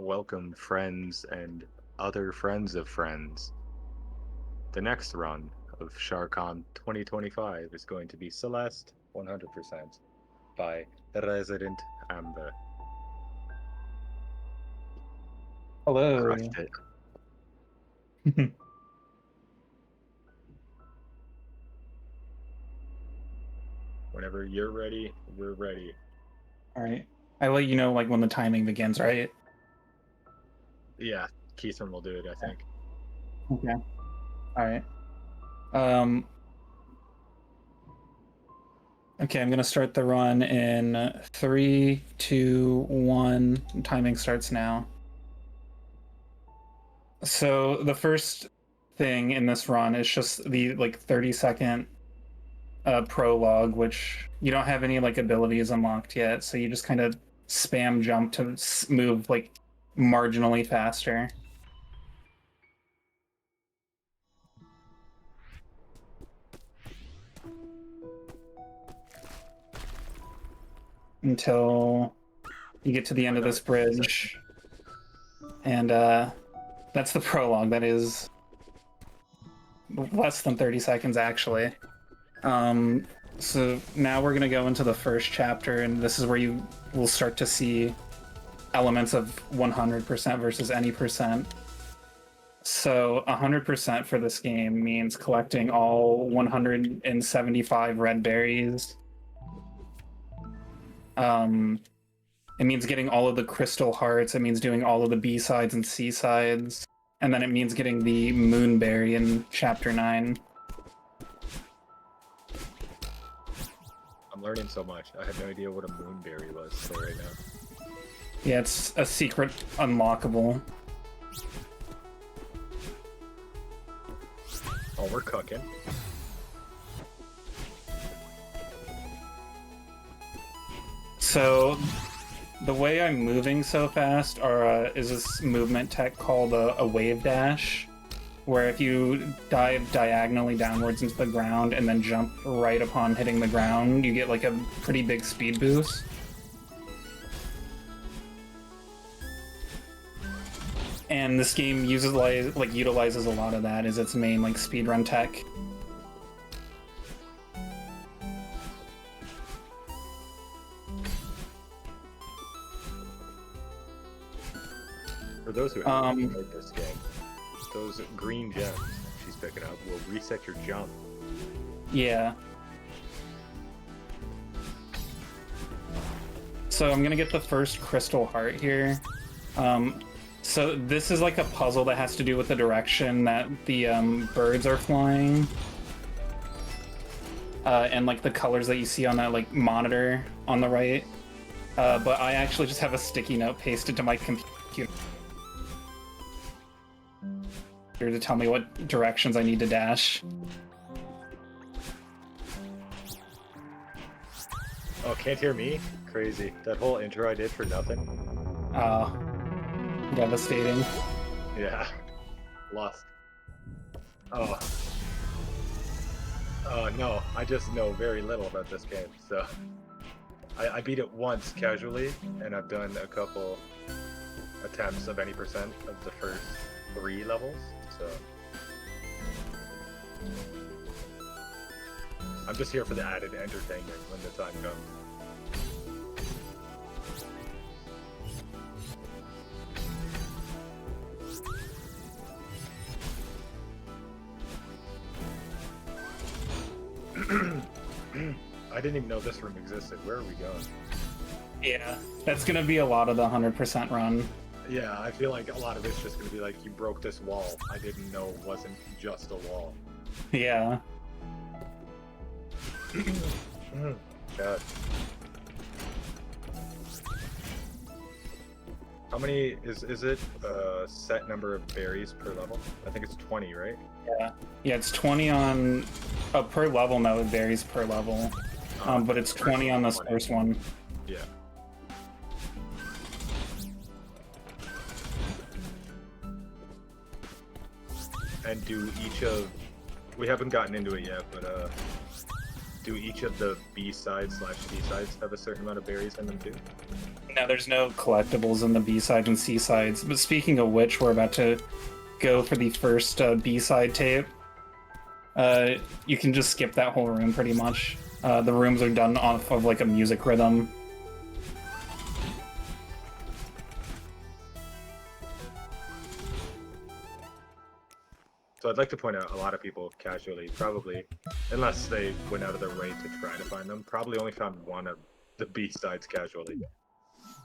welcome friends and other friends of friends. The next run of SHARCOM 2025 is going to be Celeste 100% by ResdientAmber. Hello. Crushed it. Whenever you're ready, we're ready. All right. I let you know like when the timing begins, right? Yeah, Keithman will do it, I think. Okay. All right. Um. Okay, I'm gonna start the run in 3, 2, 1. Timing starts now. So the first thing in this run is just the 30-second prologue, which you don't have any like abilities unlocked yet, so you just kind of spam jump to move like marginally faster. Until you get to the end of this bridge. And that's the prologue. That is less than 30 seconds, actually. So now we're going to go into the first chapter, and this is where you will start to see elements of 100% versus any percent. So 100% for this game means collecting all 175 red berries. It means getting all of the crystal hearts. It means doing all of the B-sides and C-sides. And then it means getting the moonberry in Chapter 9. I'm learning so much. I had no idea what a moonberry was till right now. Yeah, it's a secret unlockable. Oh, we're cooking. So the way I'm moving so fast is this movement tech called a wave dash, where if you dive diagonally downwards into the ground and then jump right upon hitting the ground, you get like a pretty big speed boost. And this game utilizes a lot of that as its main speedrun tech. For those who haven't played this game, those green gems she's picking up will reset your jump. Yeah. So I'm gonna get the first crystal heart here. So this is like a puzzle that has to do with the direction that the birds are flying. And like the colors that you see on that monitor on the right. But I actually just have a sticky note pasted to my computer to tell me what directions I need to dash. Oh, can't hear me? Crazy. That whole intro I did for nothing. Devastating. Yeah. Lost. Oh. No. I just know very little about this game, so... I beat it once casually, and I've done a couple attempts of any percent of the first 3 levels, so... I'm just here for the added entertainment when the time comes. I didn't even know this room existed. Where are we going? Yeah, that's gonna be a lot of the 100% run. Yeah, I feel like a lot of it's just gonna be like, you broke this wall. I didn't know it wasn't just a wall. Yeah. God. How many is it set number of berries per level? I think it's 20, right? Yeah, it's 20 on per level. No, it varies per level. But it's 20 on this first one. Yeah. And do each of... We haven't gotten into it yet, but do each of the B-sides / C-sides have a certain amount of berries in them too? Now, there's no collectibles in the B-side and C-sides, but speaking of which, we're about to go for the first B-side tape. You can just skip that whole room pretty much. The rooms are done off of like a music rhythm. So I'd like to point out a lot of people casually, probably, unless they went out of their way to try to find them, probably only found one of the B-sides casually.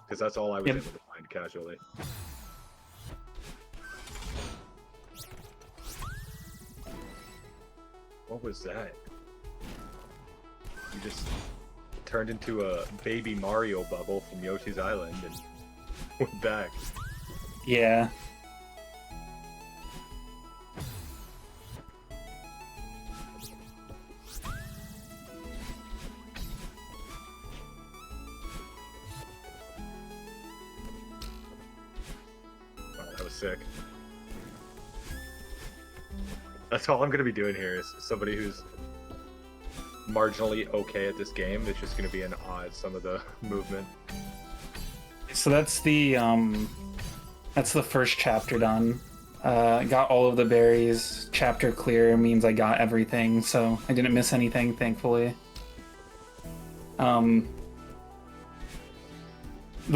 Because that's all I was able to find casually. What was that? You just turned into a baby Mario bubble from Yoshi's Island and went back. Yeah. Wow, that was sick. That's all I'm going to be doing here is somebody who's marginally okay at this game. It's just going to be an awe at some of the movement. So that's the first chapter done. Got all of the berries. Chapter clear means I got everything, so I didn't miss anything, thankfully. The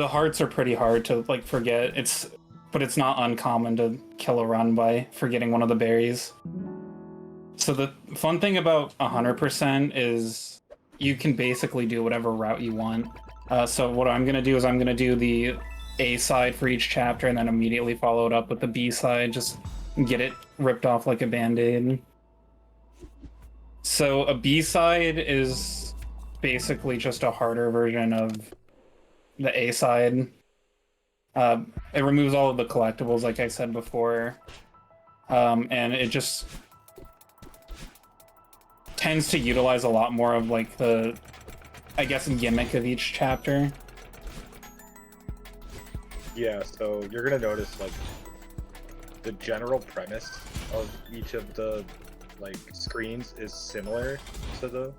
hearts are pretty hard to like forget. But it's not uncommon to kill a run by forgetting one of the berries. So the fun thing about 100% is you can basically do whatever route you want. So what I'm going to do is I'm going to do the A side for each chapter and then immediately follow it up with the B side, just get it ripped off like a band-aid. So a B side is basically just a harder version of the A side. It removes all of the collectibles, like I said before, and it just tends to utilize a lot more of like the, I guess, gimmick of each chapter. Yeah, so you're gonna notice like the general premise of each of the like screens is similar to the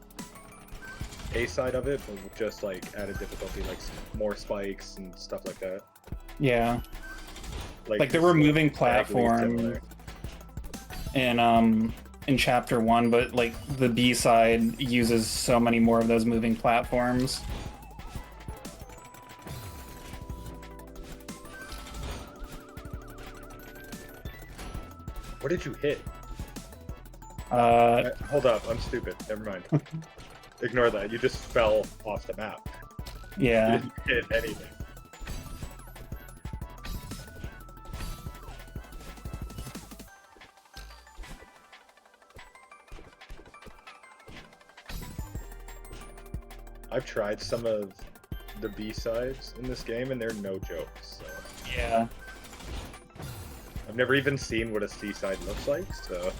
A side of it, but with just like added difficulty, like more spikes and stuff like that. Yeah. Like they're removing platform in chapter 1, but like the B side uses so many more of those moving platforms. What did you hit? Hold up, I'm stupid. Never mind. Ignore that. You just fell off the map. Yeah. You didn't hit anything. I've tried some of the B-sides in this game, and they're no jokes. So. Yeah. I've never even seen what a C-side looks like, so...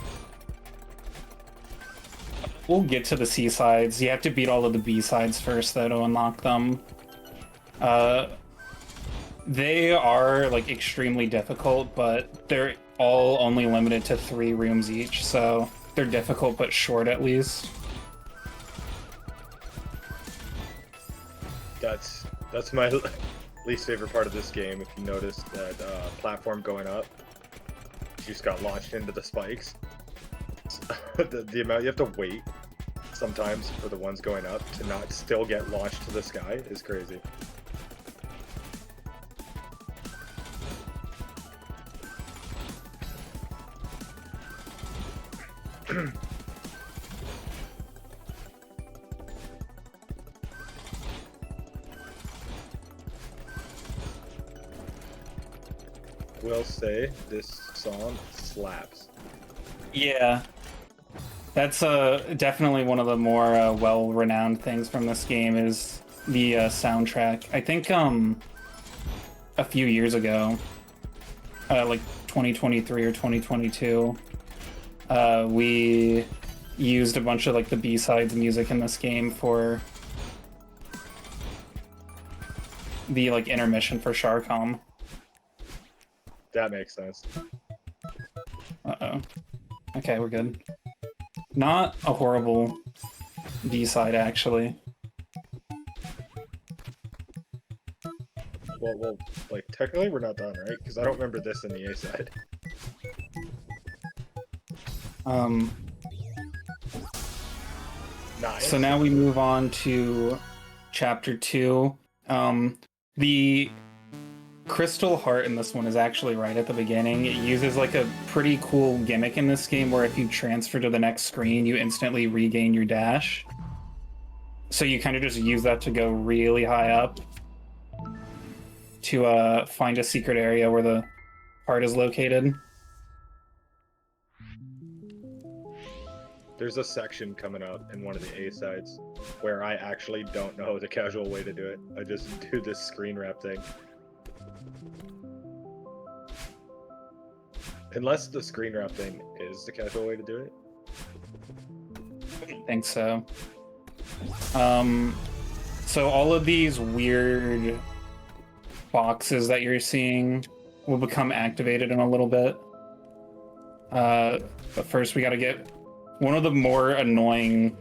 We'll get to the C-sides. You have to beat all of the B-sides first, though, to unlock them. They are, like, extremely difficult, but they're all only limited to 3 rooms each, so they're difficult but short, at least. That's my least favorite part of this game. If you notice that platform going up, you just got launched into the spikes. the amount you have to wait sometimes for the ones going up to not still get launched to the sky is crazy. Will say this song slaps. Yeah. That's definitely one of the more well-renowned things from this game is the soundtrack. I think a few years ago, like 2023 or 2022, we used a bunch of like the B-sides music in this game for the like intermission for SHARCOM. That makes sense. Uh-oh. Okay, we're good. Not a horrible B-side, actually. Well, like technically we're not done, right? Because I don't remember this in the A side. Nice. So now we move on to chapter 2. The crystal heart in this one is actually right at the beginning. It uses like a pretty cool gimmick in this game where if you transfer to the next screen, you instantly regain your dash. So you kind of just use that to go really high up to find a secret area where the heart is located. There's a section coming up in one of the A sides where I actually don't know the casual way to do it. I just do this screen wrap thing. Unless the screen wrap thing is the casual way to do it. I think so. So all of these weird boxes that you're seeing will become activated in a little bit. But first we gotta get one of the more annoying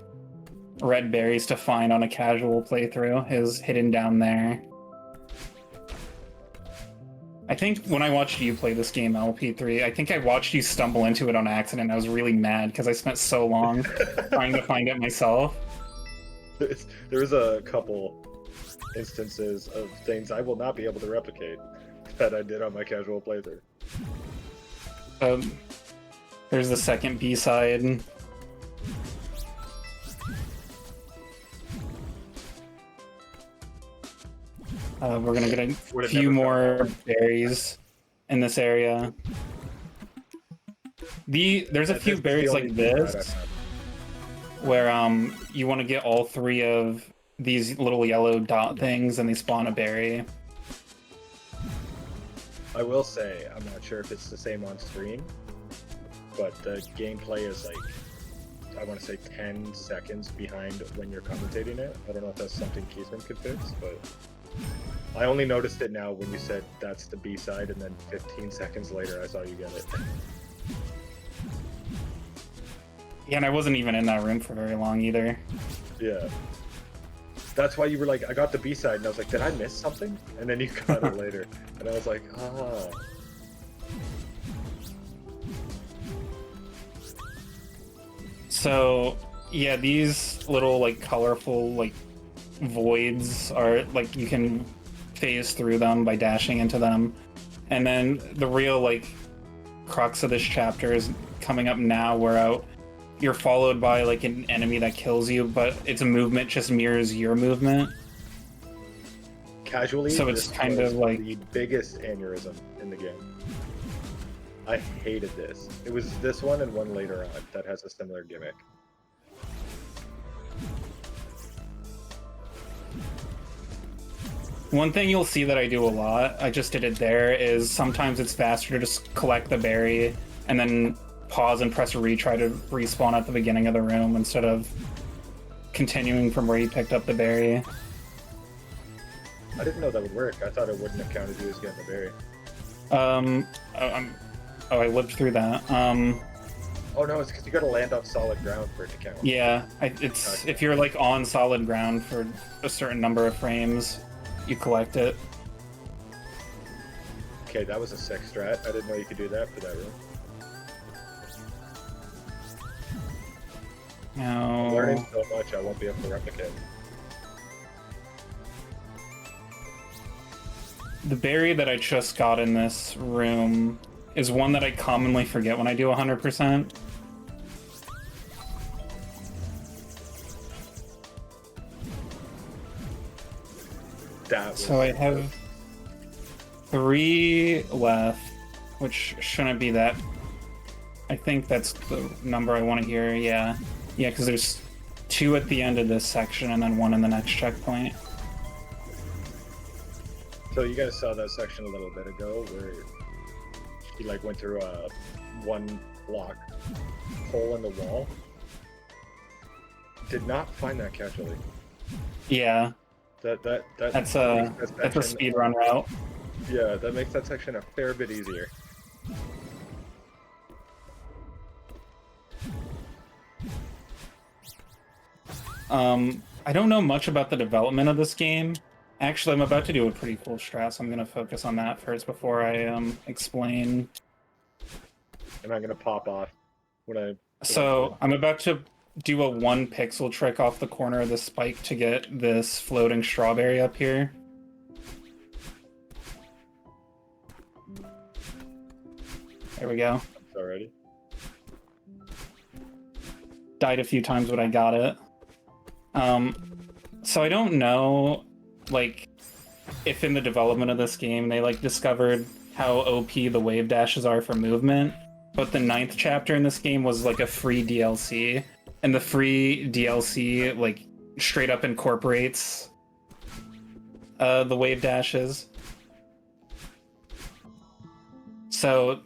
red berries to find on a casual playthrough is hidden down there. I think when I watched you play this game, LP3, I think I watched you stumble into it on accident. I was really mad because I spent so long trying to find it myself. There was a couple instances of things I will not be able to replicate that I did on my casual playthrough. There's the second B-side. We're gonna get a few more berries in this area. There's a few berries like this where you want to get all 3 of these little yellow dot things and they spawn a berry. I will say, I'm not sure if it's the same on stream, but the gameplay is like, I want to say 10 seconds behind when you're commentating it. I don't know if that's something Keithman could fix, but I only noticed it now when you said that's the B-side, and then 15 seconds later I saw you get it. Yeah, and I wasn't even in that room for very long either. Yeah. That's why you were like, I got the B-side, and I was like, did I miss something? And then you got it later. And I was like, ah. So, yeah, these little, like, colorful, like, voids are, like, you can phase through them by dashing into them. And then the real, like, crux of this chapter is coming up now, where you're followed by, like, an enemy that kills you, but its movement just mirrors your movement. Casually, so it's kind of like the biggest aneurysm in the game. I hated this. It was this one and one later on that has a similar gimmick. One thing you'll see that I do a lot, I just did it there, is sometimes it's faster to just collect the berry and then pause and press retry to respawn at the beginning of the room instead of continuing from where you picked up the berry. I didn't know that would work. I thought it wouldn't have counted you as getting the berry. I lived through that. Oh no, it's because you gotta land on solid ground for it to count. Yeah, it's if you're like on solid ground for a certain number of frames, you collect it. Okay, that was a sick strat. I didn't know you could do that for that room. No. I'm learning so much I won't be able to replicate. The berry that I just got in this room is one that I commonly forget when I do 100%. So I have 3 left, which shouldn't be that. I think that's the number I want to hear, yeah. Yeah, because there's 2 at the end of this section and then 1 in the next checkpoint. So you guys saw that section a little bit ago where he like went through a 1 block hole in the wall. Did not find that casually. Yeah. That's a speedrun route. Yeah, that makes that section a fair bit easier. I don't know much about the development of this game. Actually, I'm about to do a pretty cool strat, so I'm gonna focus on that first before I explain. And I'm gonna pop off when I. So I'm about to do a 1 pixel trick off the corner of the spike to get this floating strawberry up here. There we go. Already. Died a few times, but I got it. So I don't know, like, if in the development of this game they like discovered how OP the wave dashes are for movement, but the 9th chapter in this game was like a free DLC, and the free DLC like straight up incorporates the wave dashes. So,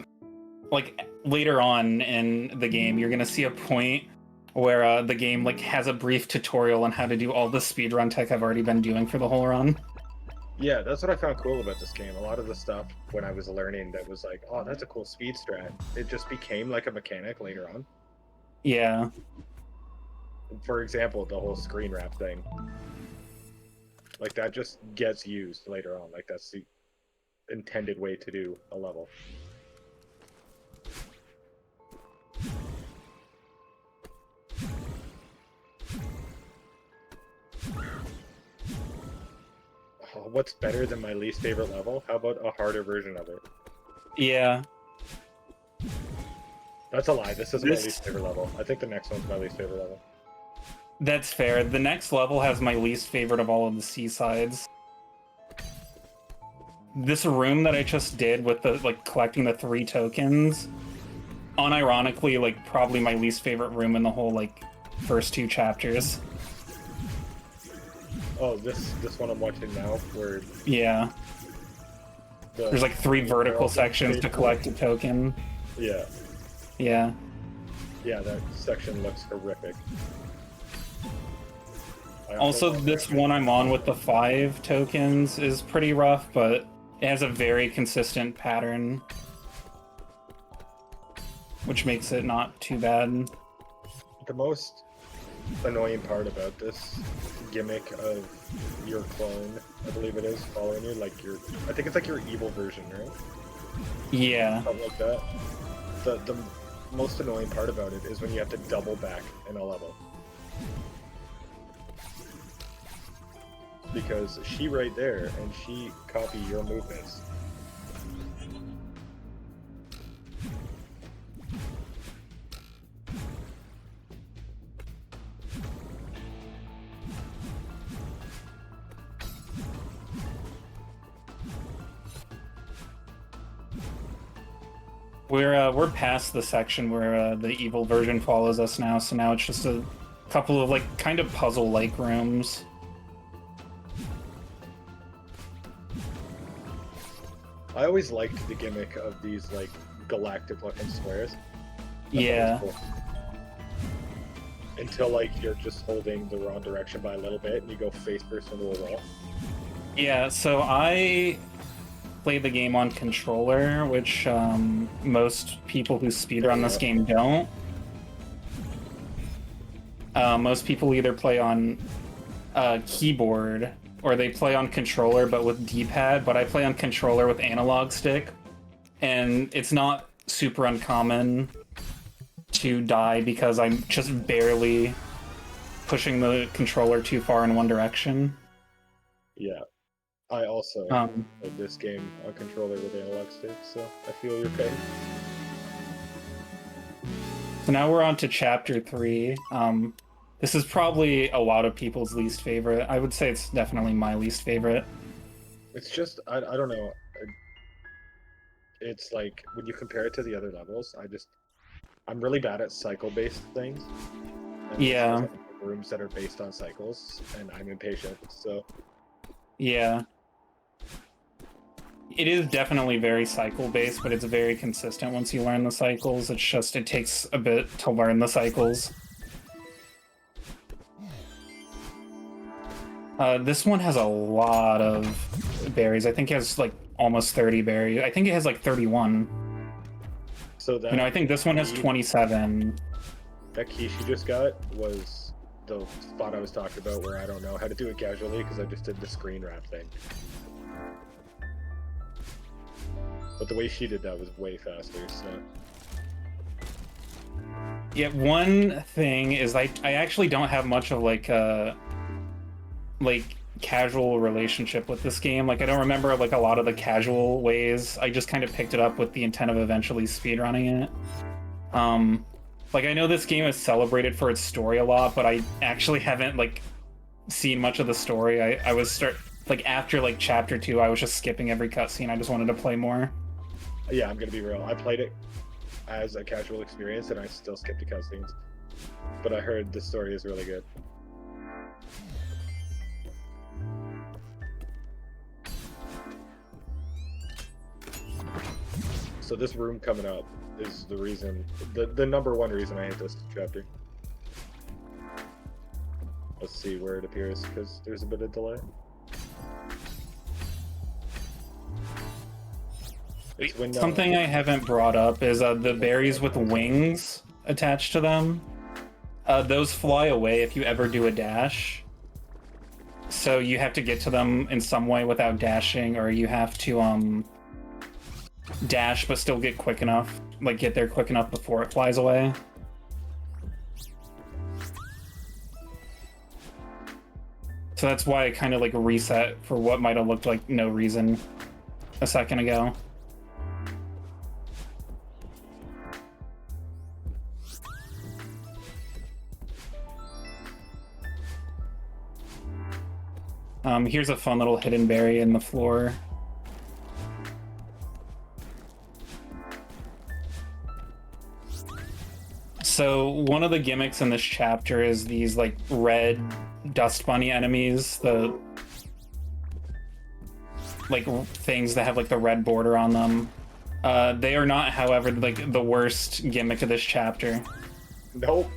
like, later on in the game, you're gonna see a point where the game like has a brief tutorial on how to do all the speedrun tech I've already been doing for the whole run. Yeah, that's what I found cool about this game. A lot of the stuff when I was learning that was like, oh, that's a cool speed strat. It just became like a mechanic later on. Yeah. For example, the whole screen wrap thing. Like that just gets used later on. Like that's the intended way to do a level. What's better than my least favorite level? How about a harder version of it? Yeah. That's a lie. This is my least favorite level. I think the next one's my least favorite level. That's fair. The next level has my least favorite of all of the seasides. This room that I just did with the like collecting the 3 tokens, unironically, like probably my least favorite room in the whole like first 2 chapters. Oh, this one I'm watching now, where yeah, there's like 3 vertical sections to collect a token. Yeah. Yeah. Yeah, that section looks horrific. Also, this one I'm on with the 5 tokens is pretty rough, but it has a very consistent pattern, which makes it not too bad. The most annoying part about this gimmick of your clone, I believe it is, following you, like your, I think it's like your evil version, right? Yeah. Something like that. The most annoying part about it is when you have to double back in a level. Because she right there, and she copy your movements. We're past the section where the evil version follows us now, so now it's just a couple of like kind of puzzle-like rooms. I always liked the gimmick of these like galactic-looking squares. Yeah. Cool. Until like you're just holding the wrong direction by a little bit, and you go face first into a wall. Yeah. So I play the game on controller, which most people who speedrun this game don't. Most people either play on keyboard or they play on controller but with D-pad, but I play on controller with analog stick, and it's not super uncommon to die because I'm just barely pushing the controller too far in one direction. Yeah. I also played this game on controller with analog stick, so I feel your pain. So now we're on to chapter 3. This is probably a lot of people's least favorite. I would say it's definitely my least favorite. It's just, I don't know. It's like, when you compare it to the other levels, I'm really bad at cycle-based things. And yeah. Like rooms that are based on cycles, and I'm impatient, so... Yeah. It is definitely very cycle-based, but it's very consistent once you learn the cycles. It's just, it takes a bit to learn the cycles. This one has a lot of berries. I think it has like almost 30 berries. I think it has like 31. So that, I think this one has 27. That key she just got was the spot I was talking about where I don't know how to do it casually because I just did the screen wrap thing. But the way she did that was way faster, so... Yeah, one thing is I actually don't have much of like a casual relationship with this game. Like I don't remember like a lot of the casual ways. I just kind of picked it up with the intent of eventually speedrunning it. Like I know this game is celebrated for its story a lot, but I actually haven't like seen much of the story. I was after like chapter 2, I was just skipping every cutscene. I just wanted to play more. Yeah, I'm gonna be real. I played it as a casual experience and I still skipped the cutscenes. But I heard the story is really good. So this room coming up is the reason, the number one reason I hate this chapter. Let's see where it appears, because there's a bit of delay. It's when, Something I haven't brought up is the berries with wings attached to them. Those fly away if you ever do a dash. So you have to get to them in some way without dashing, or you have to dash but still get quick enough, like get there quick enough before it flies away. So that's why I kind of like reset for what might have looked like no reason a second ago. Here's a fun little hidden berry in the floor. So one of the gimmicks in this chapter is these like red dust bunny enemies, the like things that have like the red border on them. They are not, however, like the worst gimmick of this chapter. Nope.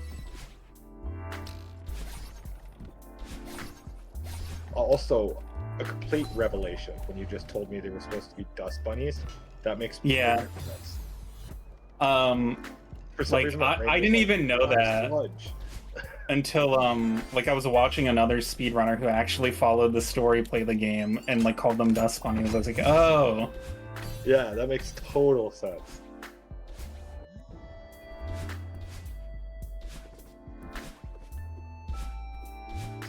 Also, a complete revelation when you just told me they were supposed to be dust bunnies. That makes Yeah. sense. For some reason, I didn't even know that until like I was watching another speedrunner who actually followed the story, play the game, and like called them dust bunnies. I was like, oh. Yeah, that makes total sense.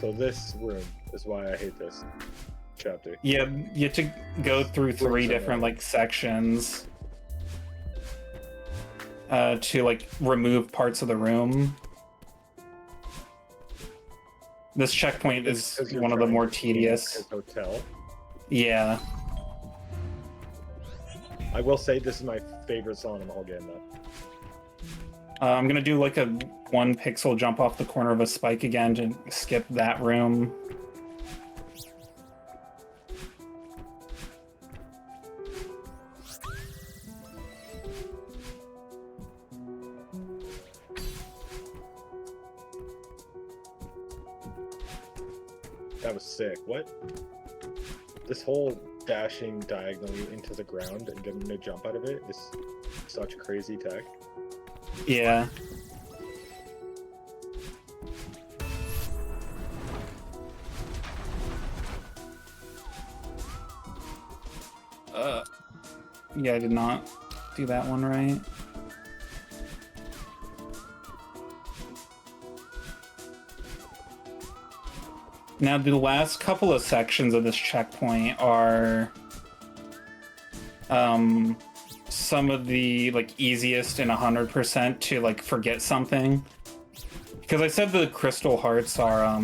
So this room is why I hate this chapter. Yeah, you have to go through 3 different like sections to like remove parts of the room. This checkpoint is one of the more tedious. Hotel. Yeah. I will say this is my favorite song in the whole game, though. I'm gonna do like a 1 pixel jump off the corner of a spike again to skip that room. That was sick. What? This whole dashing diagonally into the ground and getting a jump out of it is such crazy tech. Yeah. Yeah, I did not do that one right. Now, the last couple of sections of this checkpoint are some of the like easiest in 100% to like forget something. Because I said the crystal hearts are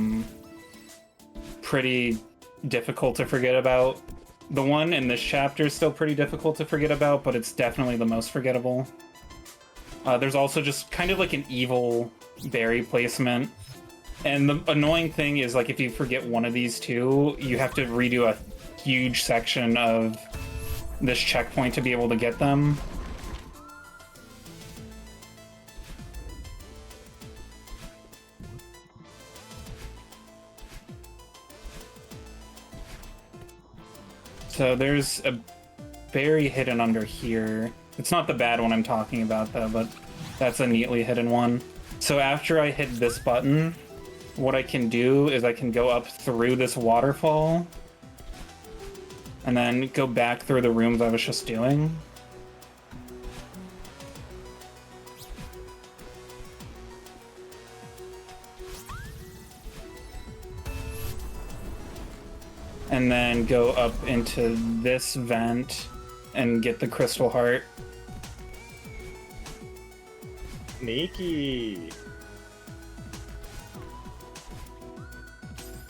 pretty difficult to forget about. The one in this chapter is still pretty difficult to forget about, but it's definitely the most forgettable. There's also just kind of like an evil berry placement. And the annoying thing is, like, if you forget one of these two, you have to redo a huge section of this checkpoint to be able to get them. So there's a berry hidden under here. It's not the bad one I'm talking about, though, but that's a neatly hidden one. So after I hit this button, what I can do is I can go up through this waterfall and then go back through the rooms I was just doing. And then go up into this vent and get the crystal heart. Sneaky.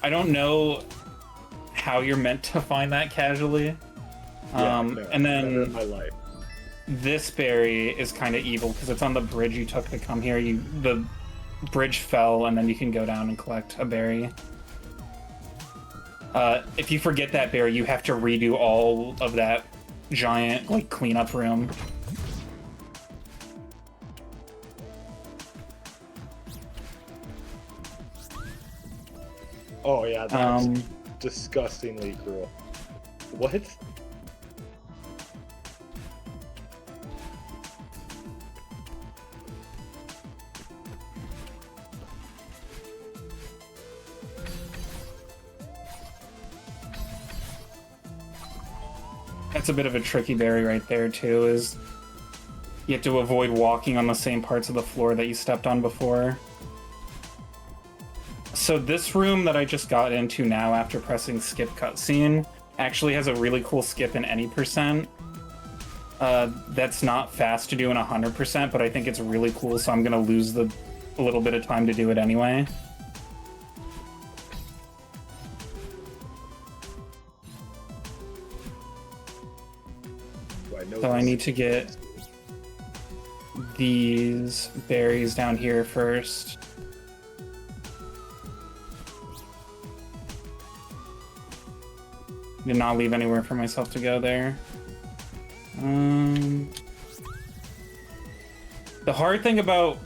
I don't know how you're meant to find that casually. And then never in my life. This berry is kind of evil because it's on the bridge you took to come here. The bridge fell, and then you can go down and collect a berry. If you forget that berry, you have to redo all of that giant like cleanup room. Oh yeah, that's disgustingly cruel. What? That's a bit of a tricky berry right there too, is you have to avoid walking on the same parts of the floor that you stepped on before. So this room that I just got into now after pressing skip cutscene actually has a really cool skip in any percent. That's not fast to do in 100%, but I think it's really cool, so I'm gonna lose a little bit of time to do it anyway. So I need to get these berries down here first. Did not leave anywhere for myself to go there. The hard thing about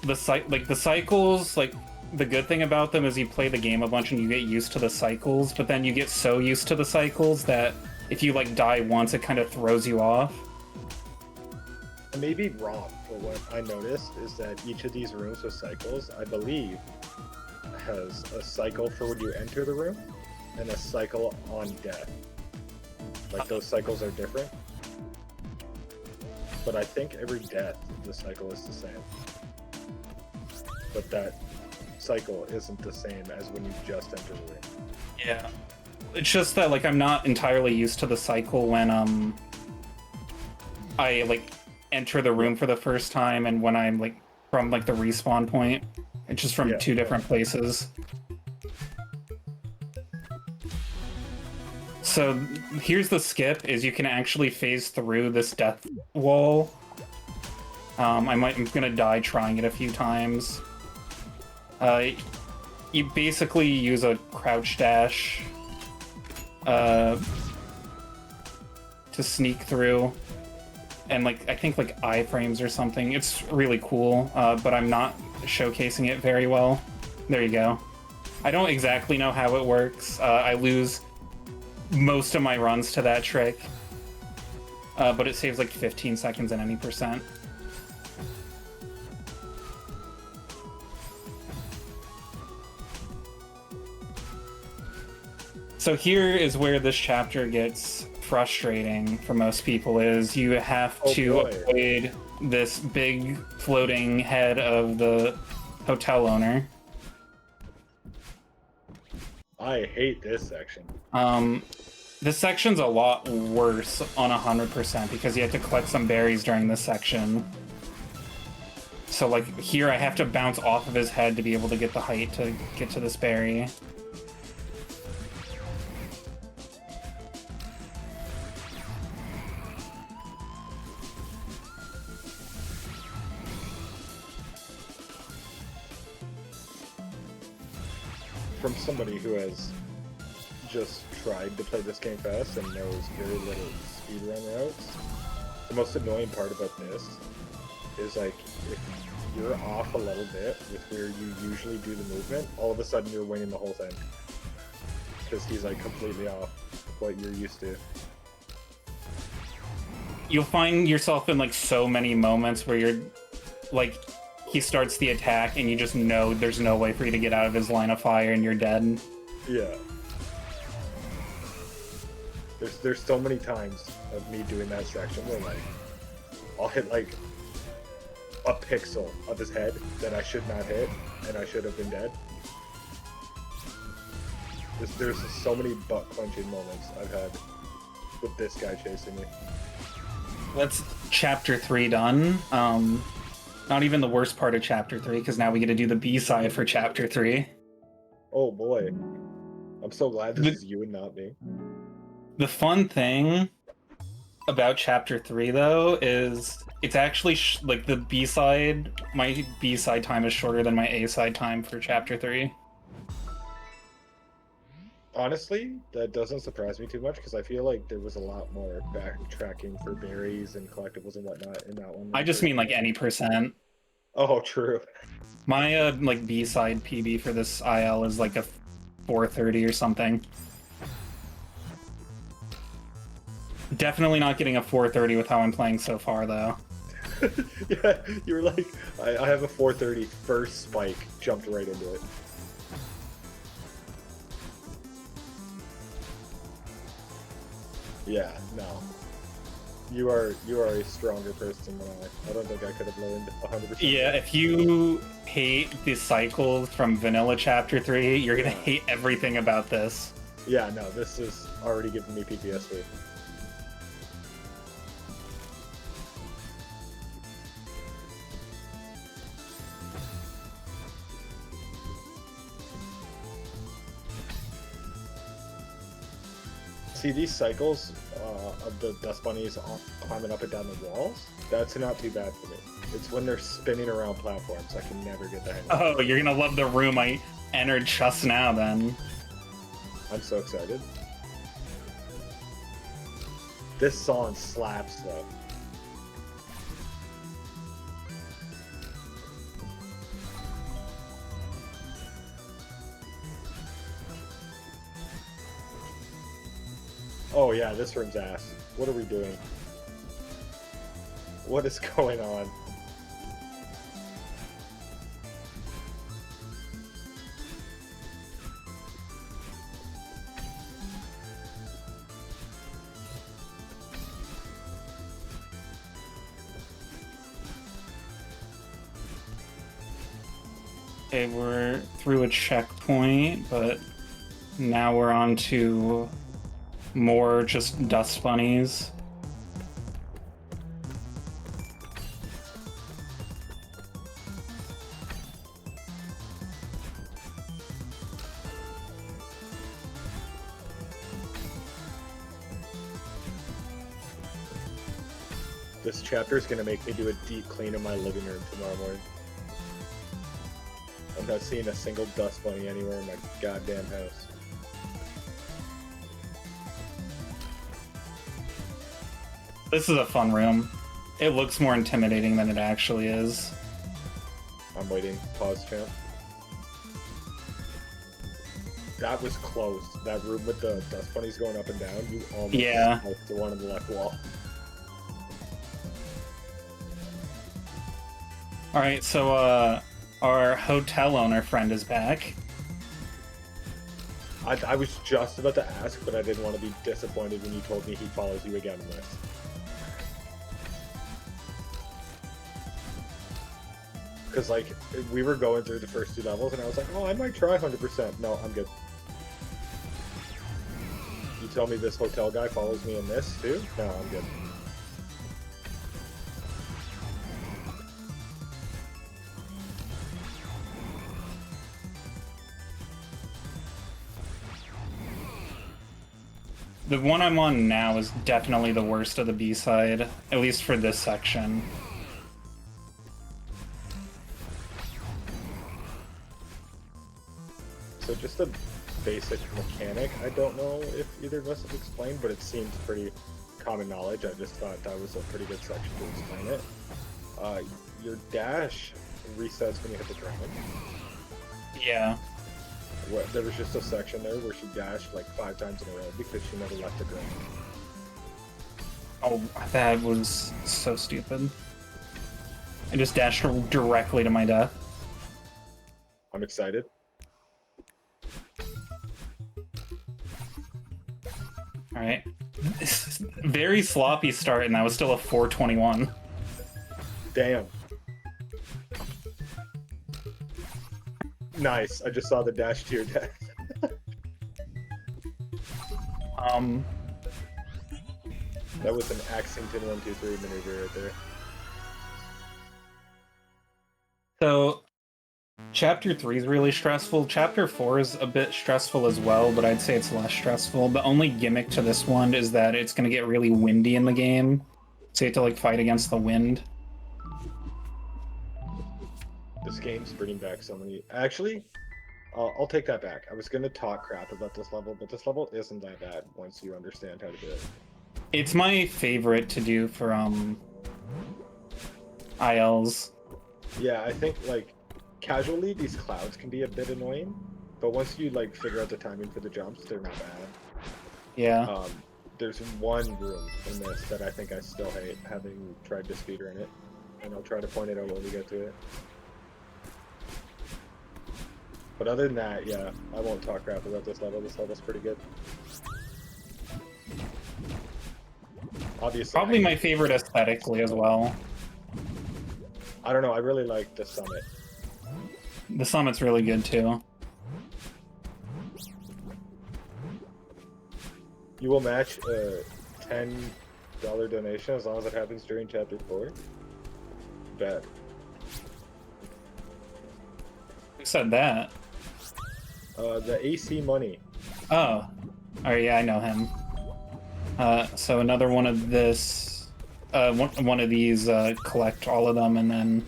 the cycles, like the good thing about them is you play the game a bunch and you get used to the cycles, but then you get so used to the cycles that if you like die once, it kind of throws you off. I may be wrong, but what I noticed is that each of these rooms with cycles, I believe, has a cycle for when you enter the room and a cycle on death. Like those cycles are different. But I think every death, the cycle is the same. But that cycle isn't the same as when you just enter the room. Yeah. It's just that like I'm not entirely used to the cycle when I like enter the room for the first time and when I'm like from like the respawn point. It's just from two different places. So here's the skip, is you can actually phase through this death wall. I'm gonna die trying it a few times. You basically use a crouch dash to sneak through, and like I think like iframes or something. It's really cool, but I'm not showcasing it very well. There you go. I don't exactly know how it works. I lose most of my runs to that trick, but it saves like 15 seconds in any percent. So here is where this chapter gets frustrating for most people, is you have to avoid this big floating head of the hotel owner. I hate this section. This section's a lot worse on 100% because you have to collect some berries during this section. So like here I have to bounce off of his head to be able to get the height to get to this berry. From somebody who has just tried to play this game fast and knows very little speedrun routes, the most annoying part about this is like if you're off a little bit with where you usually do the movement, all of a sudden you're winning the whole thing because he's like completely off what you're used to. You'll find yourself in like so many moments where you're like, he starts the attack, and you just know there's no way for you to get out of his line of fire, and you're dead. Yeah. There's so many times of me doing that section where like I'll hit like a pixel of his head that I should not hit, and I should have been dead. There's so many butt clenching moments I've had with this guy chasing me. That's chapter 3 done. Not even the worst part of chapter 3, because now we get to do the B-side for chapter 3. Oh boy. I'm so glad this is you and not me. The fun thing about chapter 3, though, is it's actually like the B-side, my B-side time is shorter than my A-side time for chapter 3. Honestly, that doesn't surprise me too much because I feel like there was a lot more backtracking for berries and collectibles and whatnot in that one. I just mean like any percent. Oh, true. My like B-side PB for this IL is like a 430 or something. Definitely not getting a 430 with how I'm playing so far, though. Yeah, you were like, I have a 430 first spike, jumped right into it. Yeah, no. You are a stronger person than I. I don't think I could have learned 100%. Yeah, if you hate the cycles from Vanilla Chapter 3, you're gonna hate everything about this. Yeah, no, this is already giving me PTSD. See, these cycles of the dust bunnies climbing up and down the walls, that's not too bad for me. It's when they're spinning around platforms I can never get the hang of. Oh, you're gonna love the room I entered just now, then. I'm so excited. This song slaps, though. Oh yeah, this room's ass. What are we doing? What is going on? Okay, we're through a checkpoint, but now we're on to more just dust bunnies. This chapter is going to make me do a deep clean in my living room tomorrow morning. I'm not seeing a single dust bunny anywhere in my goddamn house. This is a fun room. It looks more intimidating than it actually is. I'm waiting. Pause, champ. That was close. That room with the dust bunnies going up and down, you almost smoked the one on the left wall. Alright, so our hotel owner friend is back. I was just about to ask, but I didn't want to be disappointed when you told me he follows you again in this. Because, like, we were going through the first 2 levels, and I was like, oh, I might try 100%. No, I'm good. You tell me this hotel guy follows me in this, too? No, I'm good. The one I'm on now is definitely the worst of the B-side, at least for this section. So just a basic mechanic, I don't know if either of us have explained, but it seems pretty common knowledge. I just thought that was a pretty good section to explain it. Your dash resets when you hit the ground. Yeah. There was just a section there where she dashed like 5 times in a row because she never left the ground. Oh, that was so stupid. I just dashed directly to my death. I'm excited. All right. Very sloppy start, and that was still a 421. Damn. Nice. I just saw the dash to your death. That was an Axington 1-2-3 maneuver right there. So, Chapter 3 is really stressful. Chapter 4 is a bit stressful as well, but I'd say it's less stressful. The only gimmick to this one is that it's going to get really windy in the game. So you have to, like, fight against the wind. This game's bringing back so many... Actually, I'll take that back. I was going to talk crap about this level, but this level isn't that bad once you understand how to do it. It's my favorite to do for, ILs. Yeah, I think, like, casually, these clouds can be a bit annoying, but once you, like, figure out the timing for the jumps, they're not bad. Yeah. There's one room in this that I think I still hate, having tried to speedrun it, and I'll try to point it out when we get to it. But other than that, yeah, I won't talk crap about this level. This level's pretty good. Obviously, Probably my favorite aesthetically as well. I don't know, I really like the summit. The summit's really good too. You will match a $10 donation as long as it happens during Chapter 4? Bet. Who said that? The AC Money. Oh. Oh, yeah, I know him. So another one of this... one of these, collect all of them, and then...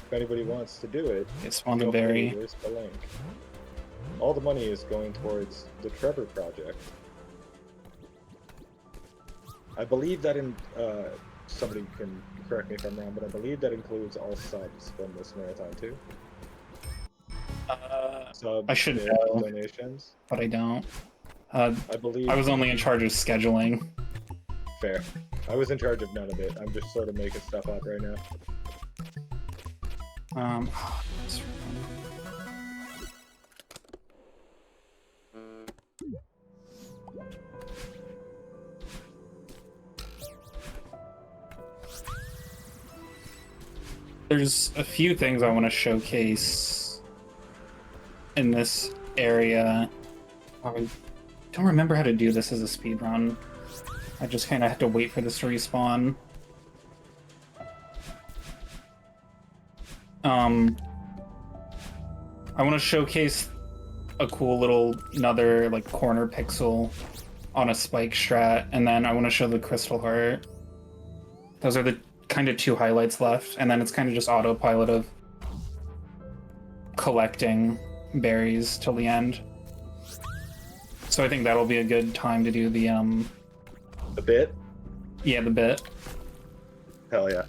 If anybody wants to do it, it's one to feel free. berry. Here's the link. All the money is going towards the Trevor Project. I believe that in... somebody can correct me if I'm wrong, but I believe that includes all subs from this marathon too. Subs, I should know, donations. but I don't. I believe I was only in charge of scheduling. Fair. I was in charge of none of it. I'm just sort of making stuff up right now. There's a few things I want to showcase in this area. I don't remember how to do this as a speedrun. I just kind of have to wait for this to respawn. I want to showcase a cool little another like corner pixel on a spike strat, and then I want to show the crystal heart. Those are the kind of two highlights left, and then it's kind of just autopilot of collecting berries till the end. So I think that'll be a good time to do the bit? Yeah, the bit. Hell yeah.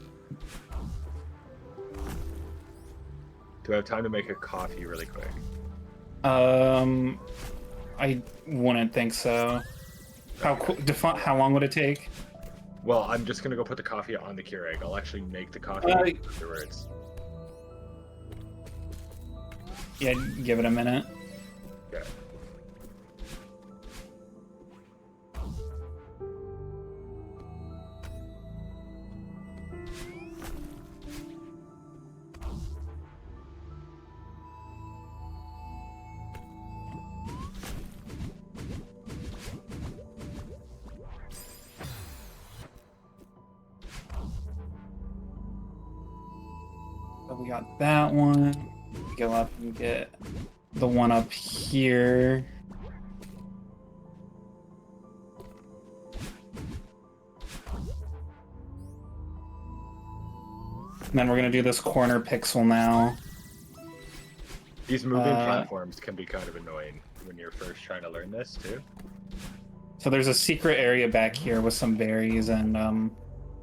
Do I have time to make a coffee really quick? I wouldn't think so. How long would it take? Well, I'm just gonna go put the coffee on the Keurig. I'll actually make the coffee afterwards. Yeah, give it a minute. Okay. So we got that one. We go up and get the one up here. And then we're gonna do this corner pixel now. These moving platforms can be kind of annoying when you're first trying to learn this too. So there's a secret area back here with some berries and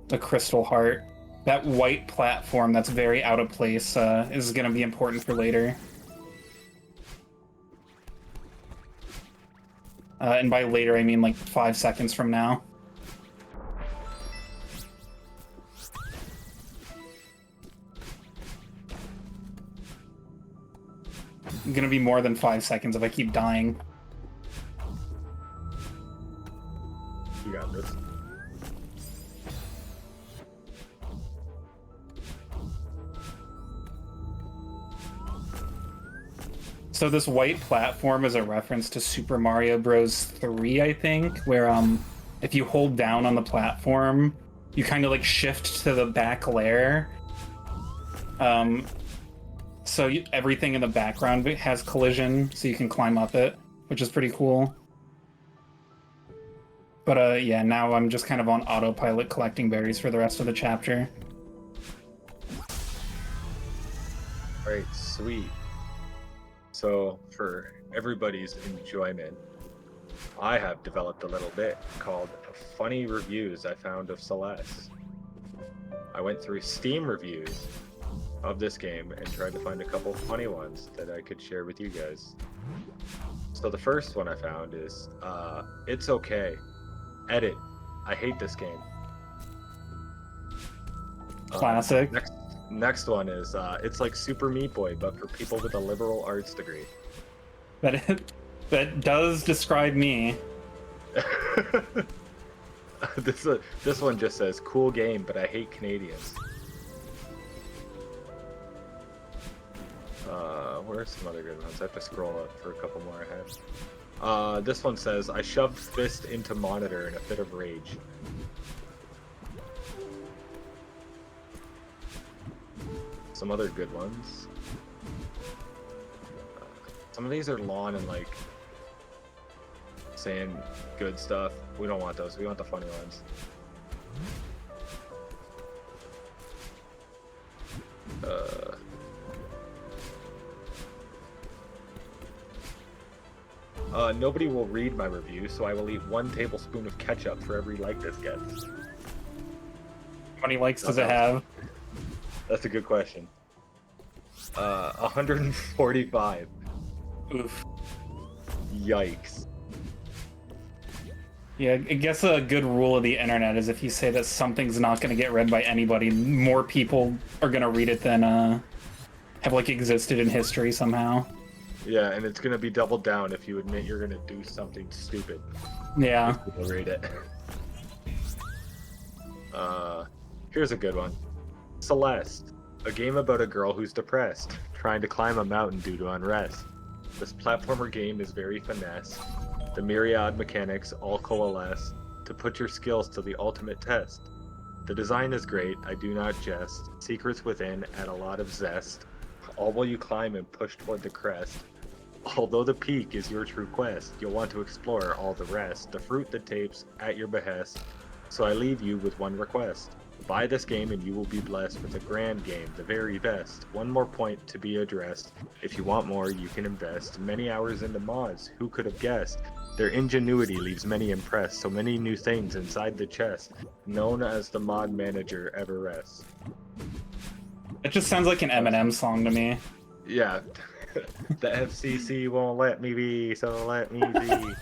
the crystal heart. That white platform that's very out of place is going to be important for later. And by later, I mean like 5 seconds from now. gonna be more than 5 seconds if I keep dying. You got this. So this white platform is a reference to Super Mario Bros. 3, I think, where if you hold down on the platform, you kind of like shift to the back layer. So everything in the background has collision, so you can climb up it, which is pretty cool. But yeah, now I'm just kind of on autopilot collecting berries for the rest of the chapter. Alright, sweet. So, for everybody's enjoyment, I have developed a little bit called Funny Reviews I Found of Celeste. I went through Steam reviews of this game and tried to find a couple funny ones that I could share with you guys. So the first one I found is, it's okay. Edit. I hate this game. Classic. Next one is, it's like Super Meat Boy, but for people with a liberal arts degree. That does describe me. This one just says, cool game, but I hate Canadians. Where's some other good ones? I have to scroll up for a couple more ahead. This one says, I shoved fist into monitor in a fit of rage. Some other good ones. Some of these are long and like saying good stuff. We don't want those. We want the funny ones. Nobody will read my review, so I will eat 1 tablespoon of ketchup for every like this gets. How many likes does it have? That's a good question. 145. Oof. Yikes. Yeah, I guess a good rule of the internet is if you say that something's not going to get read by anybody, more people are going to read it than have like existed in history somehow. Yeah, and it's going to be doubled down if you admit you're going to do something stupid. Yeah. People read it. Here's a good one. Celeste, a game about a girl who's depressed, trying to climb a mountain due to unrest. This platformer game is very finesse. The myriad mechanics all coalesce to put your skills to the ultimate test. The design is great, I do not jest. Secrets within add a lot of zest. All while you climb and push toward the crest. Although the peak is your true quest, you'll want to explore all the rest. The fruit that tapes at your behest. So I leave you with one request. Buy this game and you will be blessed with a grand game, the very best. One more point to be addressed. If you want more, you can invest many hours into mods. Who could have guessed? Their ingenuity leaves many impressed. So many new things inside the chest. Known as the mod manager ever rests. It just sounds like an Eminem song to me. Yeah. The FCC won't let me be, so let me be.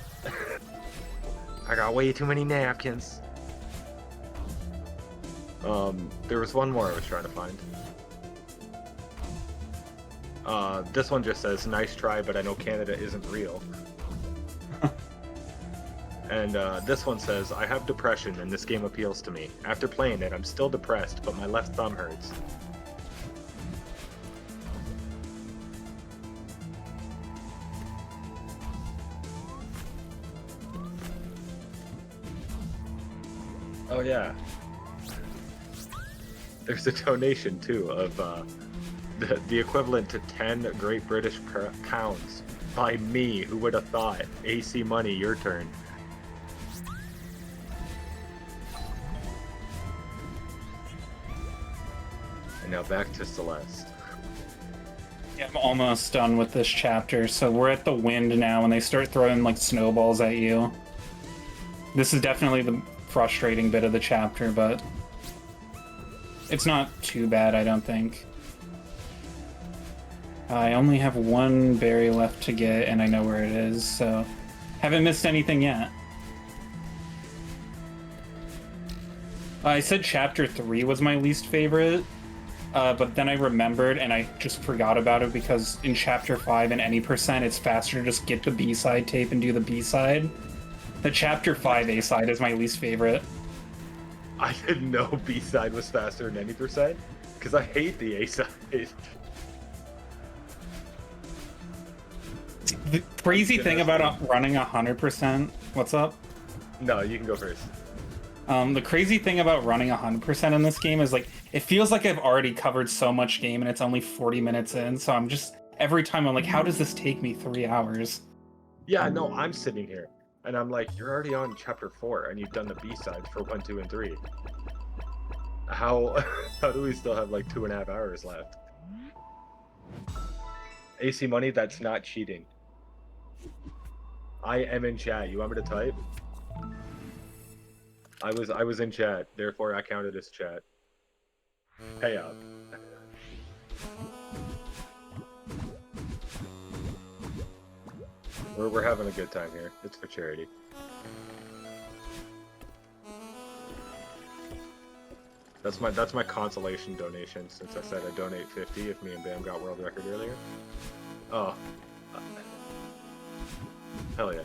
I got way too many napkins. There was one more I was trying to find. This one just says, nice try, but I know Canada isn't real. And this one says, I have depression and this game appeals to me. After playing it, I'm still depressed, but my left thumb hurts. Oh yeah. There's a donation too of the equivalent to 10 Great British pounds by me. Who would have thought? AC money, your turn. And now back to Celeste. Yeah, I'm almost done with this chapter, so we're at the wind now and they start throwing like snowballs at you. This is definitely the frustrating bit of the chapter, but it's not too bad, I don't think. I only have 1 berry left to get, and I know where it is, so haven't missed anything yet. I said chapter 3 was my least favorite, but then I remembered and I just forgot about it because in Chapter 5 and any percent, it's faster to just get the B-side tape and do the B-side. The Chapter 5 A-side is my least favorite. I didn't know B-side was faster than any percent, because I hate the A-side. The crazy thing about running 100%... What's up? No, you can go first. The crazy thing about running 100% in this game is, like, it feels like I've already covered so much game and it's only 40 minutes in, so I'm just... Every time I'm like, how does this take me 3 hours? Yeah, no, I'm sitting here, and I'm like, you're already on Chapter 4, and you've done the B-sides for 1, 2, and 3. How do we still have, like, 2.5 hours left? AC Money, that's not cheating. I am in chat. You want me to type? I was in chat, therefore I counted as chat. Pay up. We're having a good time here. It's for charity. That's my consolation donation, since I said I'd donate 50 if me and Bam got world record earlier. Oh. Hell yeah.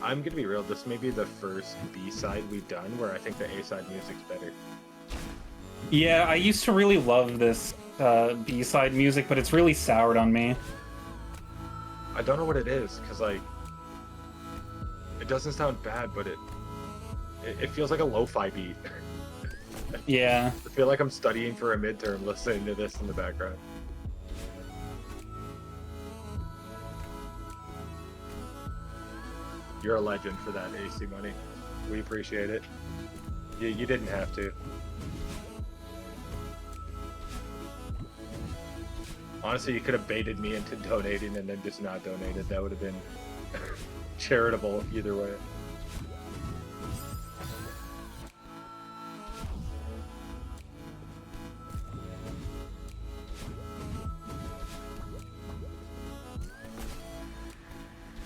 I'm gonna be real, this may be the first B-side we've done where I think the A-side music's better. Yeah, I used to really love this B-side music, but it's really soured on me. I don't know what it is, because, like, it doesn't sound bad, but it feels like a lo-fi beat. Yeah. I feel like I'm studying for a midterm listening to this in the background. You're a legend for that, AC Money. We appreciate it. You didn't have to. Honestly, you could have baited me into donating and then just not donated. That would have been charitable either way.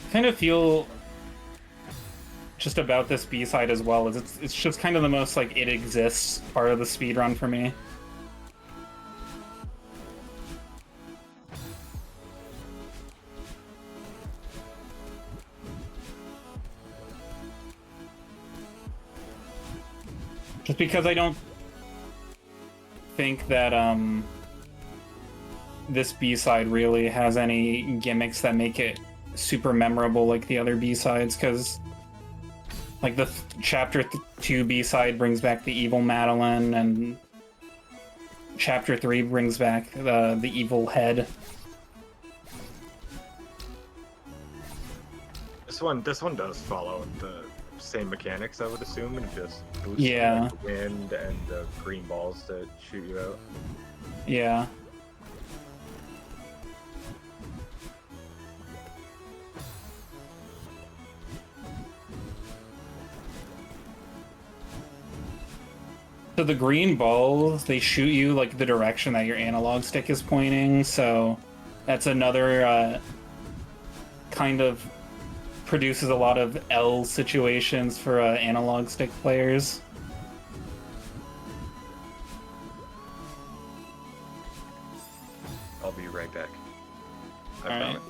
I kind of feel just about this B-side as well, is it's just kind of the most, like, it exists part of the speedrun for me. Just because I don't think that this B-side really has any gimmicks that make it super memorable like the other B-sides, because like the Chapter 2 B-side brings back the evil Madeline, and Chapter 3 brings back the evil head. This one does follow the same mechanics, I would assume, and just boosts Yeah. like, the wind and the green balls to shoot you out. Yeah. So the green balls, they shoot you like the direction that your analog stick is pointing, so that's another kind of produces a lot of L situations for analog stick players. I'll be right back. I All right. promise.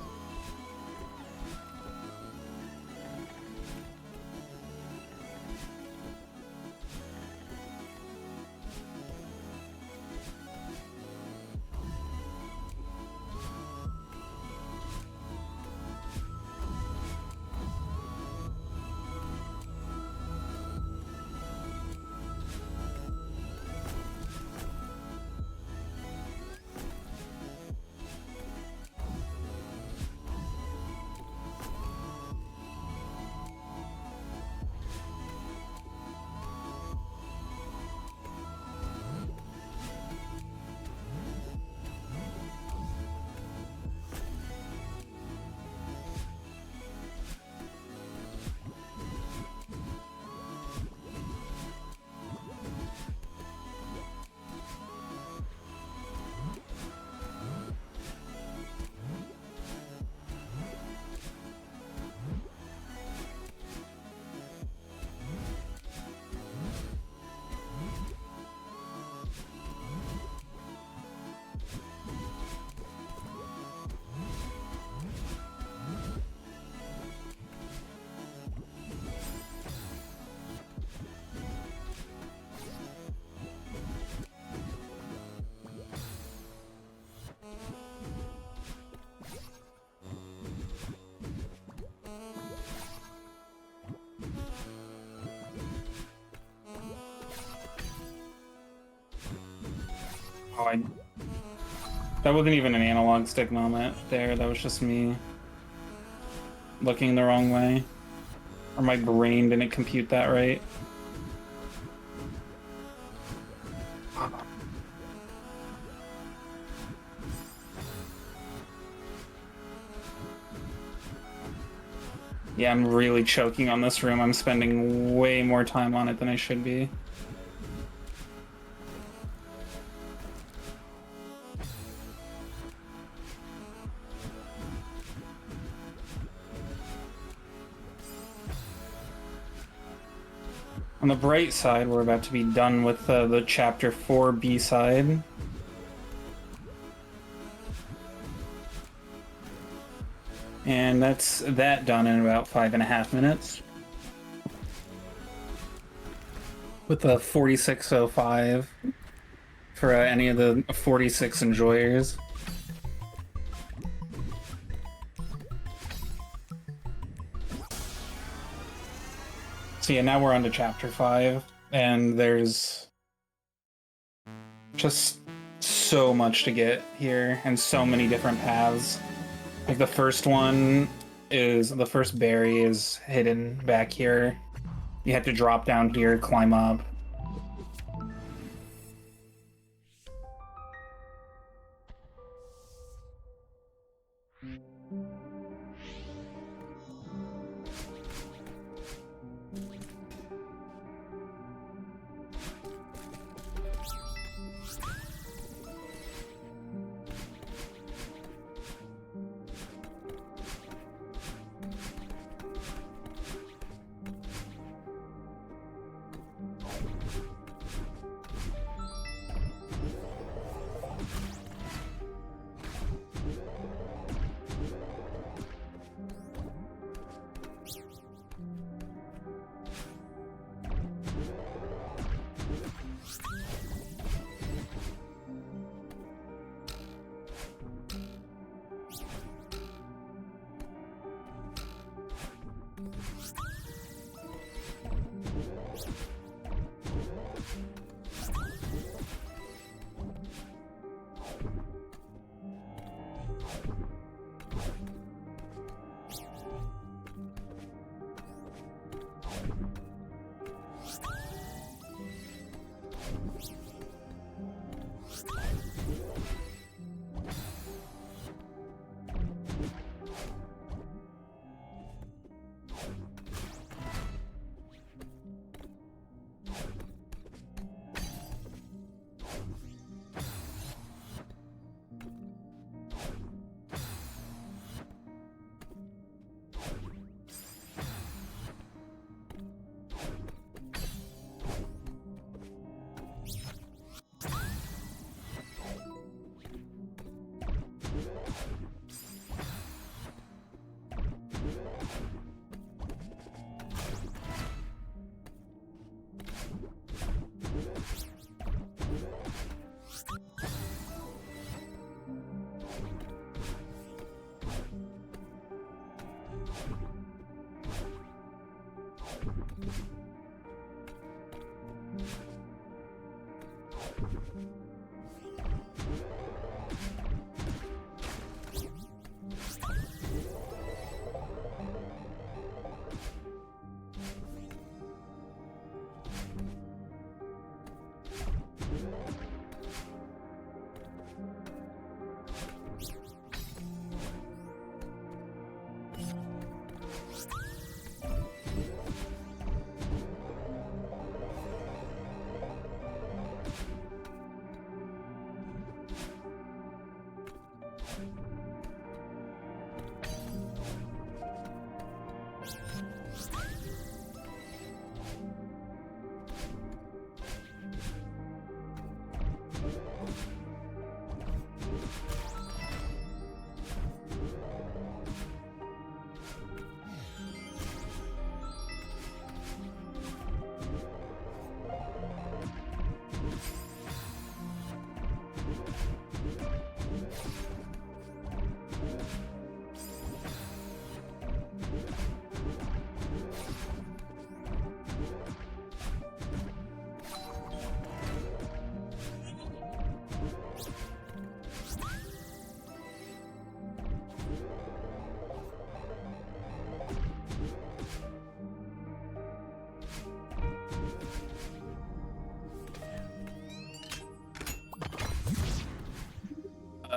Oh, that wasn't even an analog stick moment there. That was just me looking the wrong way. Or my brain didn't compute that right. Yeah, I'm really choking on this room. I'm spending way more time on it than I should be. On the bright side, we're about to be done with the Chapter 4 B-side. And that's that done in about 5.5 minutes. With the 4605 for any of the 46 enjoyers. So yeah, now we're on to Chapter 5, and there's just so much to get here, and so many different paths. Like the first one is, the first berry is hidden back here. You have to drop down here, climb up.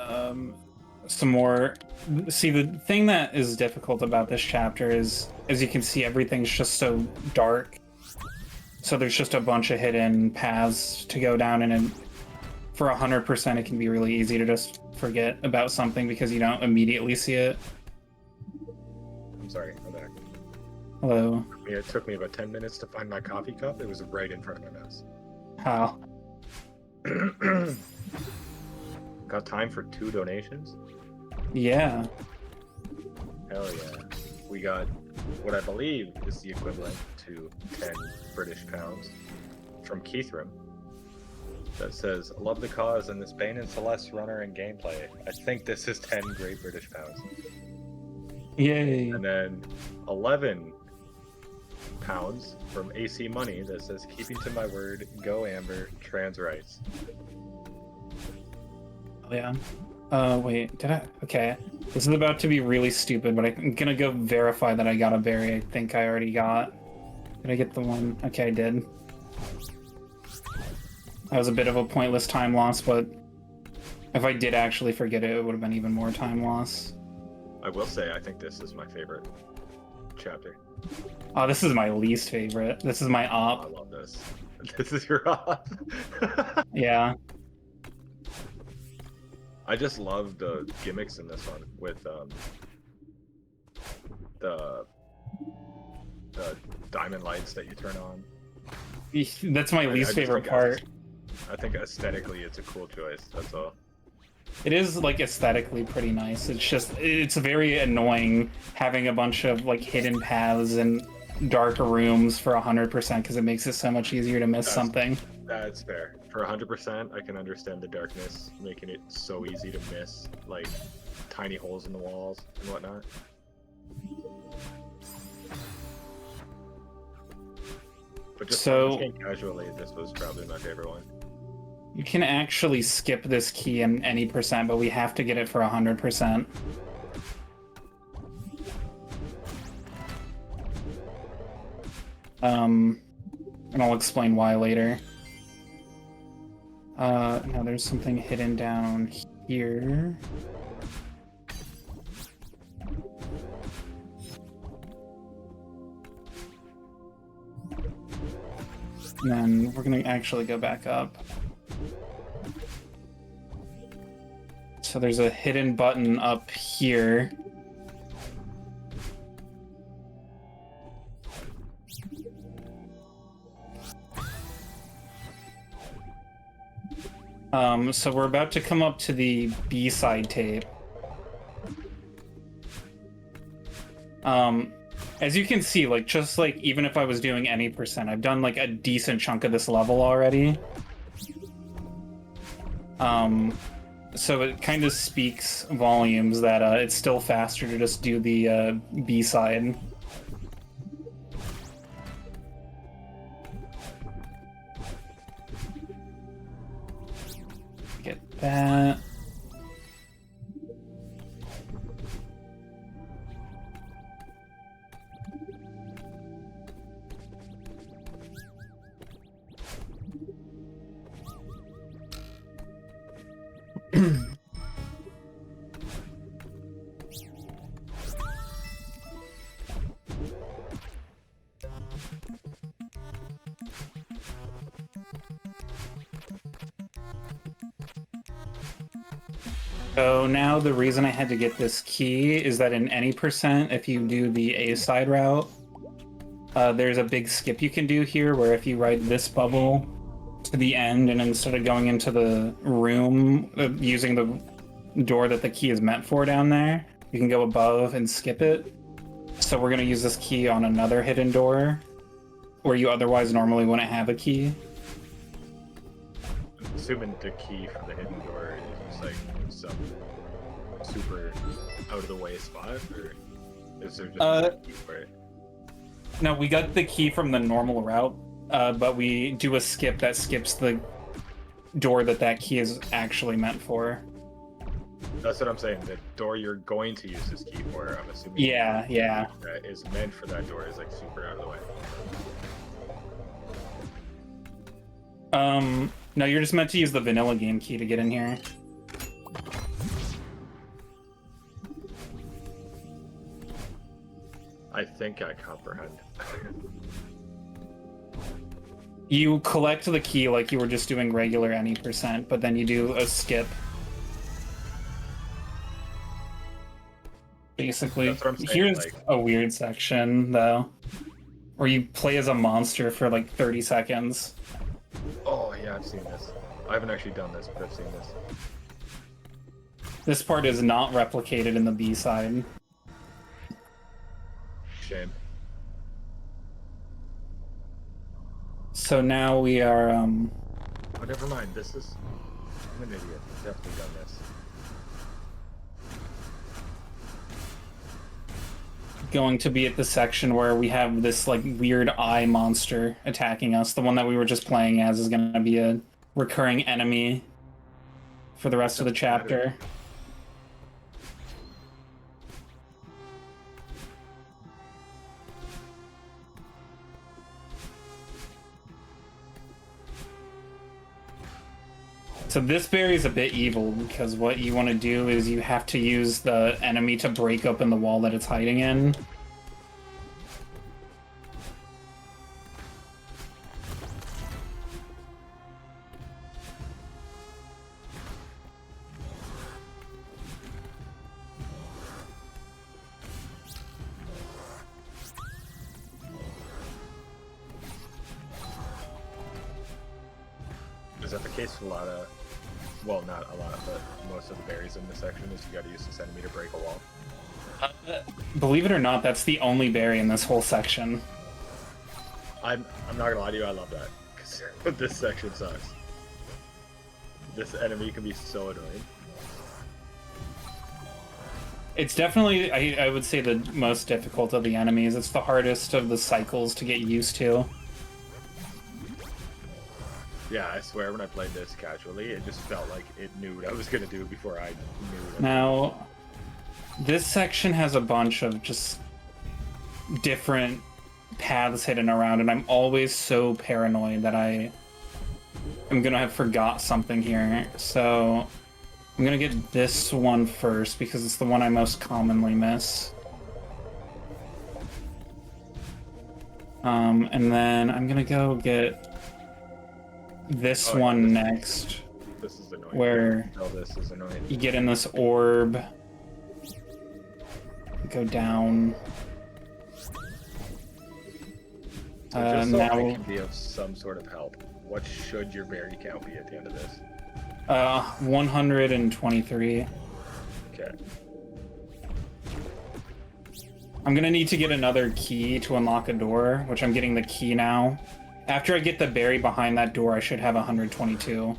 some more. See, the thing that is difficult about this chapter is, as you can see, everything's just so dark. So there's just a bunch of hidden paths to go down, and for 100%, it can be really easy to just forget about something because you don't immediately see it. I'm sorry, I'm back. Hello. It took me about 10 minutes to find my coffee cup. It was right in front of my nose. How? Got time for 2 donations? Yeah. Hell yeah. We got what I believe is the equivalent to 10 British pounds from Keithram that says, love the cause and this Bane and Celeste runner and gameplay. I think this is 10 great British pounds. Yay. And then 11 pounds from AC Money that says, keeping to my word, go Amber, trans rights. Oh, yeah. Wait, did I? Okay. This is about to be really stupid, but I'm gonna go verify that I got a berry I think I already got. Did I get the one? Okay, I did. That was a bit of a pointless time loss, but if I did actually forget it, it would have been even more time loss. I will say, I think this is my favorite chapter. Oh, this is my least favorite. This is my I op. love this. This is your op. Yeah. I just love the gimmicks in this one with the diamond lights that you turn on. That's my least favorite part. I think aesthetically it's a cool choice, that's all. It is, like, aesthetically pretty nice. It's just, it's very annoying having a bunch of, like, hidden paths and dark rooms for 100% because it makes it so much easier to miss something. That's fair. For 100%, I can understand the darkness, making it so easy to miss, like, tiny holes in the walls and whatnot. But just playing casually, this was probably my favorite one. You can actually skip this key in any percent, but we have to get it for 100%. And I'll explain why later. Now there's something hidden down here. And then we're gonna actually go back up. So there's a hidden button up here. So we're about to come up to the B-side tape. As you can see, like, just like, even if I was doing any percent, I've done like a decent chunk of this level already. So it kind of speaks volumes that it's still faster to just do the B-side. Get that. So now the reason I had to get this key is that in any percent, if you do the A side route, there's a big skip you can do here where if you ride this bubble to the end and instead of going into the room using the door that the key is meant for down there, you can go above and skip it. So we're going to use this key on another hidden door where you otherwise normally wouldn't have a key. I'm assuming the key for the hidden door is just like some super out of the way spot, or is there just a key for it? No, we got the key from the normal route, but we do a skip that skips the door that key is actually meant for. That's what I'm saying. The door you're going to use this key for, I'm assuming. Yeah. That is meant for that door is like super out of the way. No, you're just meant to use the vanilla game key to get in here. I think I comprehend. You collect the key like you were just doing regular any percent, but then you do a skip. Basically, That's what I'm saying, here's like- a weird section, though, where you play as a monster for like 30 seconds. Oh yeah, I've seen this. I haven't actually done this, but I've seen this. This part is not replicated in the B-side. Shame. So now we are, Oh, never mind. This is. I'm an idiot. I've definitely done this. going to be at the section where we have this like weird eye monster attacking us. The one that we were just playing as is going to be a recurring enemy for the rest of the chapter. So this berry is a bit evil because what you want to do is you have to use the enemy to break open the wall that it's hiding in. Is that the case with a lot of, well, not a lot, but most of the berries in this section is you gotta use this enemy to break a wall? Believe it or not, that's the only berry in this whole section. I'm not gonna lie to you, I love that. Because this section sucks. This enemy can be so annoying. It's definitely, I would say, the most difficult of the enemies. It's the hardest of the cycles to get used to. Yeah, I swear when I played this casually, it just felt like it knew what I was gonna do before I knew what Now, this section has a bunch of just different paths hidden around, and I'm always so paranoid that I'm gonna have forgot something here. So I'm gonna get this one first because it's the one I most commonly miss. And then I'm gonna go get this one next, This is annoying. where Oh, this is annoying. you get in this orb, go down. So just so I Now, can be of some sort of help, what should your berry count be at the end of this? 123. Okay. I'm gonna need to get another key to unlock a door, which I'm getting the key now. After I get the berry behind that door, I should have 122.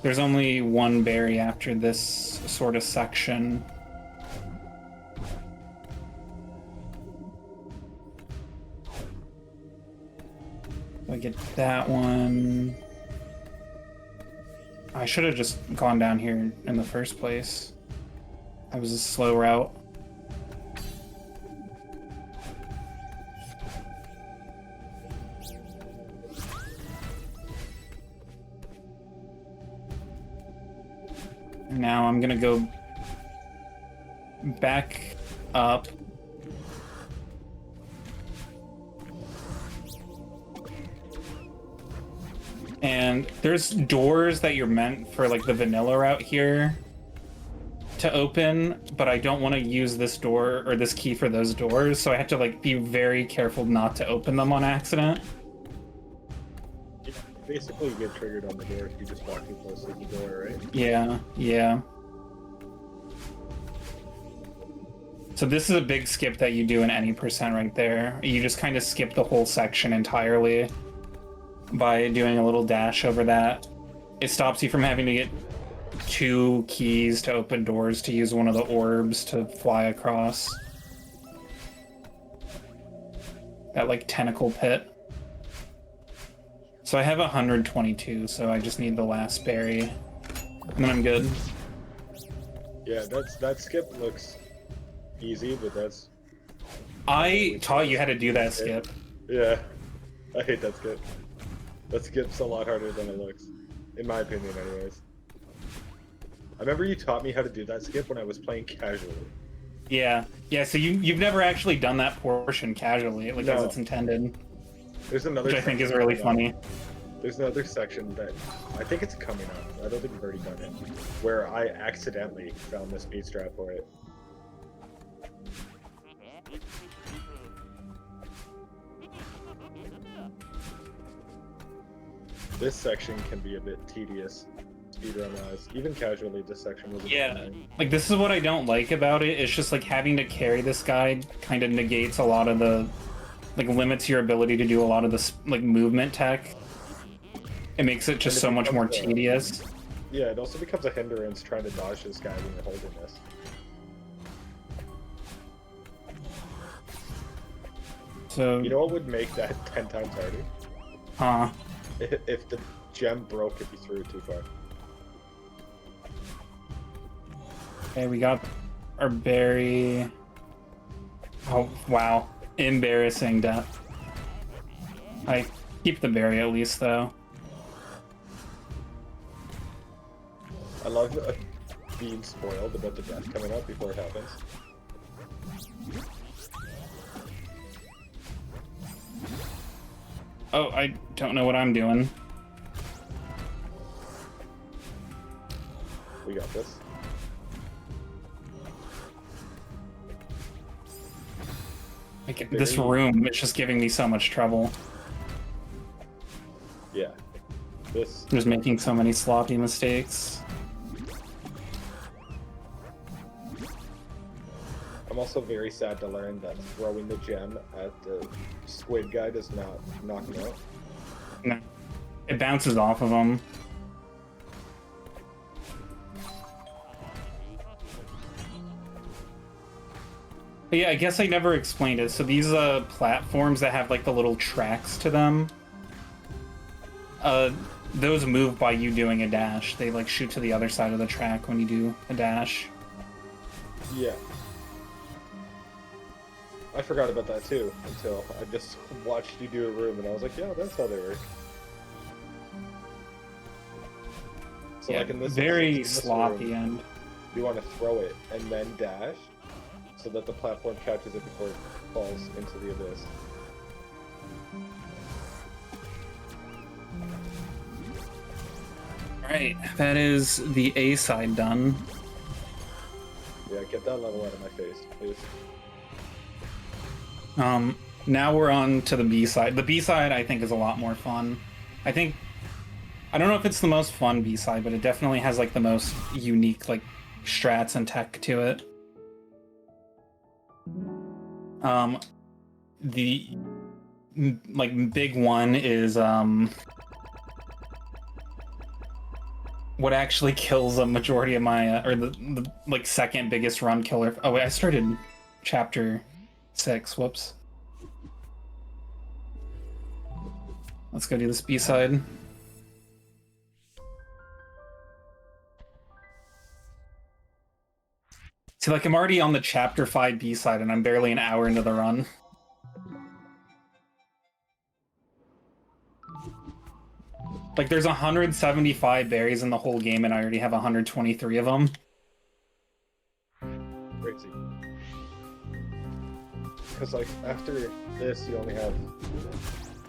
There's only one berry after this sort of section. I get that one. I should have just gone down here in the first place. That was a slow route. Now I'm gonna go back up. And there's doors that you're meant for like the vanilla route here to open, but I don't want to use this door or this key for those doors, so I have to like be very careful not to open them on accident. Yeah, basically you get triggered on the door if you just walk too close to the door, right? Yeah, yeah. So this is a big skip that you do in any percent right there. You just kind of skip the whole section entirely by doing a little dash over that. It stops you from having to get 2 keys to open doors to use one of the orbs to fly across. That like tentacle pit. So I have 122, so I just need the last berry. And then I'm good. Yeah, that skip looks easy, but that's... I taught you how to do that skip. Yeah, I hate that skip. That skip's a lot harder than it looks. In my opinion, anyways. I remember you taught me how to do that skip when I was playing casually. Yeah, yeah. So you've never actually done that portion casually, like as No. it's intended, There's another which I think is section really coming funny. up. There's another section that I think it's coming up. I don't think we've already done it, where I accidentally found the speed strap for it. This section can be a bit tedious, speedrun-wise. Even casually, this section was a bit Yeah, annoying. like this is what I don't like about it. It's just like having to carry this guy kind of negates a lot of the, like limits your ability to do a lot of this like movement tech. It makes it just And it so much more becomes a- tedious. Yeah, it also becomes a hindrance trying to dodge this guy when you're holding this. So, You know what would make that 10 times harder? huh? If the gem broke if you threw it too far. Okay, we got our berry. Oh, wow. Embarrassing death. I keep the berry at least, though. I love being spoiled about the death coming up before it happens. Oh, I don't know what I'm doing. We got this. Like, this room is just giving me so much trouble. Yeah. This. Just making so many sloppy mistakes. I'm also very sad to learn that throwing the gem at the squid guy does not knock him out. No. It bounces off of them. But yeah, I guess I never explained it. So these platforms that have like the little tracks to them, those move by you doing a dash. They like shoot to the other side of the track when you do a dash. Yeah. I forgot about that too until I just watched you do a room and I was like, yeah, that's how they work. So Yeah, like in this very this sloppy room, and you want to throw it and then dash so that the platform catches it before it falls into the abyss. Alright, that is the A side done. Yeah, get that level out of my face, please. Now we're on to the B side. The B side I think is a lot more fun. I don't know if it's the most fun B side, but it definitely has like the most unique like strats and tech to it. The like big one is what actually kills a majority of my or the like second biggest run killer. Oh wait, I started chapter 6. Whoops. Let's go do this B side. See, like I'm already on the chapter 5 B side and I'm barely an hour into the run. Like there's 175 berries in the whole game and I already have 123 of them. Crazy. Because like after this, you only have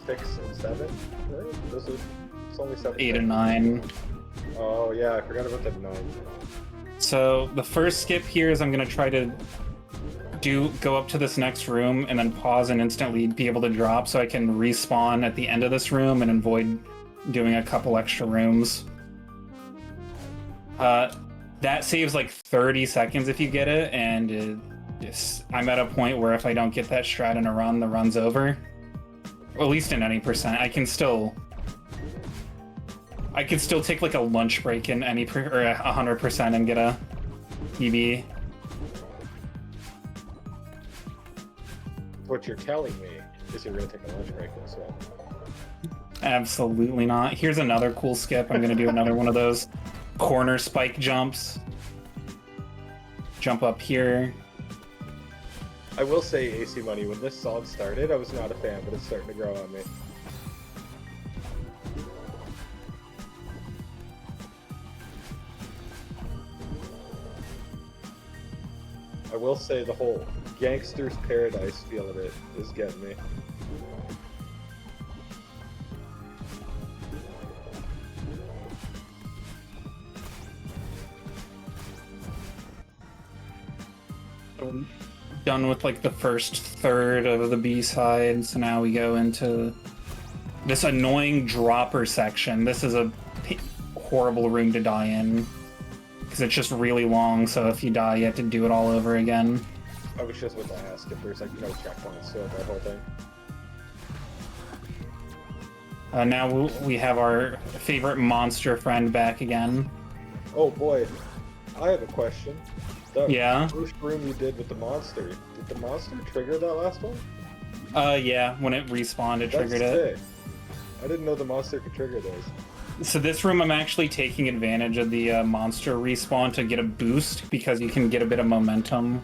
6 and 7. Right? It's only 7. 8 and 9. Oh yeah, I forgot about that 9. So the first skip here is I'm gonna try to go up to this next room and then pause and instantly be able to drop so I can respawn at the end of this room and avoid doing a couple extra rooms. That saves like 30 seconds if you get it, and I'm at a point where if I don't get that strat in a run, the run's over. Or at least in any percent. I could still take like a lunch break in any or 100% and get a PB. What you're telling me is you're gonna take a lunch break as well. Absolutely not. Here's another cool skip. I'm gonna do another one of those corner spike jumps. Jump up here. I will say, AC Money, when this song started, I was not a fan, but it's starting to grow on me. I will say the whole gangster's paradise feel of it is getting me. Done with like the first third of the B-side, so now we go into this annoying dropper section. This is a horrible room to die in because it's just really long, so if you die you have to do it all over again. I was just about to ask if there's like no checkpoints throughout that whole thing. Now we have our favorite monster friend back again. Oh boy, I have a question. That Yeah? first room you did with the monster, did the monster trigger that last one? Yeah, when it respawned, it triggered That's it. sick. I didn't know the monster could trigger those. So this room, I'm actually taking advantage of the monster respawn to get a boost, because you can get a bit of momentum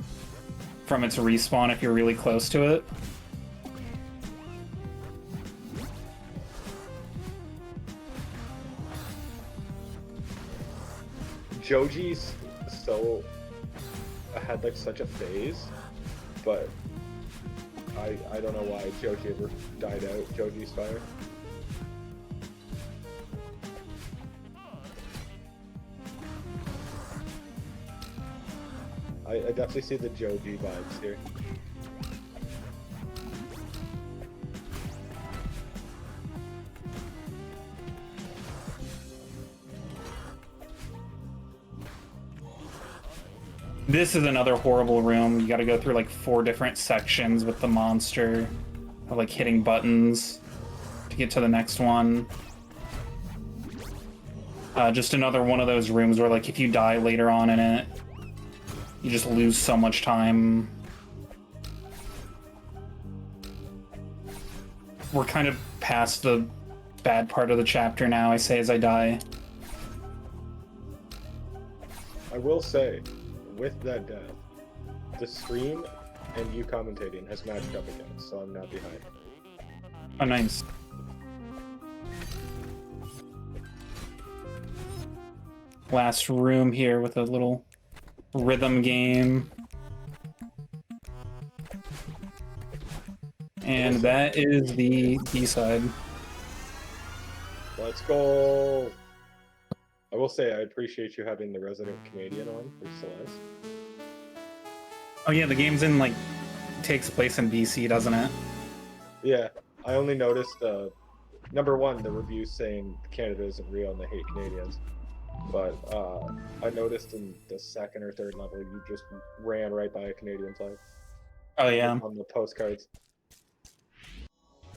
from its respawn if you're really close to it. Joji's had like such a phase, but I don't know why Joji ever died out. Joji's fire. I definitely see the Joji vibes here. This is another horrible room. You gotta go through like 4 different sections with the monster, like hitting buttons to get to the next one. Just another one of those rooms where like if you die later on in it, you just lose so much time. We're kind of past the bad part of the chapter now, I say as I die. I will say, with that death, the stream and you commentating has matched up again, so I'm not behind. Oh, nice. Last room here with a little rhythm game. And that is the B-side. Let's go! I will say I appreciate you having the resident Canadian on for Celeste. Oh yeah, the game's in like takes place in BC, doesn't it? Yeah, I only noticed number one, the reviews saying Canada isn't real and they hate Canadians. But I noticed in the second or third level you just ran right by a Canadian flag. Oh yeah. On the postcards.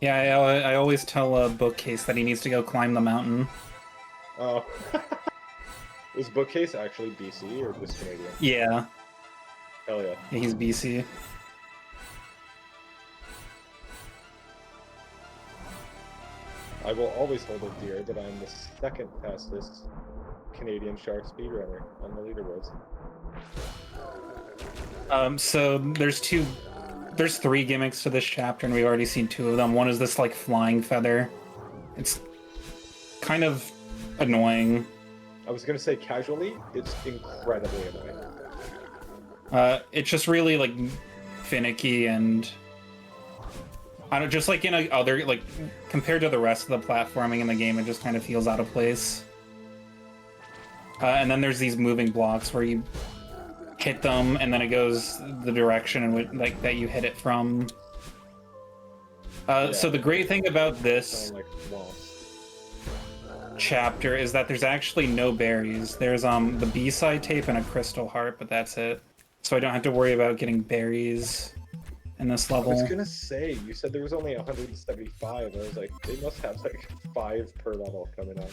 Yeah, I always tell Bookcase that he needs to go climb the mountain. Oh. Is Bookcase actually BC or just Canadian? Yeah. Hell yeah. Yeah, he's BC. I will always hold it dear that I'm the second fastest Canadian Shark speedrunner on the leaderboards. So there's 3 gimmicks to this chapter, and we've already seen 2 of them. One is this like flying feather. It's kind of annoying. I was gonna say casually, it's incredibly annoying. It's just really like finicky, and I don't, just like in other, like compared to the rest of the platforming in the game, it just kind of feels out of place. And then there's these moving blocks where you hit them, and then it goes the direction in which like that you hit it from. So the great thing about this chapter is that there's actually no berries. There's the B-side tape and a crystal heart, but that's it. So I don't have to worry about getting berries in this level. I was gonna say, you said there was only 175. I was like, they must have like 5 per level coming up.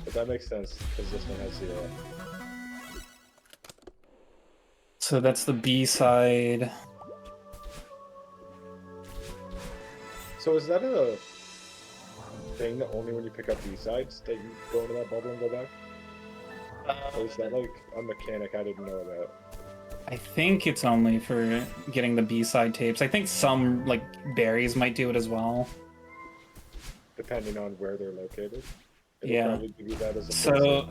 But that makes sense, because this one has 0. So that's the B-side. So is that a thing that only when you pick up B-sides that you go into that bubble and go back? Or is that like a mechanic I didn't know about? I think it's only for getting the B-side tapes. I think some like berries might do it as well. Depending on where they're located. It'll Yeah. probably give you that as a So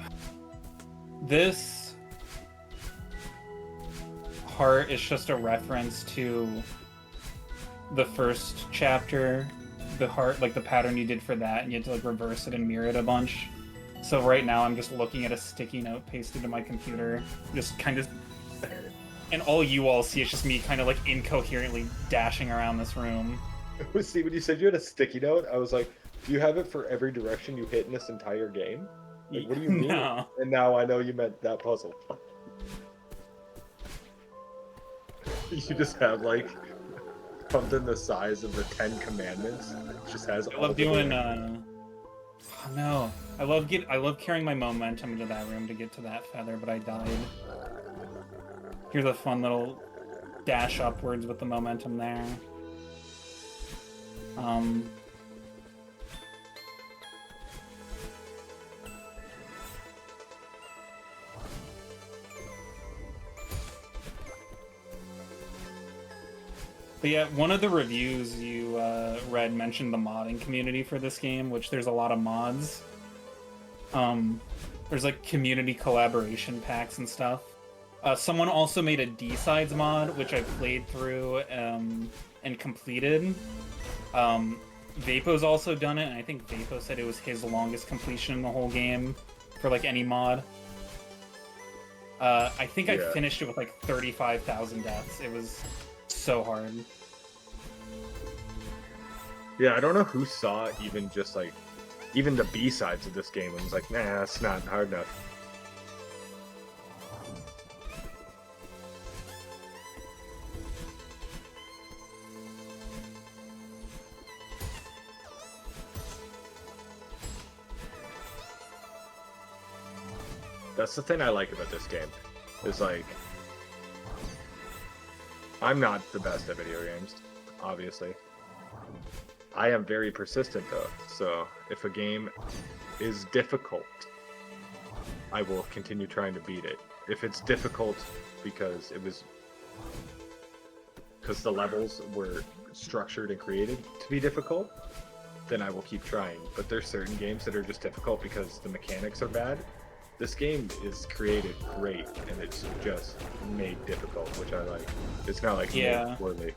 this part is just a reference to the first chapter, the heart, like the pattern you did for that, and you had to like reverse it and mirror it a bunch. So right now I'm just looking at a sticky note pasted to my computer, just kind of, and all you all see is just me kind of like incoherently dashing around this room. See, when you said you had a sticky note, I was like, do you have it for every direction you hit in this entire game? Like, what do you mean? No. And now I know you meant that puzzle. You just have like something the size of the 10 Commandments. It just has. I love doing. Oh no, I love carrying my momentum into that room to get to that feather, but I died. Here's a fun little dash upwards with the momentum there. But yeah, one of the reviews you read mentioned the modding community for this game, which there's a lot of mods. There's like community collaboration packs and stuff. Someone also made a D-Sides mod, which I played through and completed. Vapo's also done it, and I think Vapo said it was his longest completion in the whole game for like any mod. I think I finished it with like 35,000 deaths. It was so hard. Yeah, I don't know who saw even just like even the B-sides of this game and was like, nah, that's not hard enough. That's the thing I like about this game. Is like I'm not the best at video games, obviously. I am very persistent though, so if a game is difficult, I will continue trying to beat it. If it's difficult because the levels were structured and created to be difficult, then I will keep trying. But there's certain games that are just difficult because the mechanics are bad. This game is created great, and it's just made difficult, which I like. It's not like made poorly.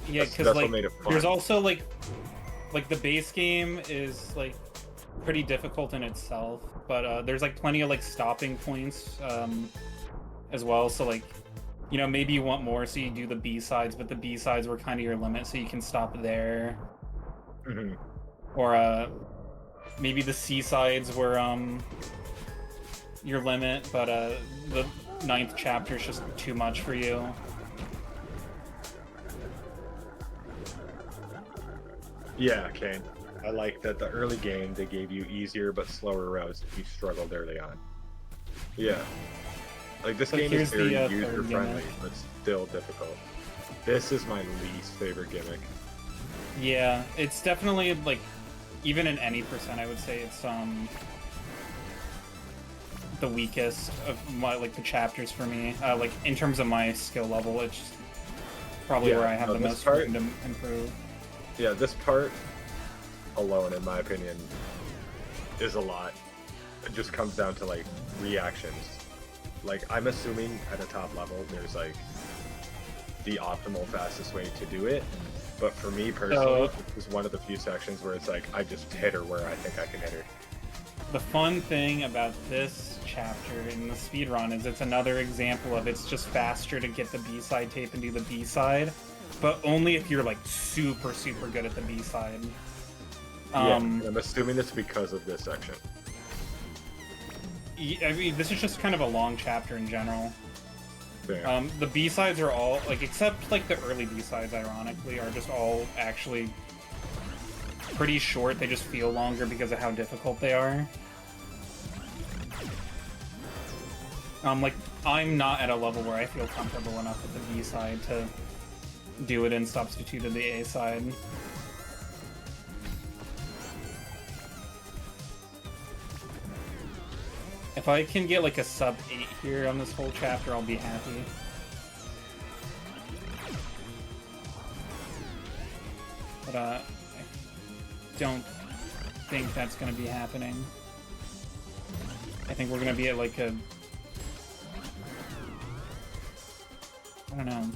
Yeah, because like there's also like the base game is like pretty difficult in itself, but there's like plenty of like stopping points as well. So like, you know, maybe you want more, so you do the B-sides, but the B-sides were kind of your limit, so you can stop there. Mm-hmm. Or maybe the C-sides were your limit, but the 9th chapter is just too much for you. Yeah, Kane. I like that the early game they gave you easier but slower routes if you struggled early on. Yeah. Like this game is very user friendly, but still difficult. This is my least favorite gimmick. Yeah, it's definitely like even in any percent, I would say it's the weakest of my the chapters for me. Like in terms of my skill level, it's probably where I have the most room to improve. Yeah, this part alone, in my opinion, is a lot. It just comes down to like reactions. Like I'm assuming at a top level, there's like the optimal fastest way to do it. But for me personally, this is one of the few sections where it's like, I just hit her where I think I can hit her. The fun thing about this chapter in the speedrun is it's another example of it's just faster to get the B-side tape and do the B-side, but only if you're like super, super good at the B-side. Yeah, I'm assuming it's because of this section. I mean, this is just kind of a long chapter in general. Yeah. The B-sides are all, like, except, like, the early B-sides, ironically, are just all actually pretty short. They just feel longer because of how difficult they are. Like, I'm not at a level where I feel comfortable enough with the B-side to do it in substitute of the A-side. If I can get like a sub 8 here on this whole chapter, I'll be happy. But I don't think that's going to be happening. I think we're going to be at like a I don't know.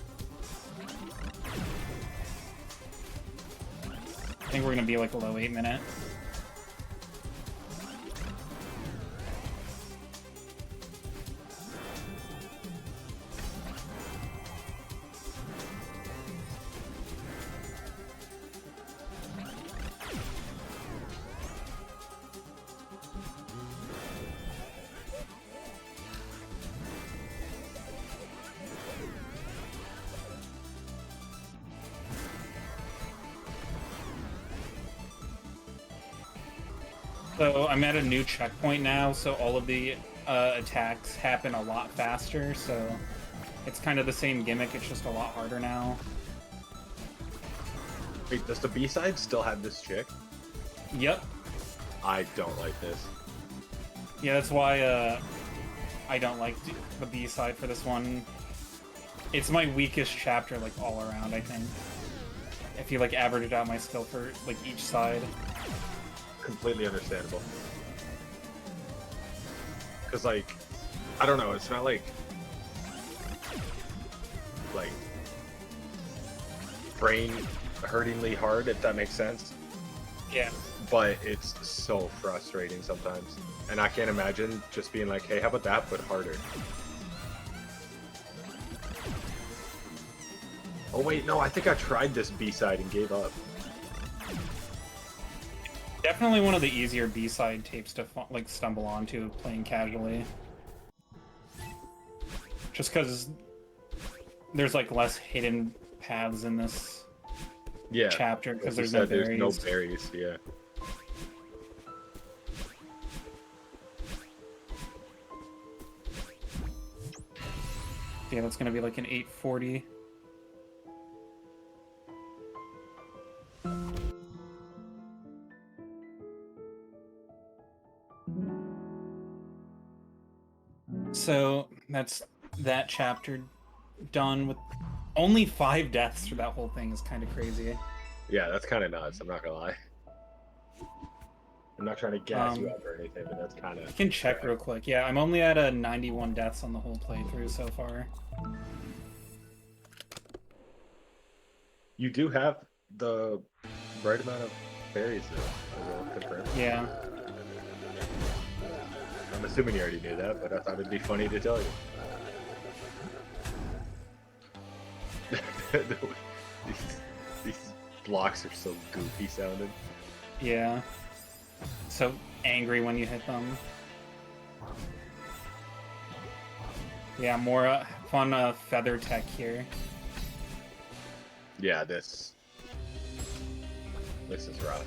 I think we're gonna be like a low 8-minute. So I'm at a new checkpoint now, so all of the attacks happen a lot faster, so it's kind of the same gimmick, it's just a lot harder now. Wait, does the B-side still have this chick? Yep. I don't like this. Yeah, that's why I don't like the B-side for this one. It's my weakest chapter, like, all around, I think. If you, like, averaged out my skill for, like, each side. Completely understandable. Because, like, I don't know, it's not like brain-hurtingly hard, if that makes sense. Yeah. But it's so frustrating sometimes. And I can't imagine just being like, hey, how about that, but harder? Oh wait, no, I think I tried this B-side and gave up. Definitely one of the easier B-side tapes to like stumble onto playing casually. Just because there's like less hidden paths in this chapter because there's no berries. There's no berries, yeah. Yeah, that's gonna be like an 840. So that's that chapter done with only 5 deaths through that whole thing is kind of crazy. Yeah, that's kind of nuts, I'm not gonna lie. I'm not trying to gas you up or anything, but that's kind of... I can check real quick. Yeah, I'm only at a 91 deaths on the whole playthrough so far. You do have the right amount of berries, though. I will confirm. Yeah. I'm assuming you already knew that, but I thought it'd be funny to tell you. these blocks are so goofy sounding. Yeah. So angry when you hit them. Yeah, more fun feather tech here. Yeah, this is rough.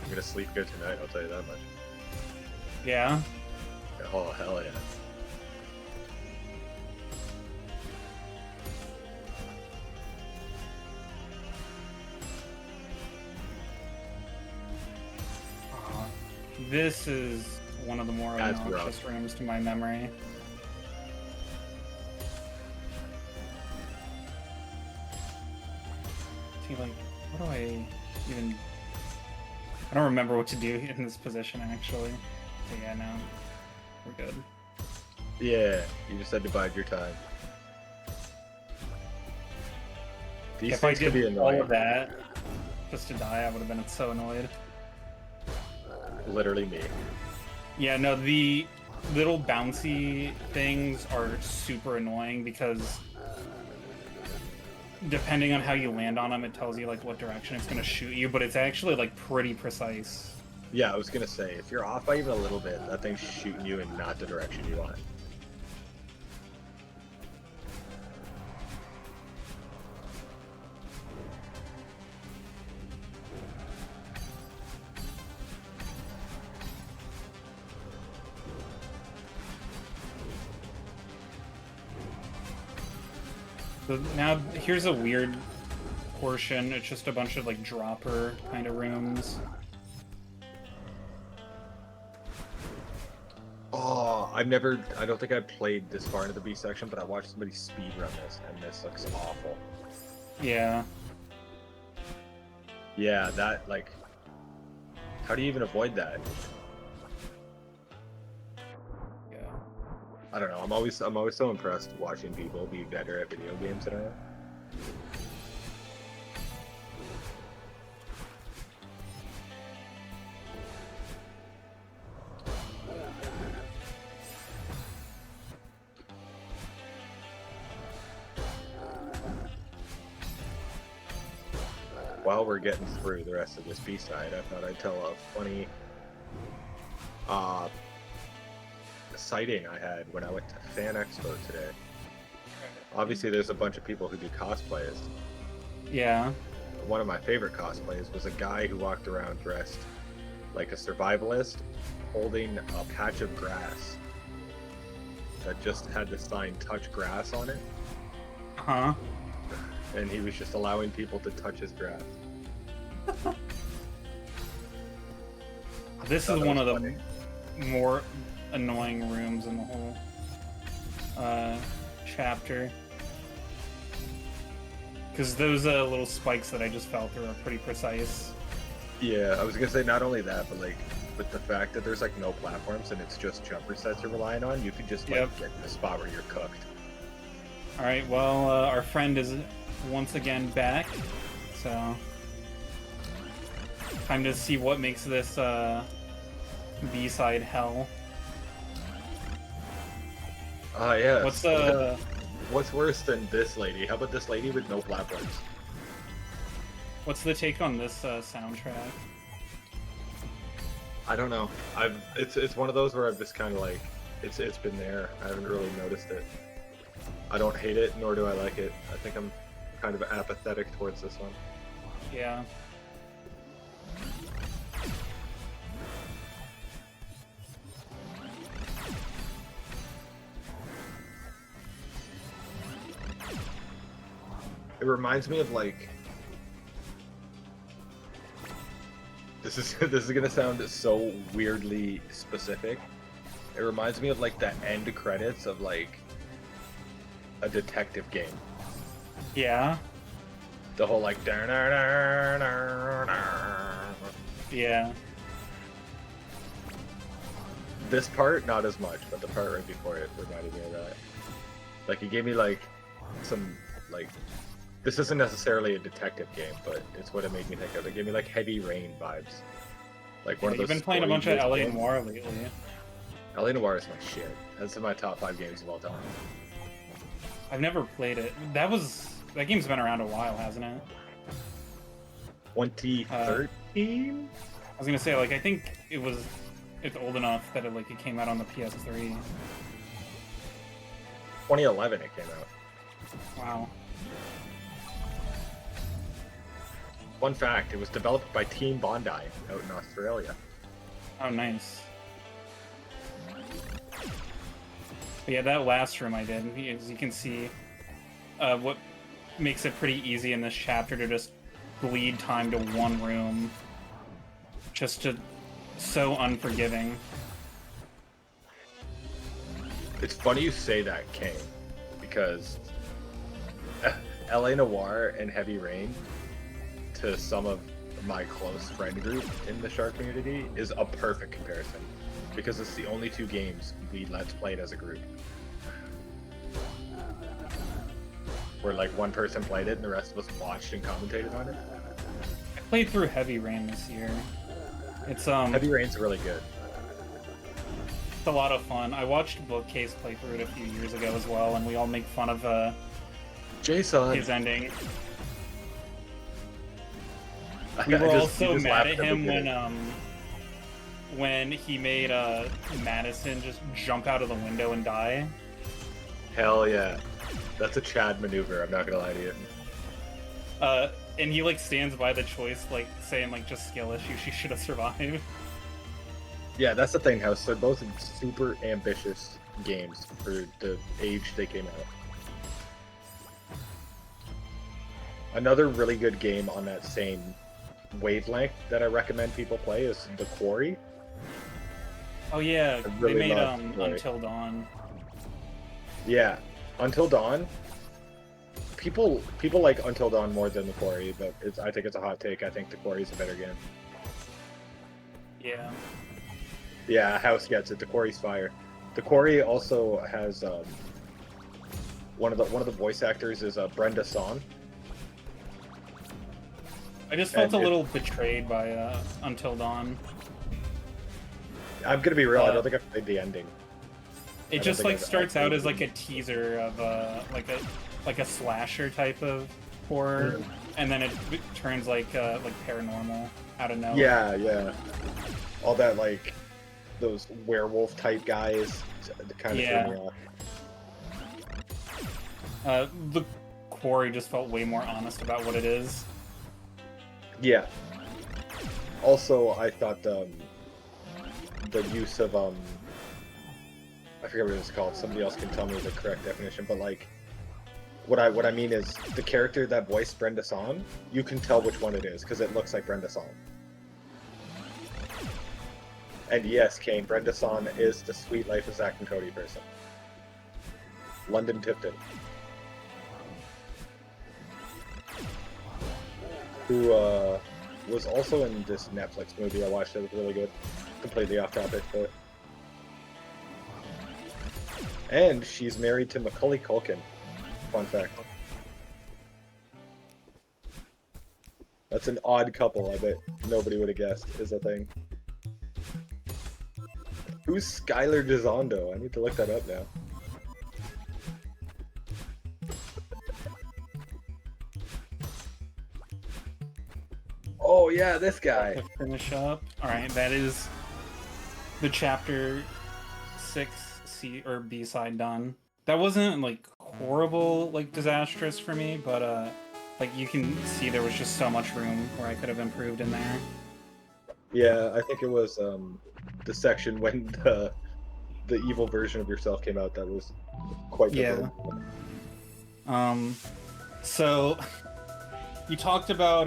I'm gonna sleep good tonight, I'll tell you that much. Yeah? Oh, hell yeah. This is one of the more obnoxious rooms to my memory. See, like, what do I even... I don't remember what to do in this position, actually. But yeah, no. We're good. Yeah, you just had to bide your time. These if I things could be did annoying. all of that just to die, I would have been so annoyed. Literally me. Yeah, no, the little bouncy things are super annoying because depending on how you land on them, it tells you like what direction it's going to shoot you, but it's actually like pretty precise. Yeah, I was gonna say, if you're off by even a little bit, that thing's shooting you in not the direction you want. So now here's a weird portion. It's just a bunch of like dropper kind of rooms. Oh, I don't think I played this far into the B section, but I watched somebody speedrun this, and this looks awful. Yeah. Yeah, that, like, how do you even avoid that? Yeah. I don't know. I'm always so impressed watching people be better at video games than I am. While we're getting through the rest of this B-side, I thought I'd tell a funny sighting I had when I went to Fan Expo today. Obviously, there's a bunch of people who do cosplays. Yeah. One of my favorite cosplays was a guy who walked around dressed like a survivalist, holding a patch of grass that just had the sign "Touch Grass" on it. Huh. And he was just allowing people to touch his grass. This is one of the more annoying rooms in the whole chapter. Because those little spikes that I just fell through are pretty precise. Yeah, I was gonna say not only that, but like with the fact that there's like no platforms and it's just jumper sets you're relying on, you could just like get in a spot where you're cooked. Alright, well, our friend is once again back, so time to see what makes this B-side hell. Yeah. What's What's worse than this lady? How about this lady with no platforms? What's the take on this soundtrack? I don't know. It's one of those where I've just kind of like it's been there. I haven't really noticed it. I don't hate it, nor do I like it. I think I'm kind of apathetic towards this one. Yeah. It reminds me of like this is gonna sound so weirdly specific. It reminds me of like the end credits of like a detective game. Yeah. The whole like Yeah. This part not as much, but the part right before it reminded me of that. Like it gave me like some like this isn't necessarily a detective game, but it's what it made me think of. It gave me like Heavy Rain vibes. Like one of those. You've been playing a bunch of LA Noire lately. LA Noire is my shit. That's in my top 5 games of all time. I've never played it. That game's been around a while, hasn't it? 2013? I was gonna say, like, I think it's old enough that it came out on the PS3. 2011 it came out. Wow. Fun fact, it was developed by Team Bondi out in Australia. Oh, nice. But yeah, that last room I did, as you can see, what makes it pretty easy in this chapter to just bleed time to one room. So unforgiving. It's funny you say that, Kane, because LA Noire and Heavy Rain, to some of my close friend group in the Shark community, is a perfect comparison, because it's the only 2 games we let's played as a group. Where like one person played it and the rest of us watched and commentated on it. I played through Heavy Rain this year. It's Heavy Rain's really good. It's a lot of fun. I watched Bookcase play through it a few years ago as well, and we all make fun of Jason. his ending. We were all so mad at him when he made Madison just jump out of the window and die. Hell yeah. That's a Chad maneuver, I'm not gonna lie to you. And he stands by the choice, saying just skill issue, she should have survived. Yeah, that's the thing, House. They're both super ambitious games for the age they came out. Another really good game on that same wavelength that I recommend people play is The Quarry. Oh yeah, I they really made love The Quarry. Until Dawn. Yeah, Until Dawn. People like Until Dawn more than The Quarry, but I think it's a hot take. I think The Quarry is a better game. Yeah. Yeah, House gets it. The Quarry's fire. The Quarry also has one of the voice actors is Brenda Song. I just felt a little betrayed by Until Dawn. I'm gonna be real. I don't think I've played the ending. It just like starts out as like a teaser of like a slasher type of horror, and then it turns like paranormal out of nowhere. Yeah, yeah. All that like those werewolf type guys kind of threw me off. The Quarry just felt way more honest about what it is. Yeah. Also, I thought the use of I forget what it's called. Somebody else can tell me the correct definition, but like what I mean is the character that voiced Brenda Song, you can tell which one it is because it looks like Brenda Song. And yes, Kane, Brenda Song is the Sweet Life of Zack and Cody person. London Tipton. Who was also in this Netflix movie I watched. It was really good. Completely off topic, but... And she's married to Macaulay Culkin. Fun fact. That's an odd couple, I bet nobody would have guessed is a thing. Who's Skylar Gisondo? I need to look that up now. Oh yeah, this guy. To finish up. Alright, that is the chapter 6 C or B side done. That wasn't like horrible, like disastrous for me, but like you can see there was just so much room where I could have improved in there. Yeah, I think it was the section when the evil version of yourself came out that was quite different. So you talked about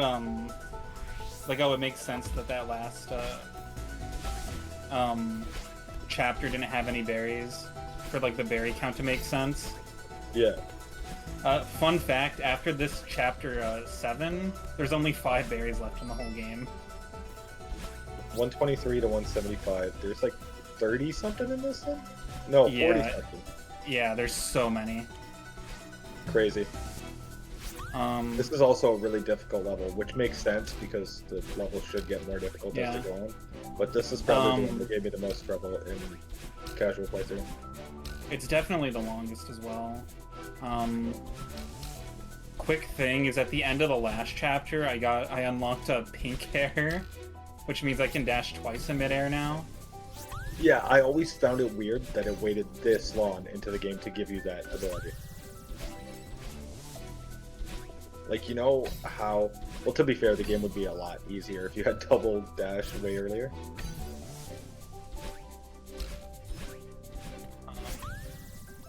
like how it makes sense that that last chapter didn't have any berries for like the berry count to make sense. Yeah. Fun fact, after this chapter 7, there's only 5 berries left in the whole game. 123 to 175. There's like 30 something in this thing? No, 40 something. Yeah, there's so many. Crazy. This is also a really difficult level, which makes sense because the level should get more difficult as they go on. But this is probably the one that gave me the most trouble in casual playthrough. It's definitely the longest as well. Quick thing is at the end of the last chapter, I unlocked a pink hair, which means I can dash twice in midair now. Yeah, I always found it weird that it waited this long into the game to give you that ability. Like, you know how... Well, to be fair, the game would be a lot easier if you had double dash way earlier.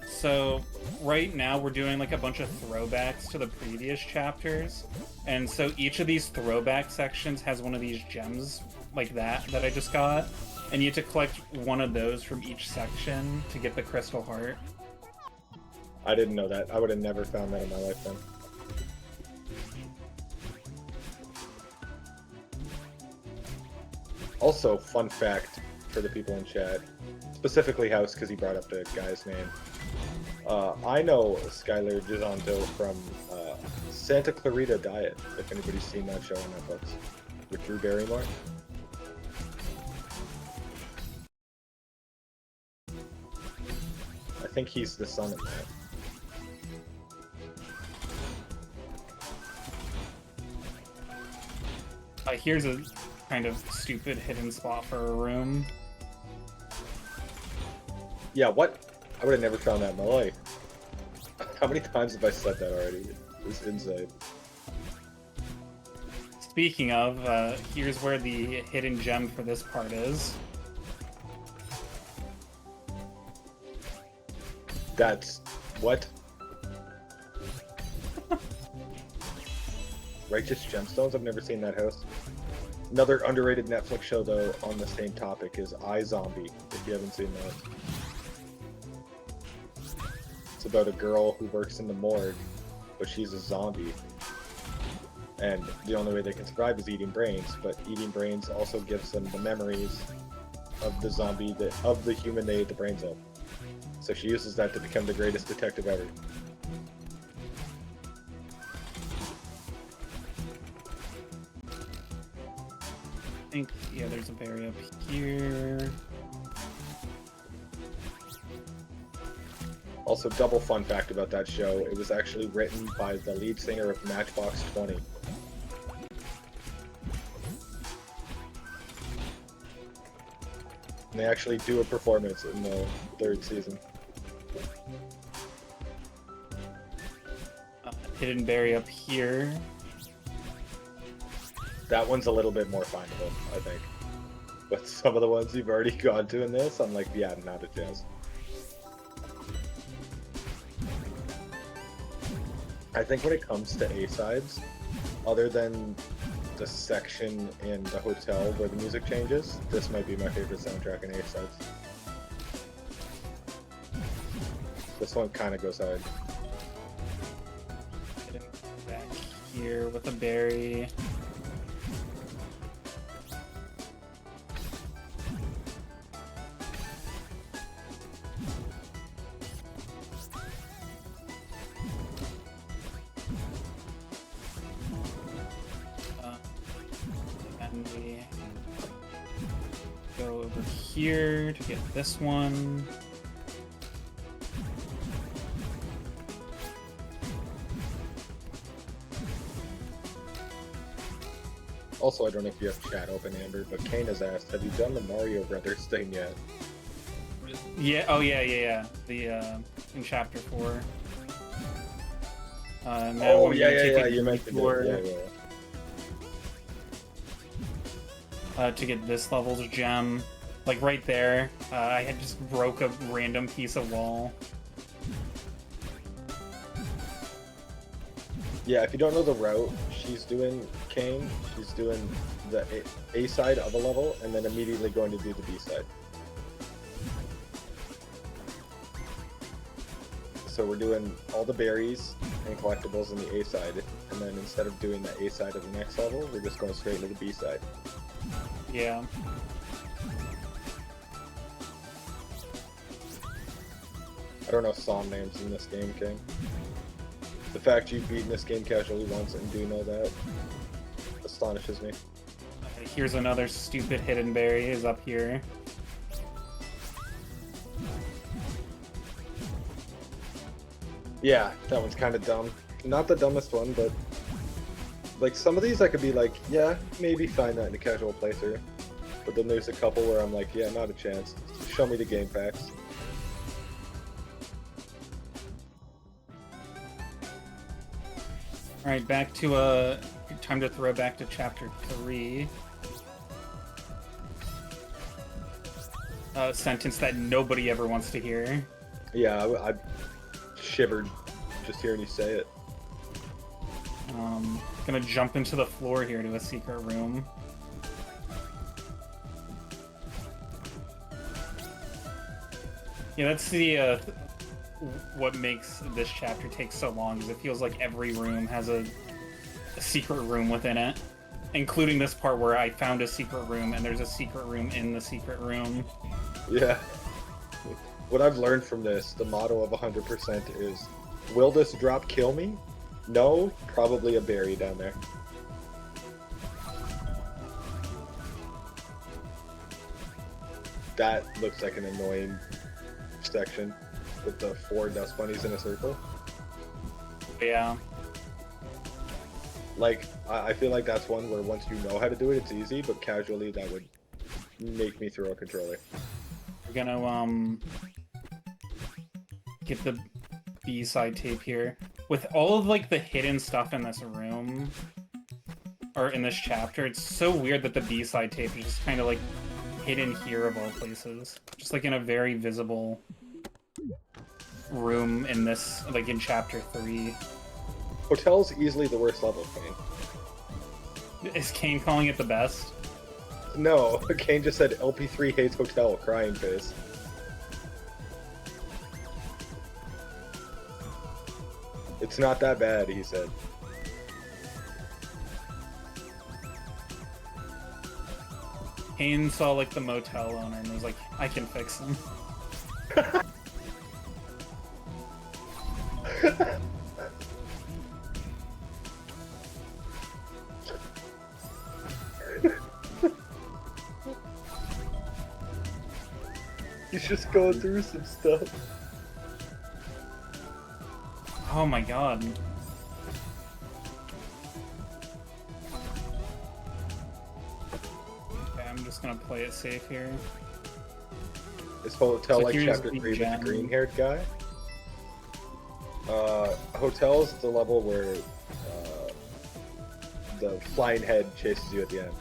So, right now we're doing like a bunch of throwbacks to the previous chapters. And so each of these throwback sections has one of these gems like that I just got. And you have to collect one of those from each section to get the crystal heart. I didn't know that. I would have never found that in my life then. Also, fun fact for the people in chat, specifically House because he brought up the guy's name. I know Skylar Gisondo from Santa Clarita Diet, if anybody's seen that show on Netflix, with Drew Barrymore. I think he's the son of that. Here's a kind of stupid hidden spot for a room. Yeah, what? I would have never found that in my life. How many times have I said that already? It's insane. Speaking of, here's where the hidden gem for this part is. That's... what? Righteous Gemstones? I've never seen that house. Another underrated Netflix show, though, on the same topic is iZombie, if you haven't seen that. It's about a girl who works in the morgue, but she's a zombie. And the only way they can survive is eating brains, but eating brains also gives them the memories of the zombie, of the human they ate the brains of. So she uses that to become the greatest detective ever. I think, yeah, there's a berry up here. Also, double fun fact about that show, it was actually written by the lead singer of Matchbox 20. And they actually do a performance in the 3rd season. Hidden berry up here. That one's a little bit more findable, I think. But some of the ones you've already gone to in this, I'm like, yeah, not a chance. I think when it comes to A-sides, other than the section in the hotel where the music changes, this might be my favorite soundtrack in A-sides. This one kind of goes hard. Back here with a berry. And we go over here to get this one. Also, I don't know if you have chat open, Amber, but Kane has asked, have you done the Mario Brothers thing yet? Yeah, oh yeah. The, in chapter 4. Oh, yeah, you mentioned it. To get this level's gem. Like right there, I had just broke a random piece of wall. Yeah, if you don't know the route she's doing, Kane, she's doing the A side of a level and then immediately going to do the B side. So we're doing all the berries and collectibles in the A side, and then instead of doing the A side of the next level, we're just going straight into the B side. Yeah. I don't know song names in this game, King. The fact you've beaten this game casually once and do know that astonishes me. Here's another stupid hidden berry is up here. Yeah, that one's kind of dumb. Not the dumbest one, but like some of these I could be like, yeah, maybe find that in a casual playthrough. But then there's a couple where I'm like, yeah, not a chance. Show me the game facts. Alright, back to time to throw back to chapter 3. A sentence that nobody ever wants to hear. Yeah, I shivered just hearing you say it. Gonna jump into the floor here to a secret room. Yeah, that's the what makes this chapter take so long, is it feels like every room has a secret room within it, including this part where I found a secret room and there's a secret room in the secret room. Yeah. What I've learned from this, the motto of 100% is, will this drop kill me? No, probably a berry down there. That looks like an annoying section with the 4 dust bunnies in a circle. Yeah. Like, I feel like that's one where once you know how to do it, it's easy, but casually that would make me throw a controller. We're gonna, get the B-side tape here. With all of, like, the hidden stuff in this room, or in this chapter, it's so weird that the B-side tape is just kind of, like, hidden here of all places. Just, like, in a very visible room in this, like, in chapter 3. Hotel's easily the worst level, Kane. Is Kane calling it the best? No, Kane just said LP3 hates hotel, crying face. It's not that bad, he said. Kane saw like the motel owner and was like, I can fix him. He's just going through some stuff. Oh my god. Okay, I'm just gonna play it safe here. Is hotel So like here's chapter the 3 with the gem. green-haired guy? Hotel's the level where the flying head chases you at the end.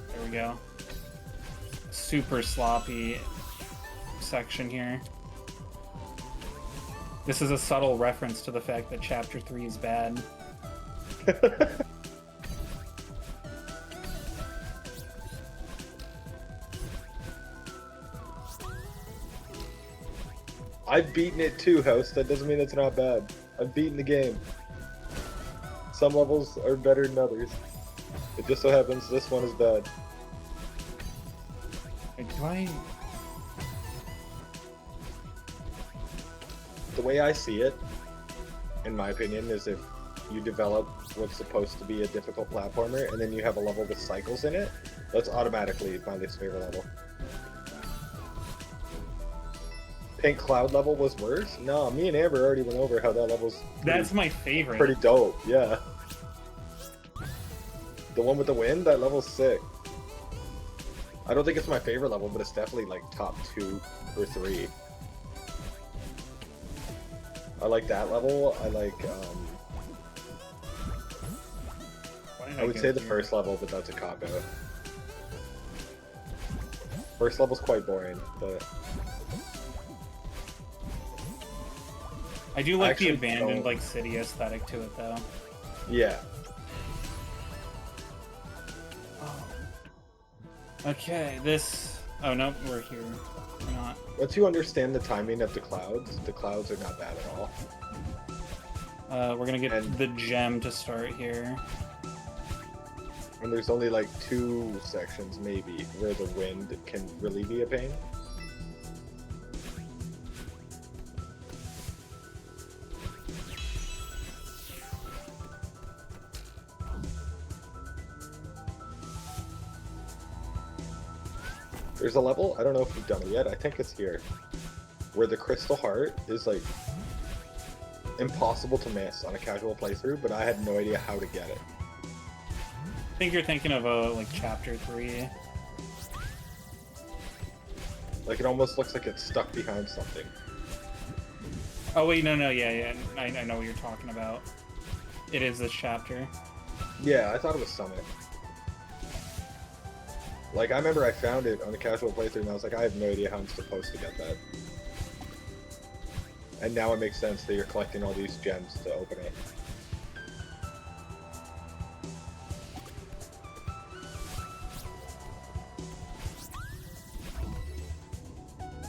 There we go. Super sloppy section here. This is a subtle reference to the fact that chapter 3 is bad. I've beaten it too, host. That doesn't mean it's not bad. I've beaten the game. Some levels are better than others. It just so happens this one is bad. Wait, do I... The way I see it, in my opinion, is if you develop what's supposed to be a difficult platformer and then you have a level with cycles in it, that's automatically my least favorite level. Pink Cloud level was worse? No, me and Amber already went over how that level's That's my favorite. pretty dope, yeah. The one with the wind, that level's sick. I don't think it's my favorite level, but it's definitely like top 2 or 3. I like that level. I like, Why did I would go say the here? first level, but that's a cop-out. First level's quite boring, but I do like the actually abandoned don't- like city aesthetic to it though. yeah. Okay, this... Oh no, we're here. We're not. Once you understand the timing of the clouds are not bad at all. We're gonna get And- the gem to start here. And there's only like 2 sections, maybe, where the wind can really be a pain. There's a level, I don't know if you've done it yet, I think it's here, where the crystal heart is like impossible to miss on a casual playthrough, but I had no idea how to get it. I think you're thinking of like chapter 3. Like it almost looks like it's stuck behind something. Oh wait, no, yeah, I know what you're talking about. It is this chapter. Yeah, I thought it was Summit. Like I remember I found it on a casual playthrough and I was like, I have no idea how I'm supposed to get that. And now it makes sense that you're collecting all these gems to open it.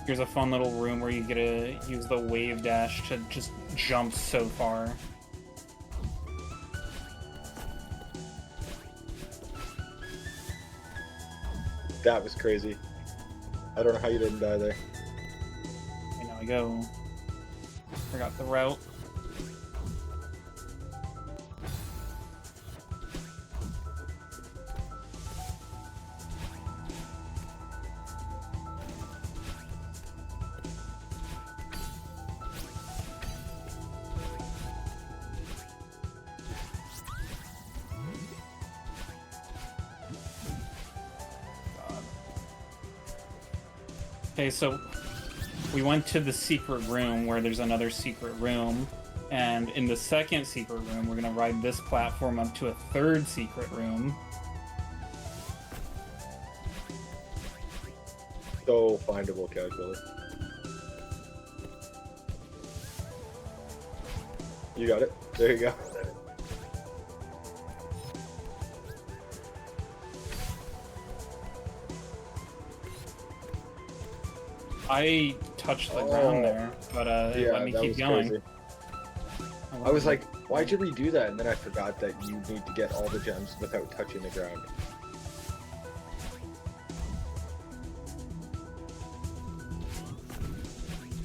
Here's a fun little room where you get to use the wave dash to just jump so far. That was crazy. I don't know how you didn't die there. Okay, now I go. Forgot the route. Okay, so we went to the secret room where there's another secret room, and in the second secret room, we're gonna ride this platform up to a third secret room. So findable casually. You got it. There you go. I touched the ground there, but it let me keep going. Crazy. I was like, why'd you redo that? And then I forgot that you need to get all the gems without touching the ground.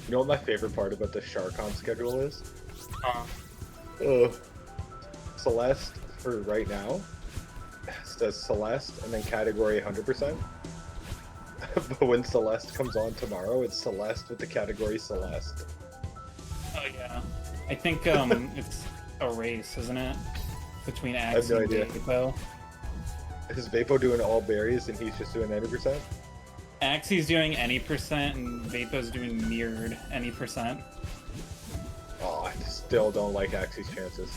You know what my favorite part about the SHARCOM schedule is? Celeste, for right now, says Celeste and then category 100%. But when Celeste comes on tomorrow, it's Celeste with the category Celeste. Oh yeah. I think it's a race, isn't it? Between Axe and Vapo. Is Vapo doing all berries and he's just doing 90%? Axie's doing any percent and Vapo's doing mirrored any percent. Oh, I still don't like Axie's chances.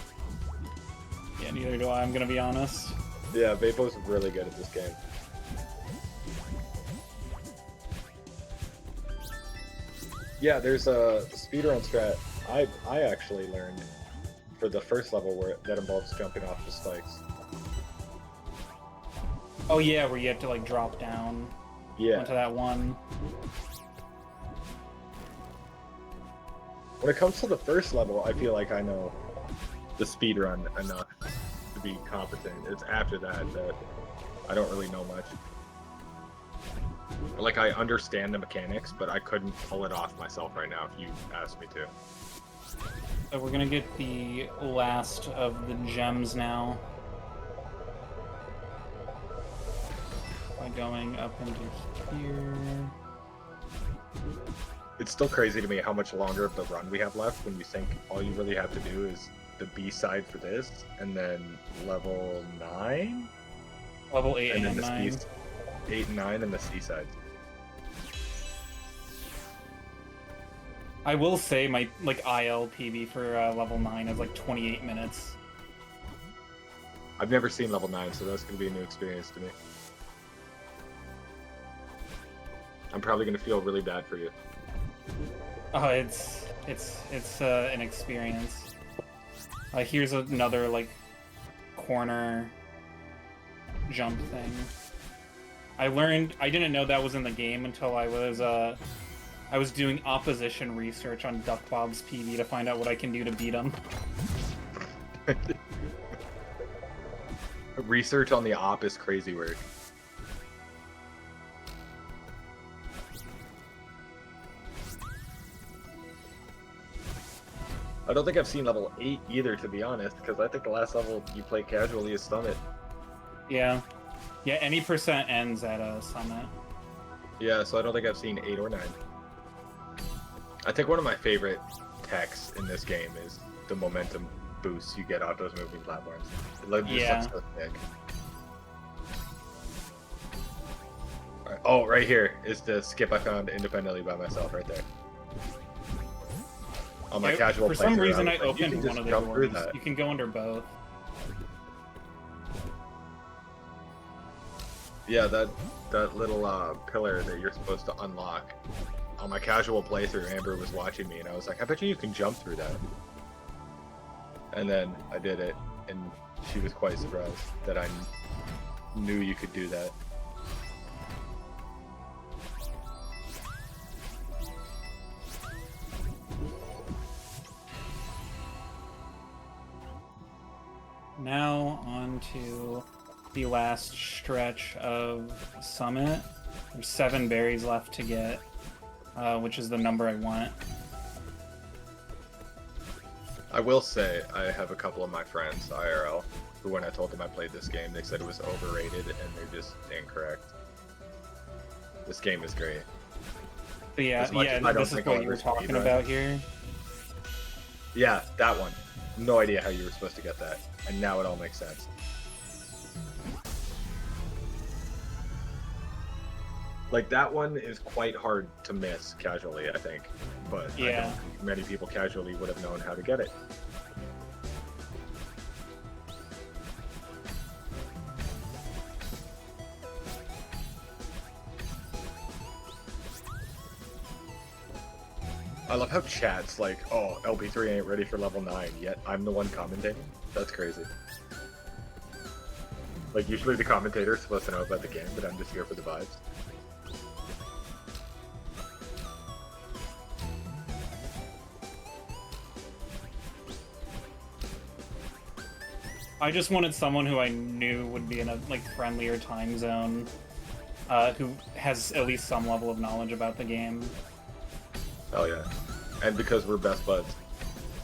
Yeah, neither do I, I'm gonna be honest. Yeah, Vapo's really good at this game. Yeah, there's a speedrun strat I actually learned for the first level where that involves jumping off the spikes. Oh yeah, where you have to like drop down onto that one. When it comes to the first level, I feel like I know the speedrun enough to be competent. It's after that I don't really know much. Like, I understand the mechanics, but I couldn't pull it off myself right now if you asked me to. So we're gonna get the last of the gems now. By going up into here. It's still crazy to me how much longer of the run we have left when you think all you really have to do is the B side for this, and then level 9? Level 8 and and then 9. 8 and 9 and the C side. I will say my IL PB for level 9 is like 28 minutes. I've never seen level 9, so that's going to be a new experience to me. I'm probably going to feel really bad for you. Oh, it's an experience. Here's another like corner jump thing. I didn't know that was in the game until I was doing opposition research on Duck Bob's PB to find out what I can do to beat him. Research on the op is crazy work. I don't think I've seen level 8 either, to be honest, because I think the last level you play casually is Summit. Yeah. Yeah, any percent ends at a Summit. Yeah, so I don't think I've seen 8 or 9. I think one of my favorite techs in this game is the momentum boost you get off those moving platforms. It just looks so sick. Right. Oh, right here is the skip I found independently by myself right there. On my casual for some reason I like, opened one of the doors. You can go under both. Yeah, that little pillar that you're supposed to unlock. On my casual playthrough, Amber was watching me, and I was like, I bet you can jump through that. And then I did it, and she was quite surprised that I knew you could do that. Now on to the last stretch of Summit. There's 7 berries left to get, which is the number I want. I will say, I have a couple of my friends, IRL, who when I told them I played this game, they said it was overrated, and they're just incorrect. This game is great. But yeah, this is what you were talking about here. Yeah, that one. No idea how you were supposed to get that, and now it all makes sense. Like, that one is quite hard to miss casually, I think, but I don't think many people casually would have known how to get it. I love how chat's like, oh, LP3 ain't ready for level 9, yet I'm the one commentating. That's crazy. Like, usually the commentator's supposed to know about the game, but I'm just here for the vibes. I just wanted someone who I knew would be in a like friendlier time zone, who has at least some level of knowledge about the game. Oh yeah. And because we're best buds.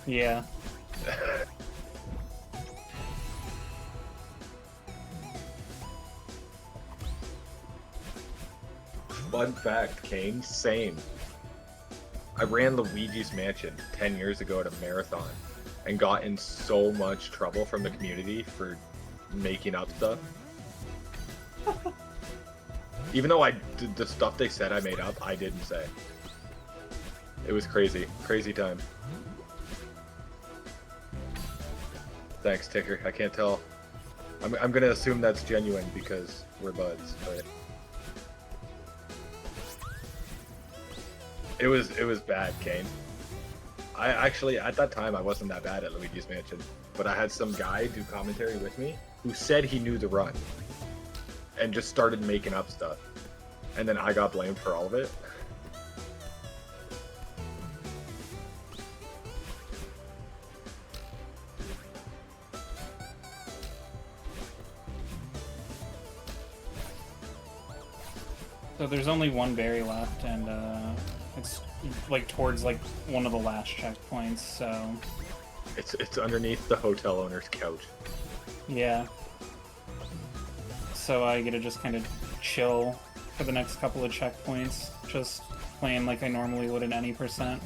Yeah. Fun fact, Kane, same. I ran Luigi's Mansion 10 years ago at a marathon and got in so much trouble from the community for making up stuff. Even though I did the stuff they said I made up, I didn't say. It was crazy. Crazy time. Thanks, Ticker. I can't tell. I'm gonna assume that's genuine because we're buds, but... It was bad, Kane. I actually, at that time, I wasn't that bad at Luigi's Mansion, but I had some guy do commentary with me who said he knew the run and just started making up stuff. And then I got blamed for all of it. So there's only one berry left, and it's like towards like one of the last checkpoints. So it's underneath the hotel owner's couch. yeah. So I get to just kind of chill for the next couple of checkpoints, just playing like I normally would in any percent.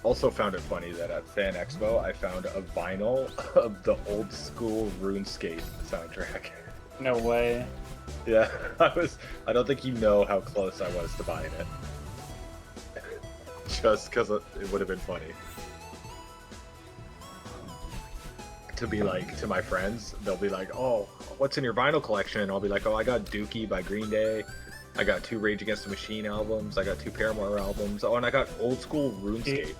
Also found it funny that at Fan Expo, I found a vinyl of the old school RuneScape soundtrack. No way. Yeah, I don't think you know how close I was to buying it. Just because it would have been funny. To be like, to my friends, they'll be like, oh, what's in your vinyl collection? And I'll be like, oh, I got Dookie by Green Day. I got 2 Rage Against the Machine albums. I got 2 Paramore albums. Oh, and I got old school RuneScape.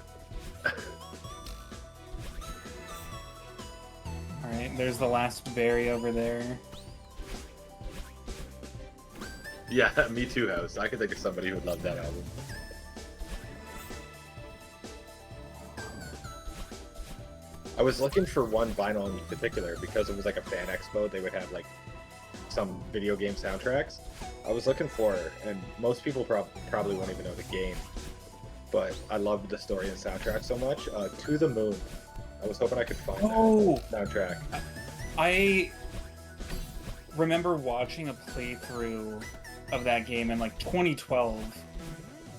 Alright, there's the last berry over there. Yeah, me too, House. I could think of somebody who would love that album. I was looking for one vinyl in particular because it was like a fan expo. They would have like some video game soundtracks. I was looking for it, and most people probably won't even know the game. But I loved the story and soundtrack so much. To the Moon. I was hoping I could find that soundtrack. I remember watching a playthrough of that game in like 2012.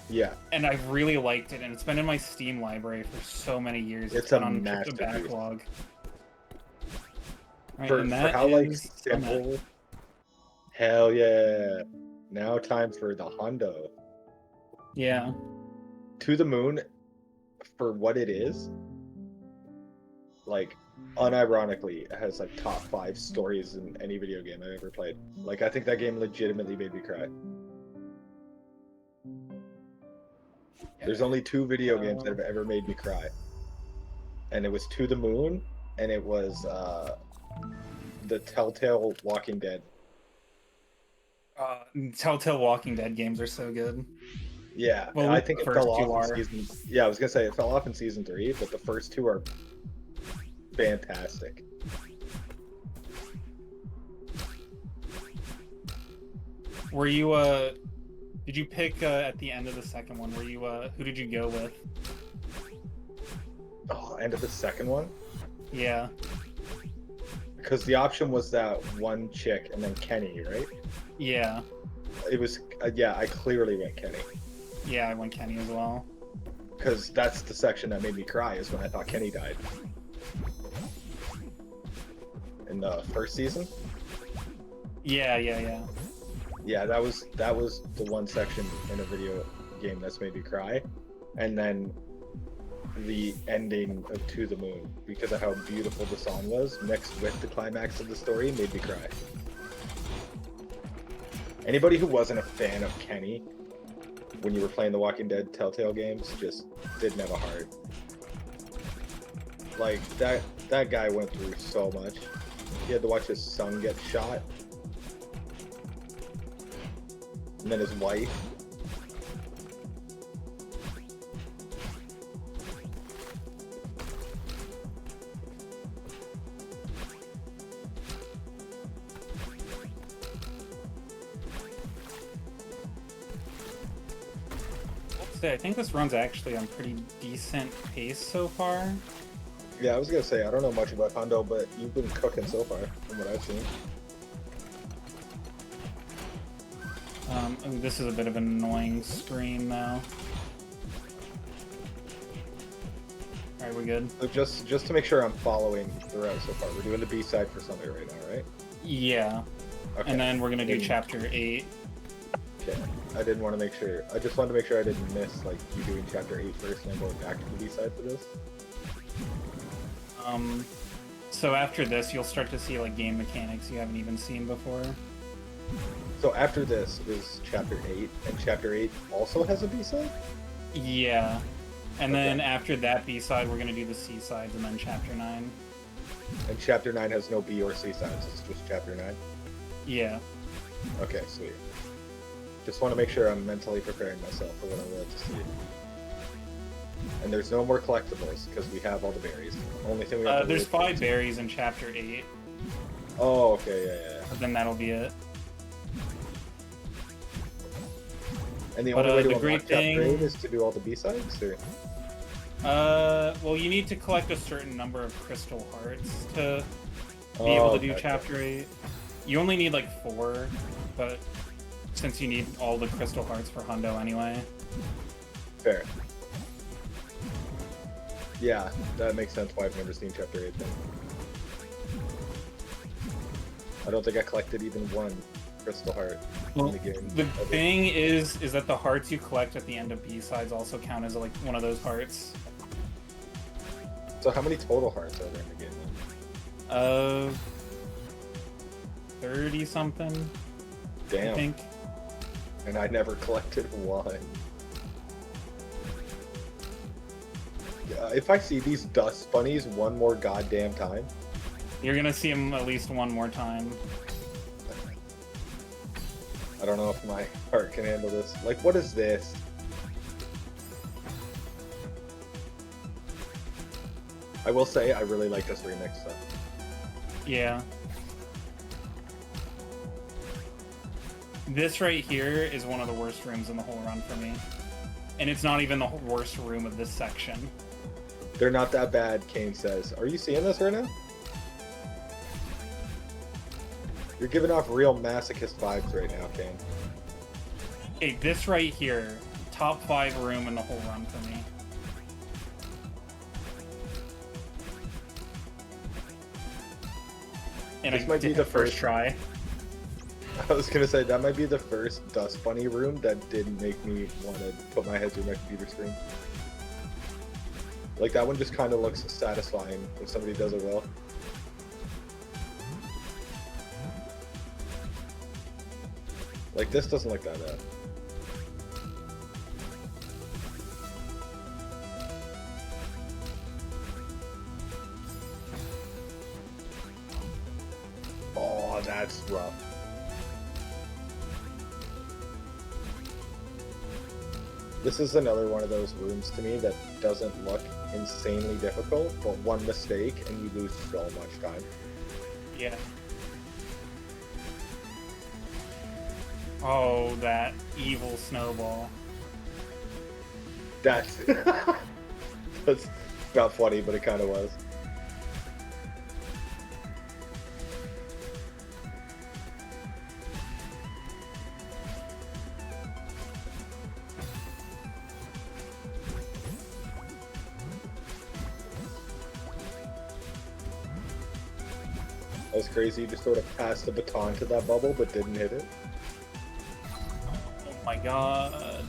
Yeah. And I really liked it, and it's been in my Steam library for so many years. It's a on masterpiece. backlog. Right, For how like is simple. Hell yeah. Now time for the Hondo. Yeah. To the Moon, for what it is, like, unironically, it has like top 5 stories in any video game I've ever played. Like, I think that game legitimately made me cry. There's only 2 video games that have ever made me cry. And it was To the Moon, and it was the Telltale Walking Dead. Telltale Walking Dead games are so good. Yeah, well, I think it fell off in are. season. Yeah, I was gonna say it fell off in season 3, but the first 2 are fantastic. Were you did you pick at the end of the second one? Were you who did you go with? Oh, end of the second one? Yeah. Because the option was that one chick and then Kenny, right? Yeah. It was yeah. I clearly went Kenny. Yeah, I went Kenny as well. Because that's the section that made me cry, is when I thought Kenny died. In the first season? Yeah. Yeah, that was the one section in a video game that's made me cry. And then the ending of To the Moon because of how beautiful the song was, mixed with the climax of the story, made me cry. Anybody who wasn't a fan of Kenny when you were playing the Walking Dead Telltale games just didn't have a heart. Like, that guy went through so much. He had to watch his son get shot. And then his wife. I think this run's actually on pretty decent pace so far. Yeah, I was gonna say, I don't know much about Hundo, but you've been cooking so far, from what I've seen. This is a bit of an annoying screen, though. Alright, we good? So just to make sure I'm following throughout so far, we're doing the B-side for Sunday right now, right? Yeah. Okay. And then we're gonna do Chapter 8. Okay. I didn't want to make sure. I just wanted to make sure I didn't miss, like, you doing Chapter 8 first and then going back to the B-side for this. So after this, you'll start to see, like, game mechanics you haven't even seen before. So after this is Chapter 8, and Chapter 8 also has a B-side? Yeah. And then after that B-side, we're going to do the C-sides, and then Chapter 9. And Chapter 9 has no B or C sides, it's just Chapter 9? Yeah. Okay, sweet. Just want to make sure I'm mentally preparing myself for what I'm about to see. And there's no more collectibles, because we have all the berries. Only thing we have to there's 5 berries in Chapter 8. Oh, okay, yeah. But then that'll be it. And the only way to unlock Chapter 8 is to do all the B-sides, or? Well, you need to collect a certain number of crystal hearts to be able to do Chapter 8. You only need, like, 4, but since you need all the crystal hearts for Hundo anyway. Fair. Yeah, that makes sense why I've never seen Chapter 8 then. I don't think I collected even one crystal heart in the game. The thing is that the hearts you collect at the end of B-sides also count as, like, one of those hearts. So how many total hearts are there in the game then? 30-something. Damn. I think. And I never collected one. If I see these dust bunnies one more goddamn time... You're gonna see them at least one more time. I don't know if my heart can handle this. Like, what is this? I will say, I really like this remix, though. Yeah. This right here is one of the worst rooms in the whole run for me. And it's not even the worst room of this section. They're not that bad, Kane says. Are you seeing this right now? You're giving off real masochist vibes right now, Kane. Hey, this right here, top 5 room in the whole run for me. And this might be the first try. I was gonna say, that might be the first Dust Bunny room that didn't make me want to put my head through my computer screen. Like, that one just kind of looks satisfying if somebody does it well. Like, this doesn't look that bad. Oh, that's rough. This is another one of those rooms to me that doesn't look insanely difficult, but one mistake and you lose so much time. Yeah. Oh, that evil snowball. That's not funny, but it kind of was. That was crazy. You just sort of passed the baton to that bubble, but didn't hit it. Oh my god.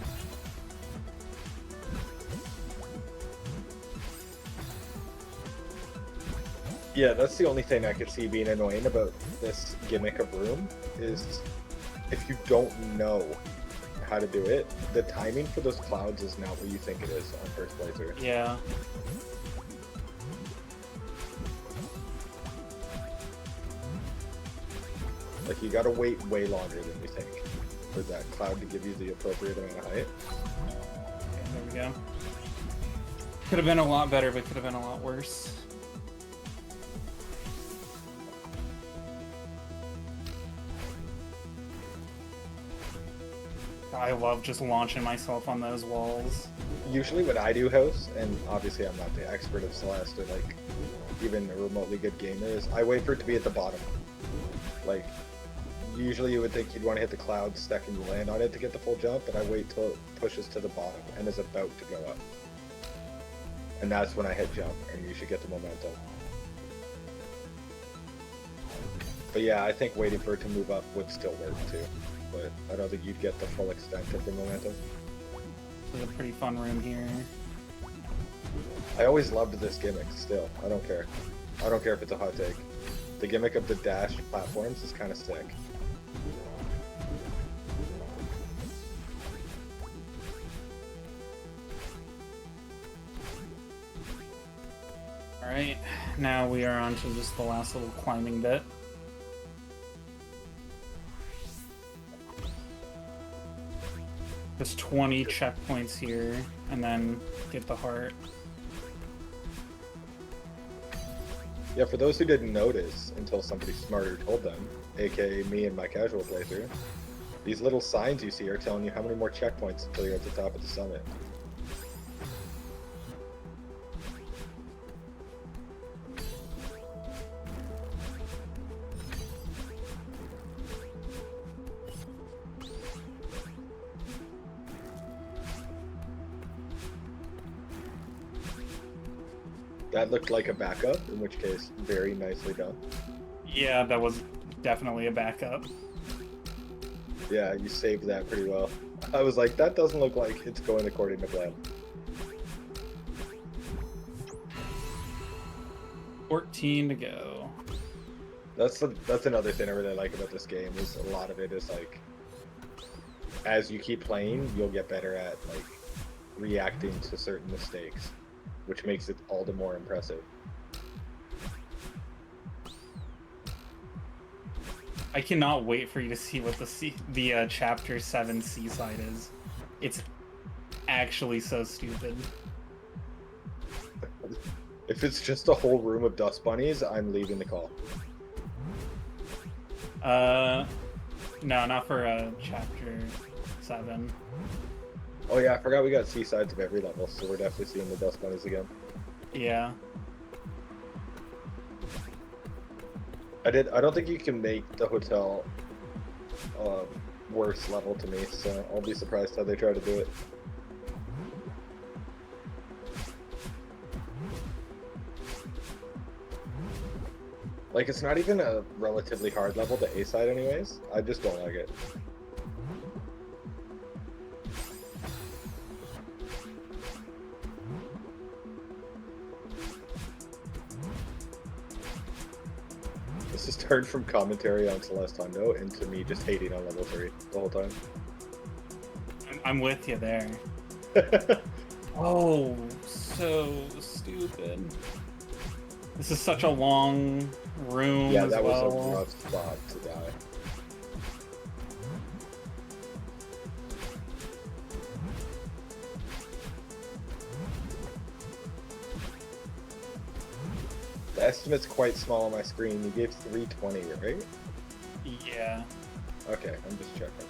Yeah, that's the only thing I could see being annoying about this gimmick of room is if you don't know how to do it, the timing for those clouds is not what you think it is on first playthrough. Yeah. Like, you gotta wait way longer than you think for that cloud to give you the appropriate amount of height. Okay, there we go. Could have been a lot better, but could have been a lot worse. I love just launching myself on those walls. Usually when I do house, and obviously I'm not the expert of Celeste or like even a remotely good gamer, is I wait for it to be at the bottom. Like, usually you would think you'd want to hit the cloud second you land on it to get the full jump, but I wait till it pushes to the bottom and is about to go up. And that's when I hit jump, and you should get the momentum. But yeah, I think waiting for it to move up would still work too. But I don't think you'd get the full extent of the momentum. This is a pretty fun room here. I always loved this gimmick still. I don't care. I don't care if it's a hot take. The gimmick of the dash platforms is kind of sick. Alright, now we are on to just the last little climbing bit. There's 20 checkpoints here, and then get the heart. Yeah, for those who didn't notice until somebody smarter told them, aka me and my casual playthrough, these little signs you see are telling you how many more checkpoints until you're at the top of the summit. That looked like a backup, in which case, very nicely done. Yeah, that was definitely a backup. Yeah, you saved that pretty well. I was like, that doesn't look like it's going according to plan. 14 to go. That's another thing I really like about this game, is a lot of it is like, as you keep playing, you'll get better at like reacting to certain mistakes, which makes it all the more impressive. I cannot wait for you to see what the Chapter 7 Seaside is. It's actually so stupid. If it's just a whole room of dust bunnies, I'm leaving the call. No, not for Chapter 7. Oh yeah, I forgot we got seasides of every level, so we're definitely seeing the dust bunnies again. Yeah. I don't think you can make the hotel worse level to me, so I'll be surprised how they try to do it. Like, it's not even a relatively hard level to A-side anyways. I just don't like it. This has turned from commentary on Celeste Hundo into me just hating on level 3 the whole time. I'm with you there. Oh, so stupid. This is such a long room. Yeah, as that was well. a rough spot to die. The estimate's quite small on my screen. You gave 320, right? Yeah. Okay, I'm just checking.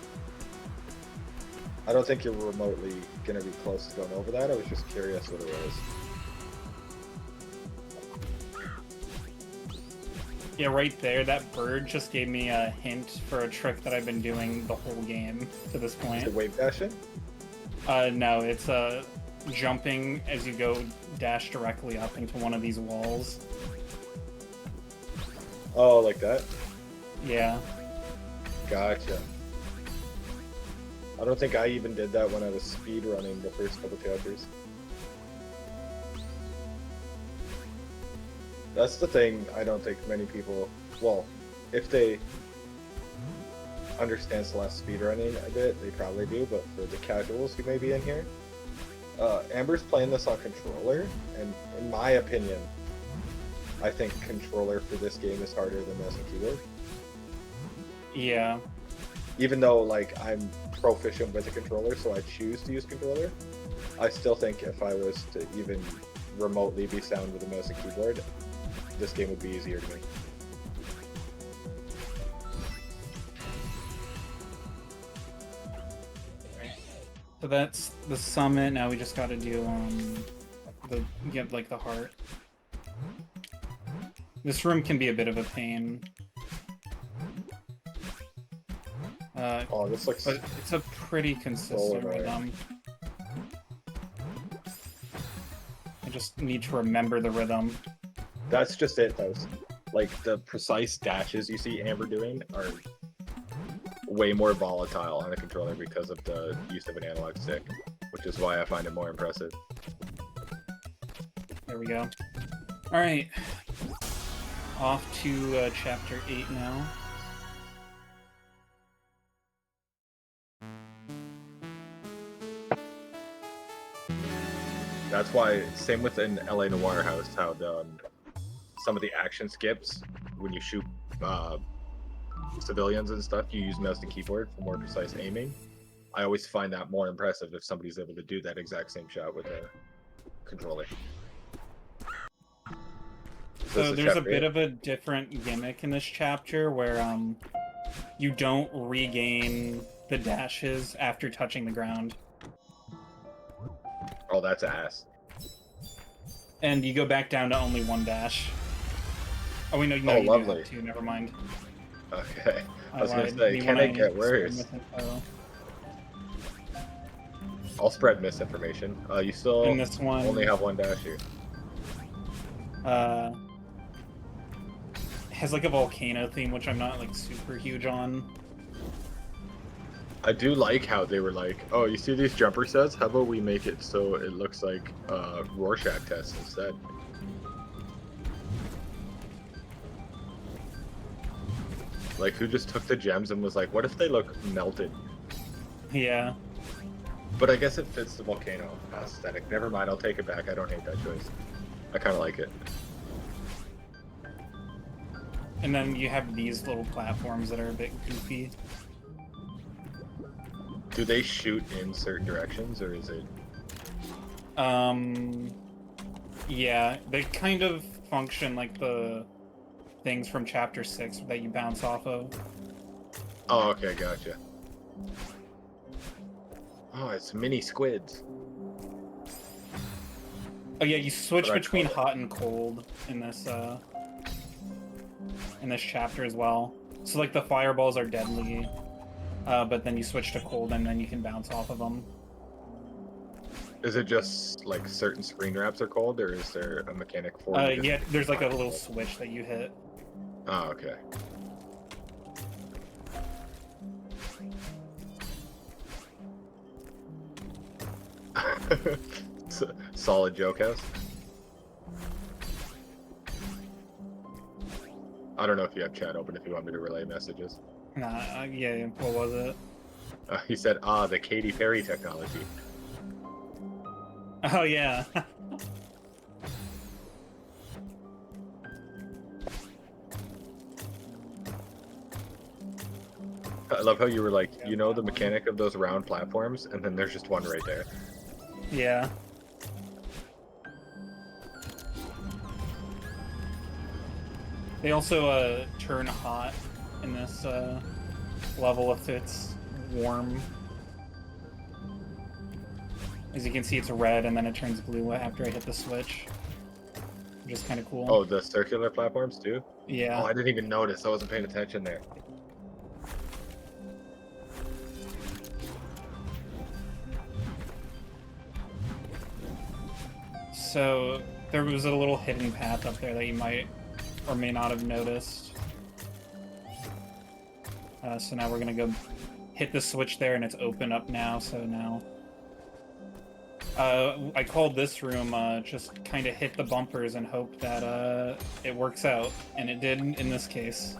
I don't think you're remotely gonna be close to going over that. I was just curious what it was. Yeah, right there, that bird just gave me a hint for a trick that I've been doing the whole game to this Is point. it wave dashing? No, it's jumping as you go dash directly up into one of these walls. Oh, like that? Yeah. Gotcha. I don't think I even did that when I was speed running the first couple chapters. That's the thing. I don't think many people. Well, if they understand Celeste speedrunning a bit, they probably do. But for the casuals who may be in here, Amber's playing this on controller, and in my opinion, I think controller for this game is harder than mouse and keyboard. Yeah. Even though like I'm proficient with a controller, so I choose to use controller, I still think if I was to even remotely be sound with a mouse and keyboard, this game would be easier to me. So that's the summit. Now we just got to do get like the heart. This room can be a bit of a pain. Oh, this looks. But it's a pretty consistent rhythm. I just need to remember the rhythm. That's just it, though. Like the precise dashes you see Amber doing are way more volatile on a controller because of the use of an analog stick, which is why I find it more impressive. There we go. All right, off to chapter 8 now. That's why, same with an LA Noire house, how some of the action skips when you shoot civilians and stuff, you use mouse and keyboard for more precise aiming. I always find that more impressive if somebody's able to do that exact same shot with a controller. So there's a bit of a different gimmick in this chapter where you don't regain the dashes after touching the ground. Oh, that's ass. And you go back down to only one dash. Oh, wait, no, Oh, you lovely. do have two, never mind. Okay. I was lied. gonna say, can it get worse? I'll spread misinformation. You still In this one, only have one dash here. has like a volcano theme, which I'm not like super huge on. I do like how they were like, oh, you see these jumper sets? How about we make it so it looks like Rorschach tests instead? Like, who just took the gems and was like, what if they look melted? Yeah. But I guess it fits the volcano aesthetic. Never mind, I'll take it back. I don't hate that choice. I kind of like it. And then you have these little platforms that are a bit goofy. Do they shoot in certain directions, or is it... Yeah, they kind of function like the things from chapter 6 that you bounce off of. Oh, okay, gotcha. Oh, it's mini squids. Oh yeah, you switch What I between call it. hot and cold in this chapter as well. So like the fireballs are deadly, but then you switch to cold and then you can bounce off of them. Is it just like certain screen wraps are cold, or is there a mechanic for it? Yeah, there's like a little switch that you hit. Oh, okay. Solid joke house. I don't know if you have chat open if you want me to relay messages. Nah, yeah, what was it? He said, the Katy Perry technology. Oh yeah. I love how you were like, you know the mechanic of those round platforms, and then there's just one right there. Yeah. They also turn hot in this level if it's warm. As you can see, it's red and then it turns blue after I hit the switch. Which is kind of cool. Oh, the circular platforms too? Yeah. Oh, I didn't even notice. I wasn't paying attention there. So there was a little hidden path up there that you might or may not have noticed. So now we're gonna go hit the switch there and it's open up now, so now I called this room just kind of hit the bumpers and hope that it works out, and it did in this case.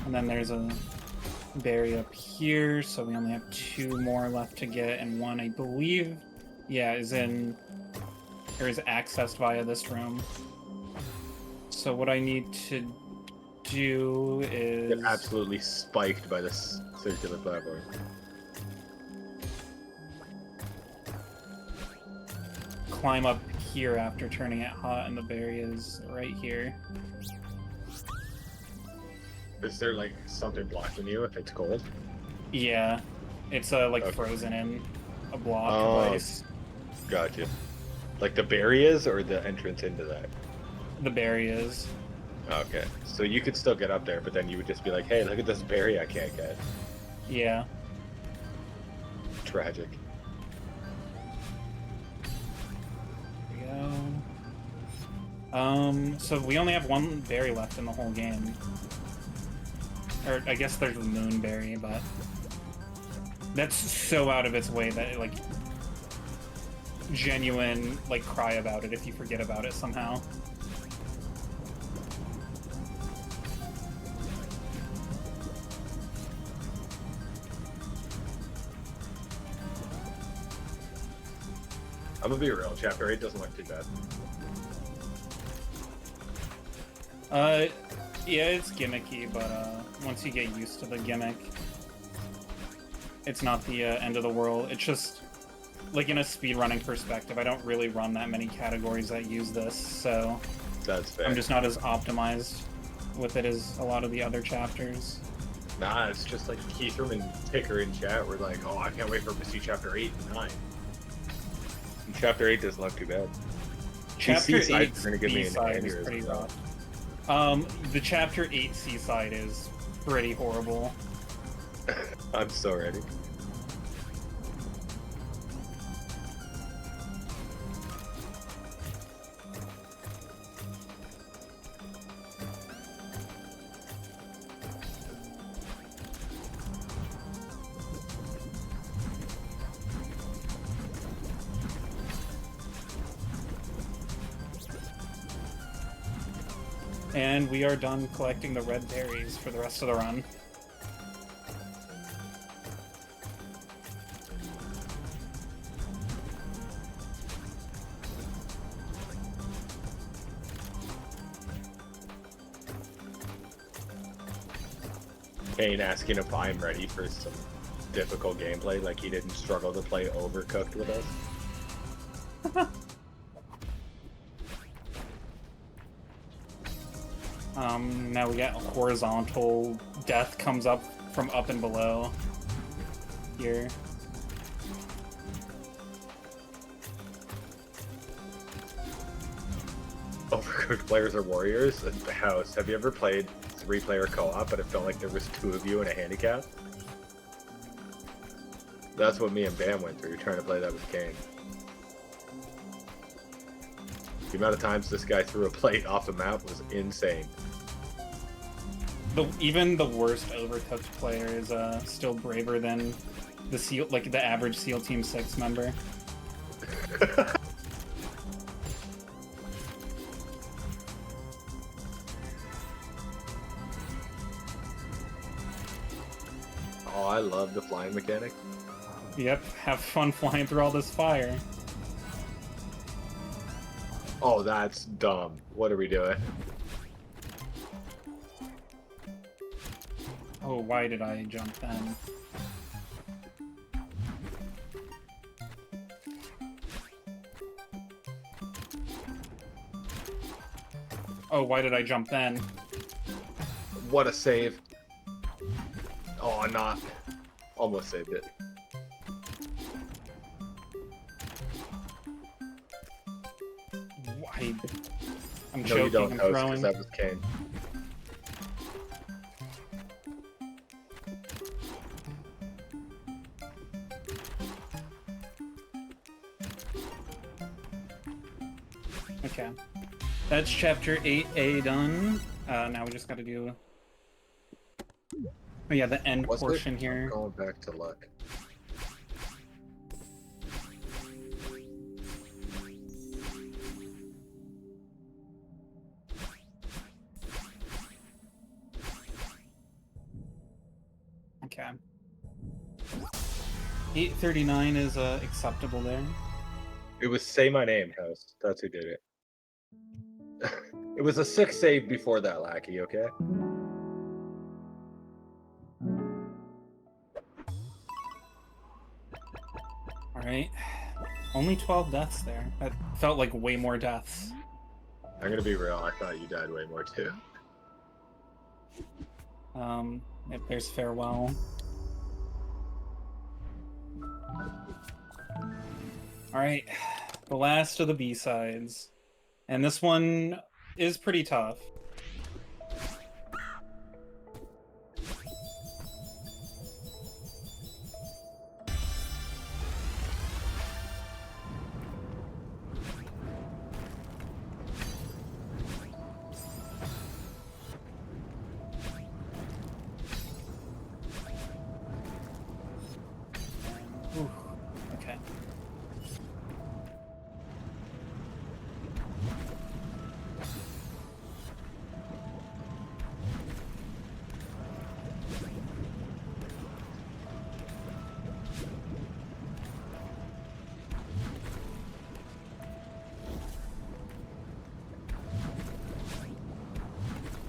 And then there's a berry up here, so we only have 2 more left to get, and one, I believe, yeah, is accessed via this room. So what I need to do is... Get absolutely spiked by this circular platform. Climb up here after turning it hot, and the berry is right here. Is there like something blocking you if it's cold? Yeah, it's like Okay. frozen in a block of ice. Gotcha. Like the berry is, or the entrance into that? The berry is. Okay, so you could still get up there, but then you would just be like, hey, look at this berry I can't get. Yeah. Tragic. There we go. So we only have 1 berry left in the whole game. Or I guess there's the moonberry, but that's so out of its way that it, like, genuine, like, cry about it if you forget about it somehow. I'm gonna be real, Chapter 8 doesn't look too bad. Yeah, it's gimmicky, but once you get used to the gimmick, it's not the end of the world. It's just, like, in a speedrunning perspective, I don't really run that many categories that use this, so That's fair. I'm just not as optimized with it as a lot of the other chapters. Nah, it's just like Keithram and Ticker in chat were like, oh, I can't wait for him to see Chapter 8 and 9. And Chapter 8 doesn't look too bad. Chapter These C-sides 8's are gonna give me an B-side is aneurysm, pretty though. rough. The Chapter 8 C-side is pretty horrible. I'm so ready. And we are done collecting the red berries for the rest of the run. Kane asking if I'm ready for some difficult gameplay, like he didn't struggle to play Overcooked with us. Now we got horizontal death comes up from up and below here. Overcooked players are warriors. And House, have you ever played 3-player co-op, but it felt like there was 2 of you in a handicap? That's what me and Bam went through, trying to play that with Kane. The amount of times this guy threw a plate off the map was insane. Even the worst Overcooked player is still braver than the SEAL, like the average SEAL Team 6 member. Oh, I love the flying mechanic. Yep, have fun flying through all this fire. Oh, that's dumb. What are we doing? Oh, why did I jump then? Oh, why did I jump then? What a save. Oh, not. Almost saved it. Why? I'm No, choking, you don't, I'm Host, throwing. because that was Kane. Okay. That's chapter 8A done. Now we just gotta do... Oh yeah, the end Was portion it? here. I'm going back to luck. Okay. 839 is acceptable there. It was Say My Name House. That's who did it. It was a 6 save before that, Lackey, okay? Alright. Only 12 deaths there. That felt like way more deaths. I'm gonna be real, I thought you died way more too. If there's farewell. Alright. The last of the B-sides. And this one is pretty tough. Ooh, okay.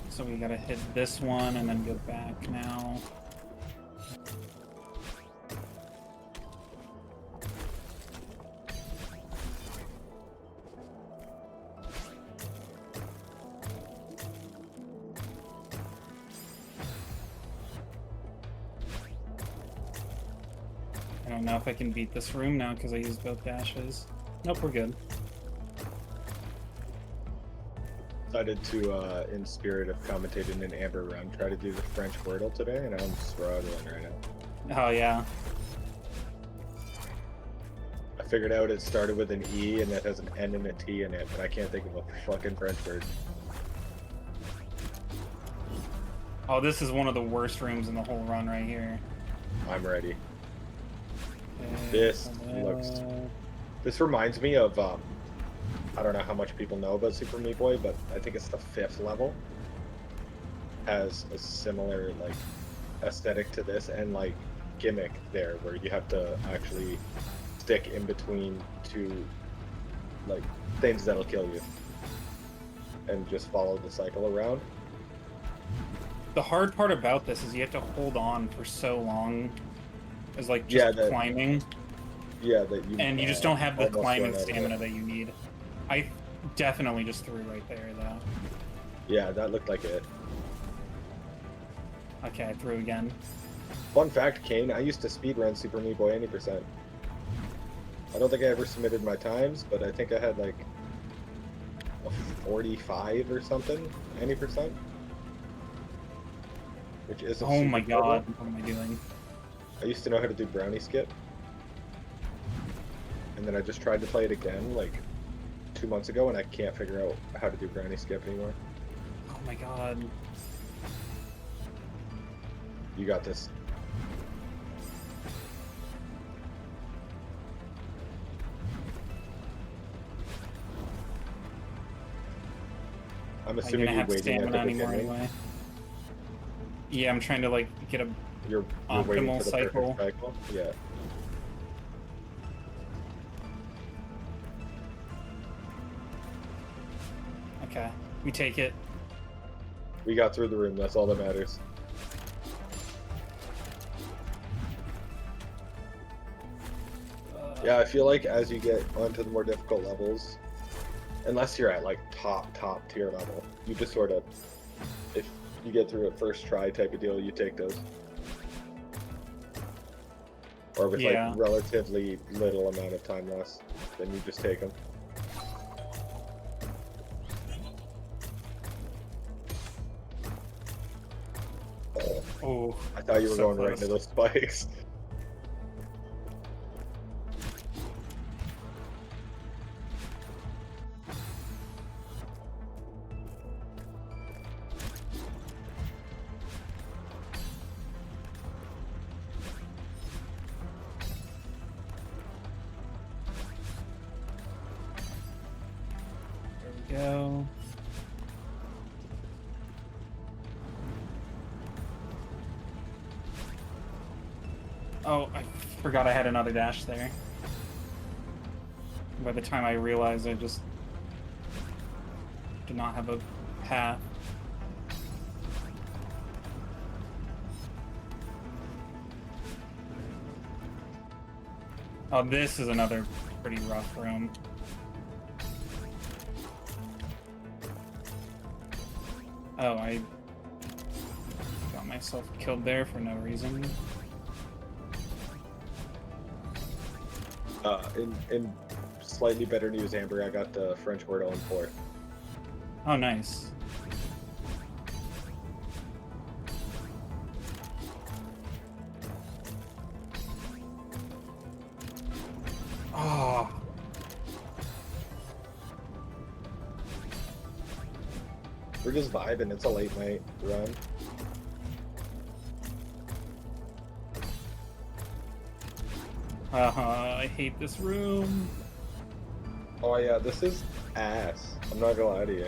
So we gotta hit this one and then go back now. I don't know if I can beat this room now because I used both dashes. Nope, we're good. Decided to, in spirit of commentating an Amber run, try to do the French Wordle today, and I'm struggling right now. Oh yeah. I figured out it started with an E and it has an N and a T in it, but I can't think of a fucking French word. Oh, this is one of the worst rooms in the whole run right here. I'm ready. Okay, This looks... This reminds me of, I don't know how much people know about Super Meat Boy, but I think it's the 5th level. Has a similar, like, aesthetic to this and, like, gimmick there, where you have to actually stick in between two, like, things that'll kill you. And just follow the cycle around. The hard part about this is you have to hold on for so long as like just climbing. Yeah, that you... And you just don't have the almost climbing run out of stamina it. that you need. I definitely just threw right there, though. Yeah, that looked like it. Okay, I threw again. Fun fact, Kane, I used to speedrun Super Meat Boy 80%. I don't think I ever submitted my times, but I think I had like a 45 or something, 90%. Which isn't Oh my super god, terrible. what am I doing? I used to know how to do brownie skip. And then I just tried to play it again like 2 months ago, and I can't figure out how to do brownie skip anymore. Oh my god. You got this. I'm I'm assuming gonna you're have waiting at stamina the anymore beginning. anyway. Yeah, I'm trying to like get a You're waiting optimal for the cycle. perfect cycle. Yeah. Okay, we take it. We got through the room. That's all that matters. Yeah, I feel like as you get onto the more difficult levels, unless you're at like top tier level, you just sort of, if you get through it first try type of deal, you take those. Or with Yeah. like relatively little amount of time lost, then you just take them. Oh, I thought you were so going right close. into those spikes. Go. Oh, I forgot I had another dash there. By the time I realized, I just did not have a path. Oh, this is another pretty rough room. Oh, I got myself killed there for no reason. In slightly better news, Amber, I got the French word on 4. Oh, nice. Oh. We're just vibing. It's a late night run. I hate this room. Oh yeah, this is ass. I'm not gonna lie to you.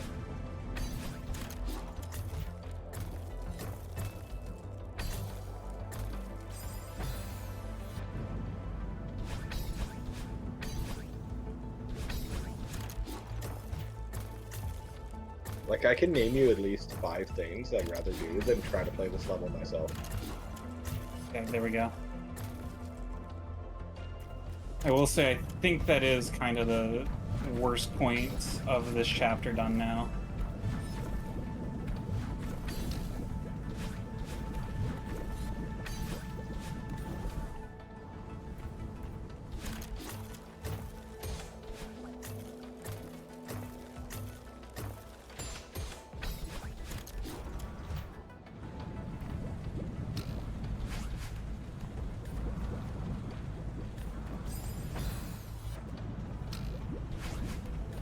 Like, I can name you at least 5 things I'd rather do than try to play this level myself. Okay, there we go. I will say, I think that is kind of the worst point of this chapter done now.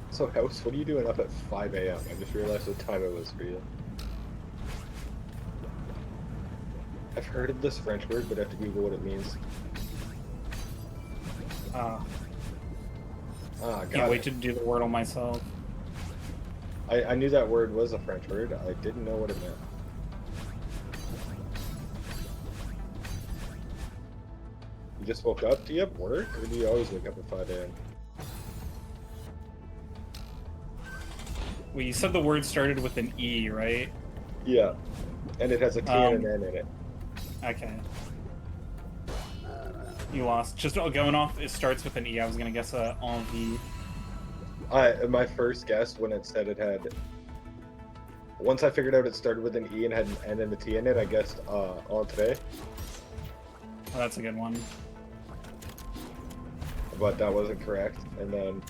So, House, what are you doing up at 5 a.m.? I just realized what time it was for you. I've heard of this French word, but I have to Google what it means. Can't wait to do the Wordle myself. I knew that word was a French word. I didn't know what it meant. You just woke up? Do you have work, or do you always wake up at 5 a.m.? Well, you said the word started with an E, right? Yeah. And it has a T and an N in it. Okay. You lost. Just going off, it starts with an E. I was gonna guess a envie. My first guess when it said it had... Once I figured out it started with an E and had an N and a T in it, I guessed entrée. Oh, that's a good one. But that wasn't correct. And then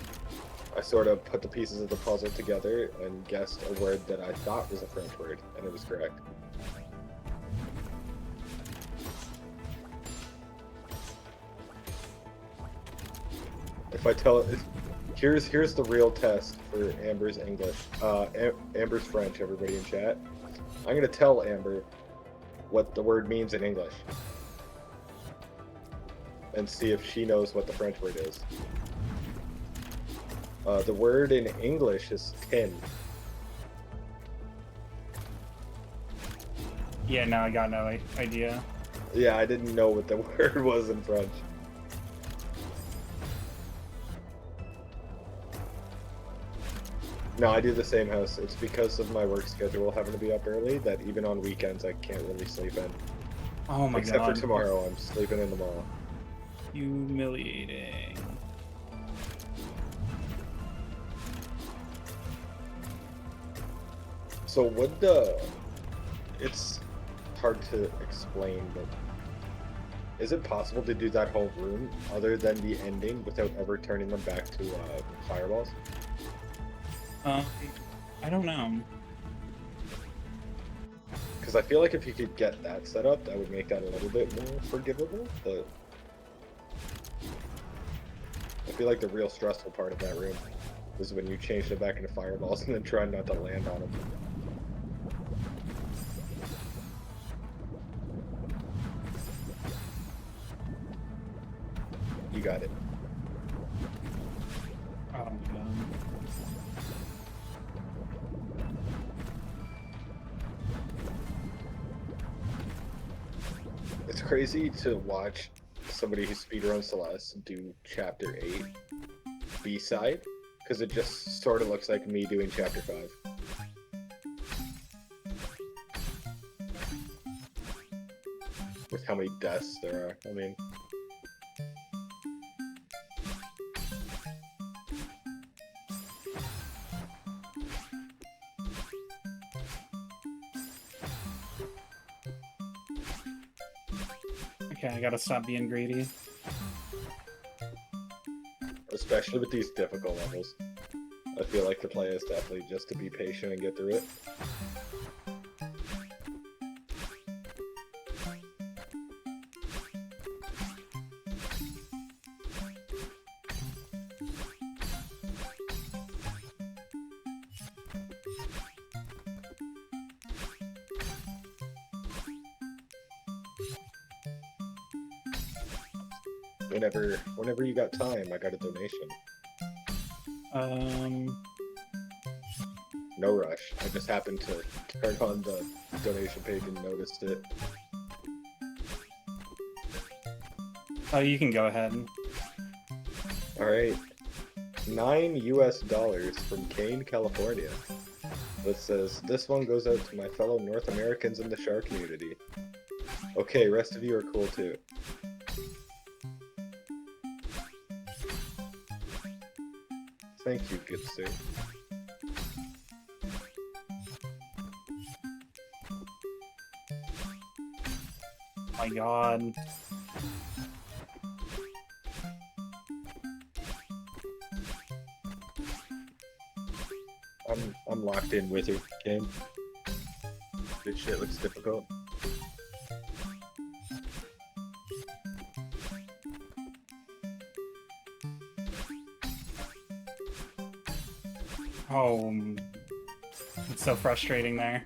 I sort of put the pieces of the puzzle together and guessed a word that I thought was a French word, and it was correct. If I tell it, here's the real test for Amber's English, Amber's French. Everybody in chat, I'm gonna tell Amber what the word means in English, and see if she knows what the French word is. The word in English is tin. Yeah, no, I got no idea. Yeah, I didn't know what the word was in French. No, I do the same, House. It's because of my work schedule having to be up early that even on weekends I can't really sleep in. Oh my god. Except for tomorrow, I'm sleeping in tomorrow. Humiliating. So would it's hard to explain, but is it possible to do that whole room other than the ending without ever turning them back to fireballs? I don't know. Because I feel like if you could get that set up, that would make that a little bit more forgivable, but I feel like the real stressful part of that room is when you change it back into fireballs and then try not to land on them. You got it. Oh my god. crazy to watch somebody who speedruns Celeste do Chapter 8 B-side, because it just sort of looks like me doing Chapter 5. With how many deaths there are, I mean... Okay, I gotta stop being greedy. Especially with these difficult levels. I feel like the play is definitely just to be patient and get through it. Whenever you got time, I got a donation. No rush. I just happened to turn on the donation page and noticed it. Oh, you can go ahead. Alright. $9 US from Kane, California. That says, this one goes out to my fellow North Americans in the Shark community. Okay, rest of you are cool too. Thank you, good sir. My god. I'm locked in with you, game. This shit looks difficult. Oh, it's so frustrating there.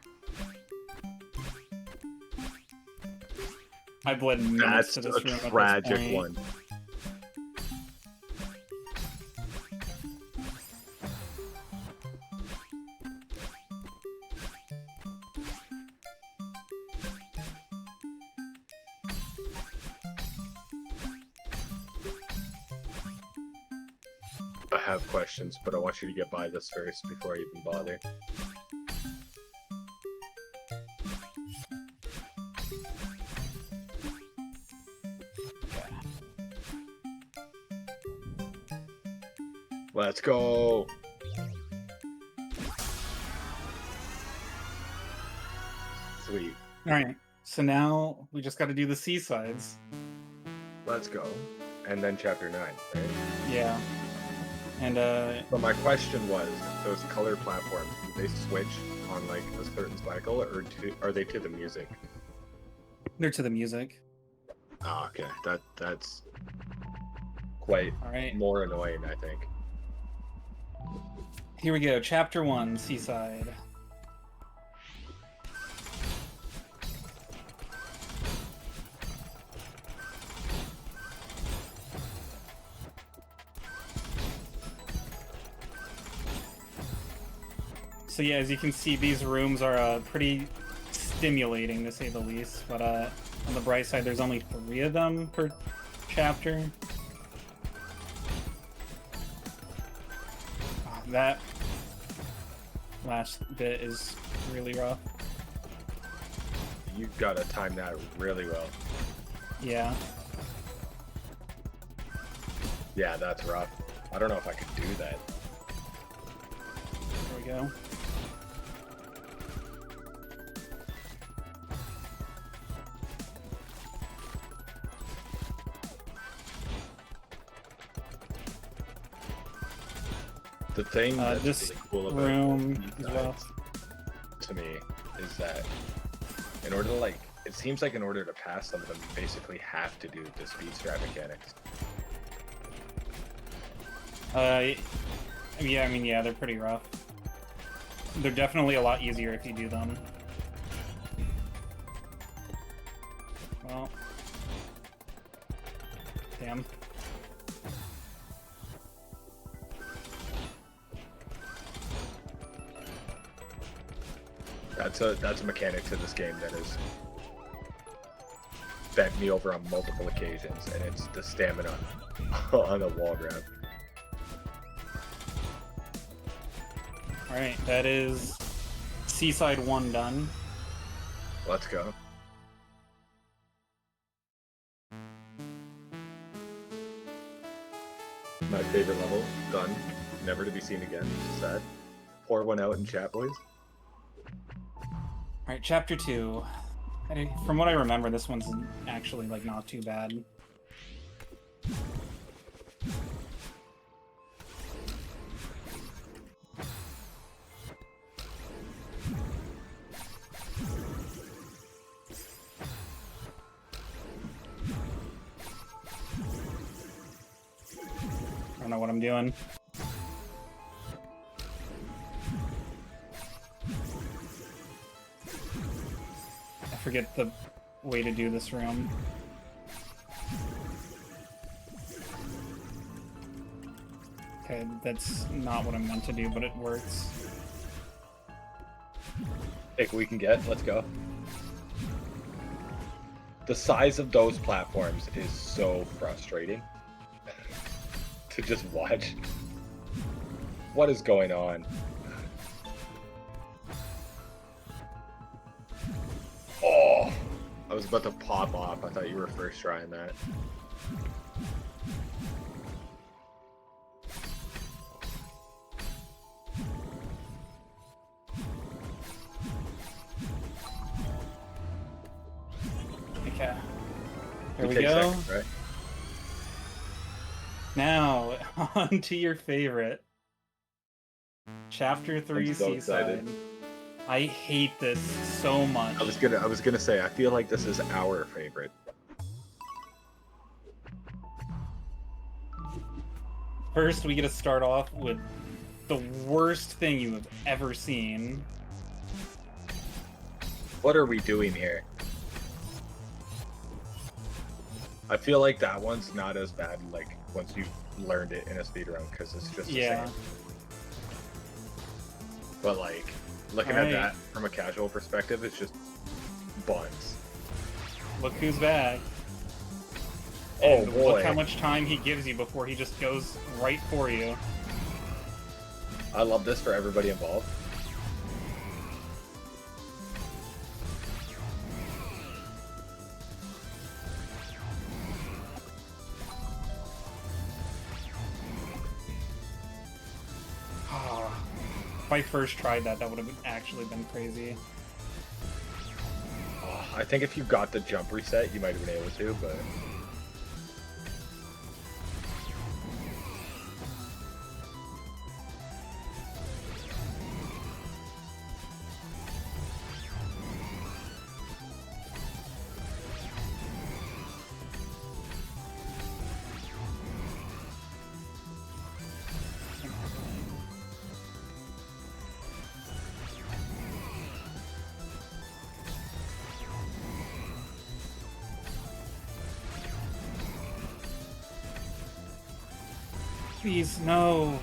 I bled minutes That's to this a room at this tragic point. one. I have questions, but I want you to get by this first before I even bother. Let's go! Sweet. Alright, so now we just gotta do the seasides. Let's go. And then chapter 9, right? Yeah. And, But my question was, those color platforms, do they switch on, like, a certain cycle, or are they to the music? they're to the music. Oh, okay. That's quite Alright, more annoying, I think. here we go. Chapter 1, Seaside. So yeah, as you can see, these rooms are pretty stimulating, to say the least. But on the bright side, there's only 3 of them per chapter. Oh, that last bit is really rough. You've got to time that really well. Yeah. Yeah, that's rough. I don't know if I could do that. There we go. The thing that's This really cool about room these as guys, well. to me, is that in order to, like, it seems like in order to pass some of them, you basically have to do the speed strat mechanics. Yeah, I mean, yeah, they're pretty rough. They're definitely a lot easier if you do them. Well. Damn. That's a mechanic to this game that is bent me over on multiple occasions, and it's the stamina on a wall grab. Alright, that is Seaside 1 done. Let's go. My favorite level, done. Never to be seen again. Sad. Pour one out in chat, boys. Alright, chapter 2. From what I remember, this one's actually, like, not too bad. I don't know what I'm doing. I forget the way to do this room. Okay, that's not what I meant to do, but it works. Pick we can get. Let's go. The size of those platforms is so frustrating to just watch. What is going on? Oh, I was about to pop off. I thought you were first trying that. Okay. Here we take go. seconds, right? Now, on to your favorite. Chapter 3 I'm so Seaside. excited. I hate this so much. I was gonna say, I feel like this is our favorite. First, we get to start off with the worst thing you have ever seen. What are we doing here? I feel like that one's not as bad, like, once you've learned it in a speedrun, because it's just the Yeah. same. But, like, looking at that from a casual perspective, it's just buns. Look who's back. Oh, And boy. look how much time he gives you before he just goes right for you. I love this for everybody involved. If I first tried that, that would have actually been crazy. Oh, I think if you got the jump reset, you might have been able to, but... Please, no.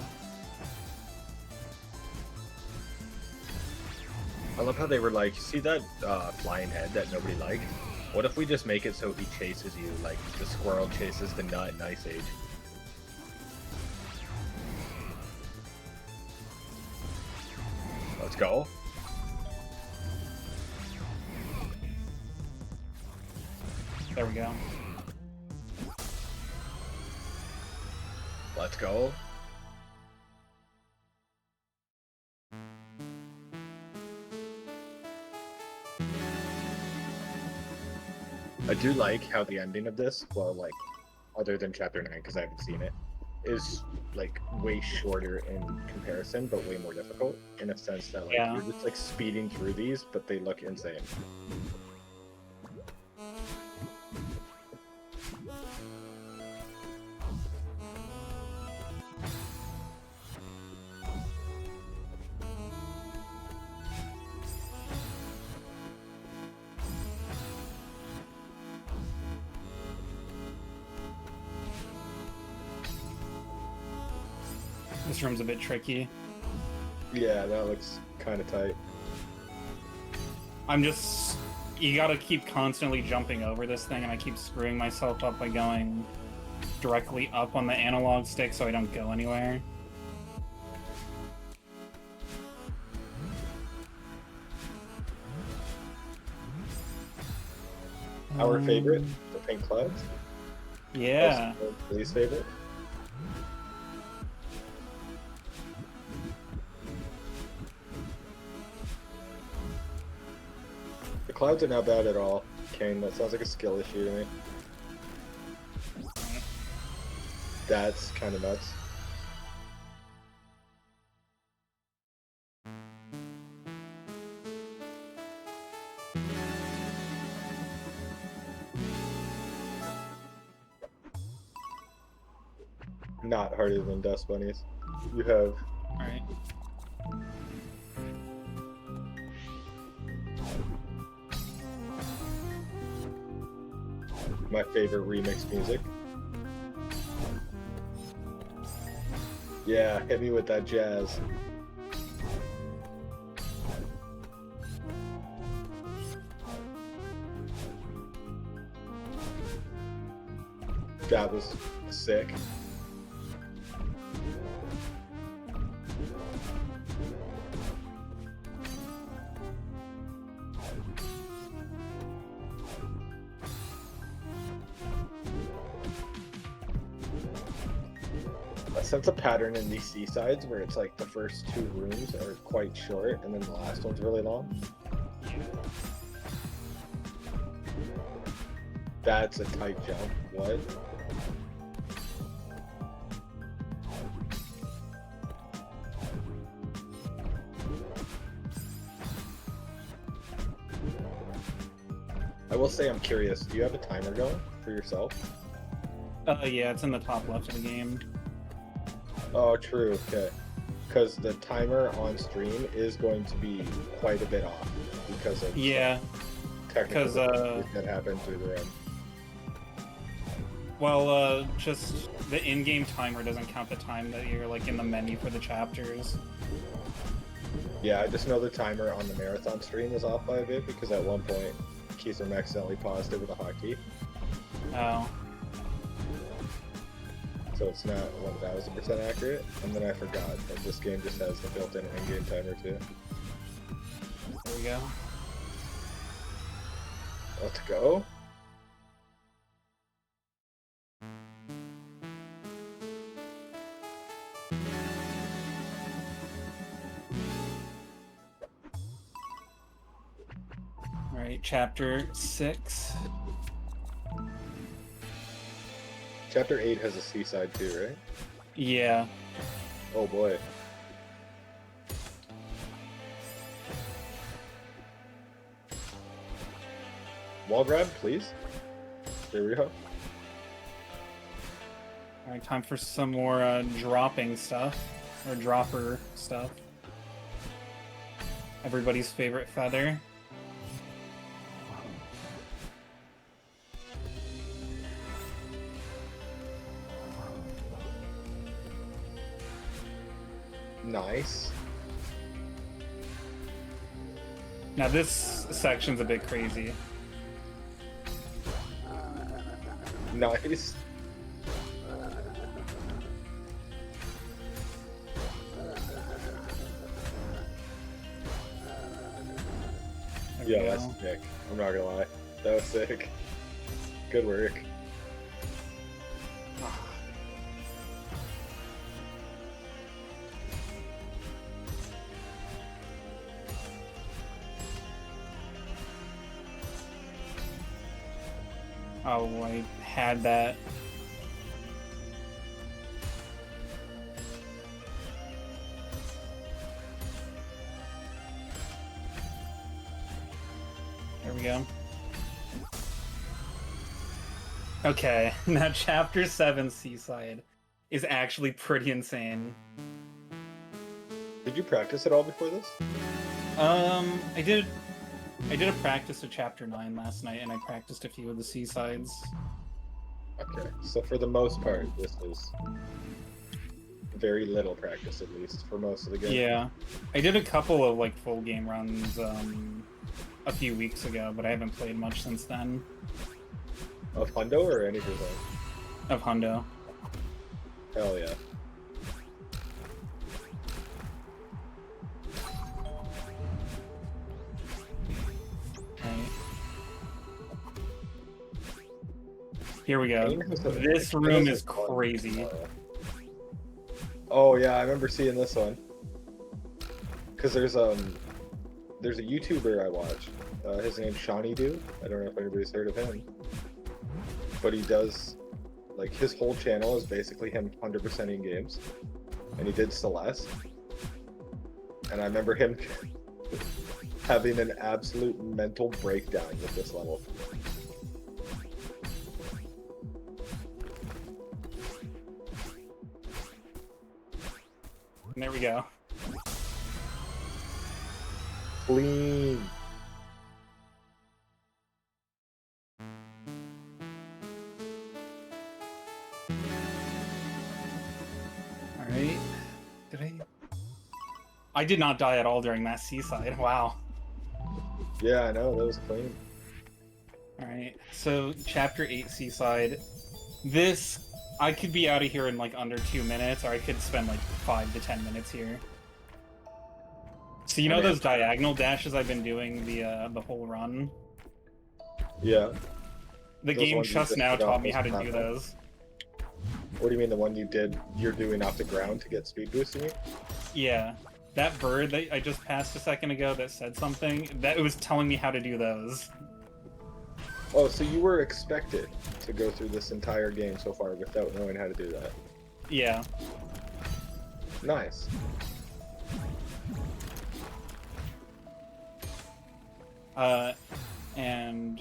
I love how they were like, see that flying head that nobody liked? What if we just make it so he chases you like the squirrel chases the nut in Ice Age? Let's go. There we go. Let's go. I do like how the ending of this, well, like, other than Chapter 9, because I haven't seen it, is, like, way shorter in comparison, but way more difficult, in a sense that, like, you're just, like, speeding through these, but they look insane. This room's a bit tricky. Yeah, that looks kind of tight. I'm just you gotta keep constantly jumping over this thing, and I keep screwing myself up by going directly up on the analog stick so I don't go anywhere. Our favorite, the pink clouds. Yeah. Least favorite. The clouds are not bad at all. Kane, that sounds like a skill issue to me. That's kind of nuts. Not harder than Dust Bunnies. You have... Alright. my favorite remix music. Yeah, hit me with that jazz. That was sick. I sense a pattern in these seasides where it's like the first two rooms are quite short and then the last one's really long. That's a tight jump. What? I will say I'm curious, do you have a timer going for yourself? Yeah, it's in the top left of the game. Oh, true, okay. Because the timer on stream is going to be quite a bit off because of technical difficulties that happen through the run. Well, just the in-game timer doesn't count the time that you're like in the menu for the chapters. Yeah, I just know the timer on the marathon stream is off by a bit because at one point Keystone accidentally paused it with a hotkey. Oh. So it's not 1000% accurate, and then I forgot that this game just has the built-in in-game timer too. There we go. Let's go. Alright, chapter 6. Chapter 8 has a seaside too, right? Yeah. Oh boy. Wall grab, please. There we go. Alright, time for some more dropping stuff. Or dropper stuff. Everybody's favorite feather. Nice. Now this section's a bit crazy. Nice. Yeah, that's sick. I'm not gonna lie. That was sick. Good work. Oh, I had that. There we go. Okay, now chapter 7 Seaside is actually pretty insane. Did you practice at all before this? I did a practice of chapter 9 last night, and I practiced a few of the seasides. Okay, so for the most part, this is very little practice, at least, for most of the game. Yeah. I did a couple of, like, full game runs, a few weeks ago, but I haven't played much since then. Of Hundo or any percent? Of Hundo. Hell yeah. Right. Here we go. Kane has a- This Kane room has is a fun crazy. tomorrow. Oh yeah, I remember seeing this one. Cause there's a YouTuber I watch. His name's Shawnee Do. I don't know if anybody's heard of him. But he does, like, his whole channel is basically him 100%ing games. And he did Celeste. And I remember him having an absolute mental breakdown with this level. And there we go. Clean. Alright. Did I did not die at all during that seaside. Wow. Yeah, I know, that was clean. Alright. So chapter 8 seaside. This I could be out of here in like under 2 minutes, or I could spend like 5 to 10 minutes here. So you know those diagonal dashes I've been doing the whole run? Yeah. The Those game ones you just just now put off taught me as how to do platform? those. What do you mean the one you're doing off the ground to get speed boosting you? Yeah. That bird that I just passed a second ago that said something, that it was telling me how to do those. Oh, so you were expected to go through this entire game so far without knowing how to do that. Yeah. Nice. And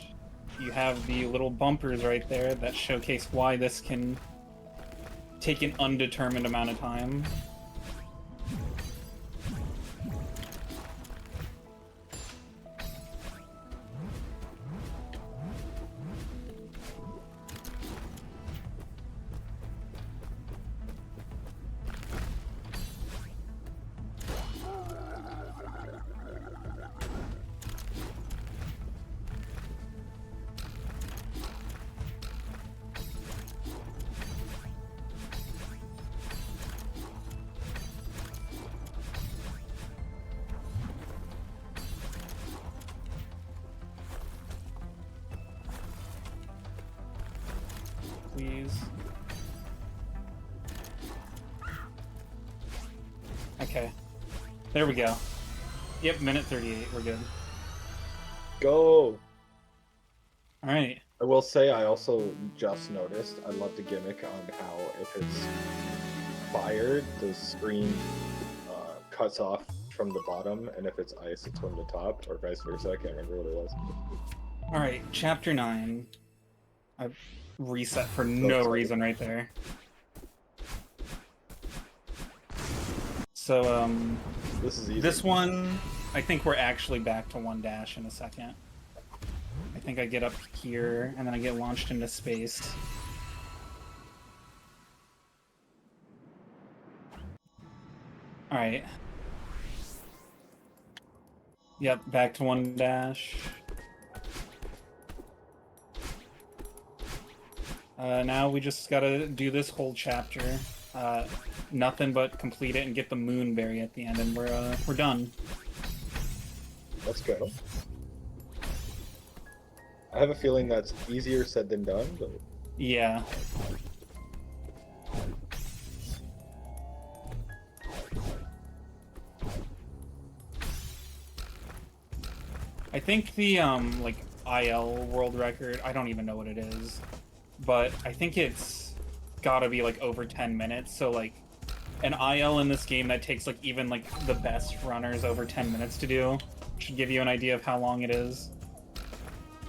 you have the little bumpers right there that showcase why this can take an undetermined amount of time. Please. Okay. There we go. Yep, minute 38. We're good. Go! Alright. I will say I also just noticed, I love the gimmick on how if it's fired, the screen cuts off from the bottom, and if it's ice, it's from the top, or vice versa. I can't remember what it was. Alright, chapter 9. I've reset for no reason right there. So, This is easy. this one, I think we're actually back to 1 dash in a second. I think I get up here, and then I get launched into space. Alright. Yep, back to 1 dash. Now we just gotta do this whole chapter. Nothing but complete it and get the moonberry at the end, and we're done. Let's go. I have a feeling that's easier said than done, but Yeah. I think the like IL world record, I don't even know what it is, but I think it's gotta be like over 10 minutes. So like an IL in this game that takes like even like the best runners over 10 minutes to do should give you an idea of how long it is.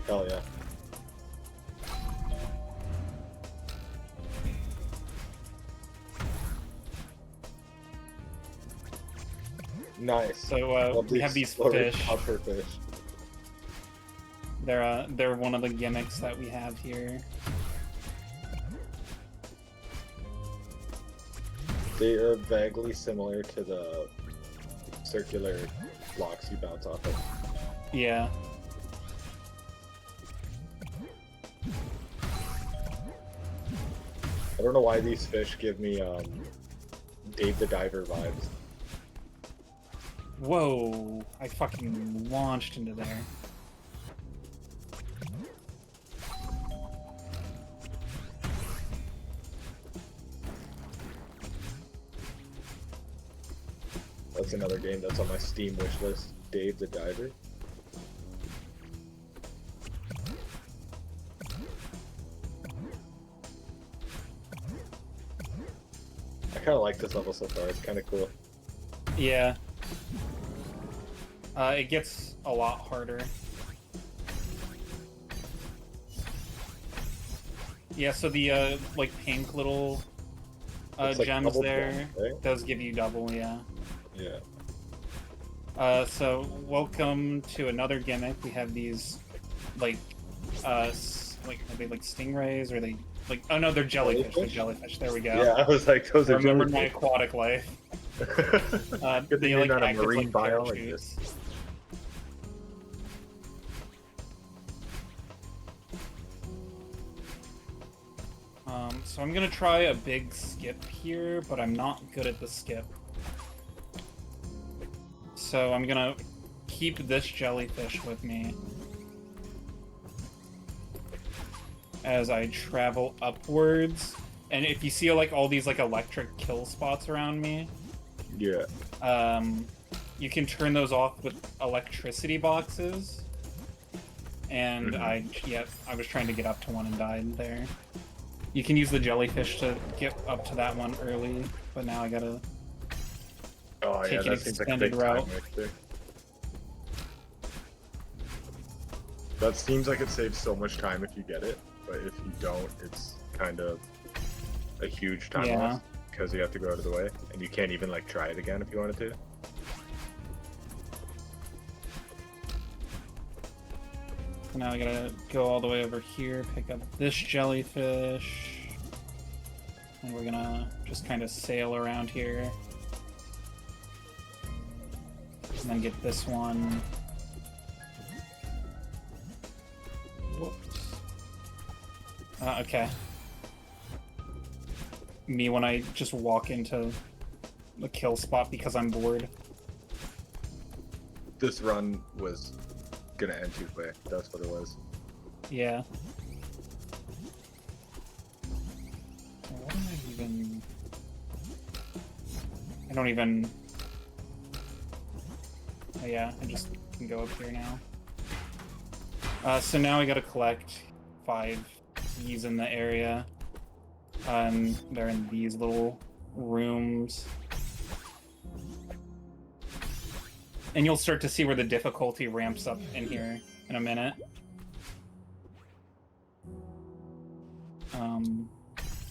hell yeah. Nice. So Love we have these exploded fish. puffer fish. They're one of the gimmicks that we have here. They are vaguely similar to the circular blocks you bounce off of. Yeah. I don't know why these fish give me Dave the Diver vibes. Whoa! I fucking launched into there. That's another game that's on my Steam wish list. Dave the Diver. I kind of like this level so far. It's kind of cool. Yeah. It gets a lot harder. Yeah, so the like pink little It's like gems double there, jump, right? those give you double, yeah. Yeah. So welcome to another gimmick. We have these like are they like stingrays or they like, oh no, they're jellyfish. They're jellyfish. There we go. Yeah, I was like, those are Remember my jellyfish. aquatic life. Good thing They you're like not a act as marine like biologist. parachutes. So I'm gonna try a big skip here, but I'm not good at the skip. So I'm gonna keep this jellyfish with me as I travel upwards. And if you see like all these like electric kill spots around me, Yeah. you can turn those off with electricity boxes. And I was trying to get up to one and died there. You can use the jellyfish to get up to that one early, but now I gotta Oh yeah, take an that seems like a extended big route. time right there. That seems like it saves so much time if you get it, but if you don't, it's kind of a huge time Yeah. loss because you have to go out of the way, and you can't even like try it again if you wanted to. So now I gotta go all the way over here, pick up this jellyfish, and we're gonna just kind of sail around here. And then get this one. Whoops. Okay. Me when I just walk into the kill spot because I'm bored. This run was gonna end too quick. That's what it was. Yeah. What am I even... I don't even... Oh, yeah, I just can go up here now. So now we gotta collect 5 keys in the area. They're in these little rooms. And you'll start to see where the difficulty ramps up in here in a minute. I'm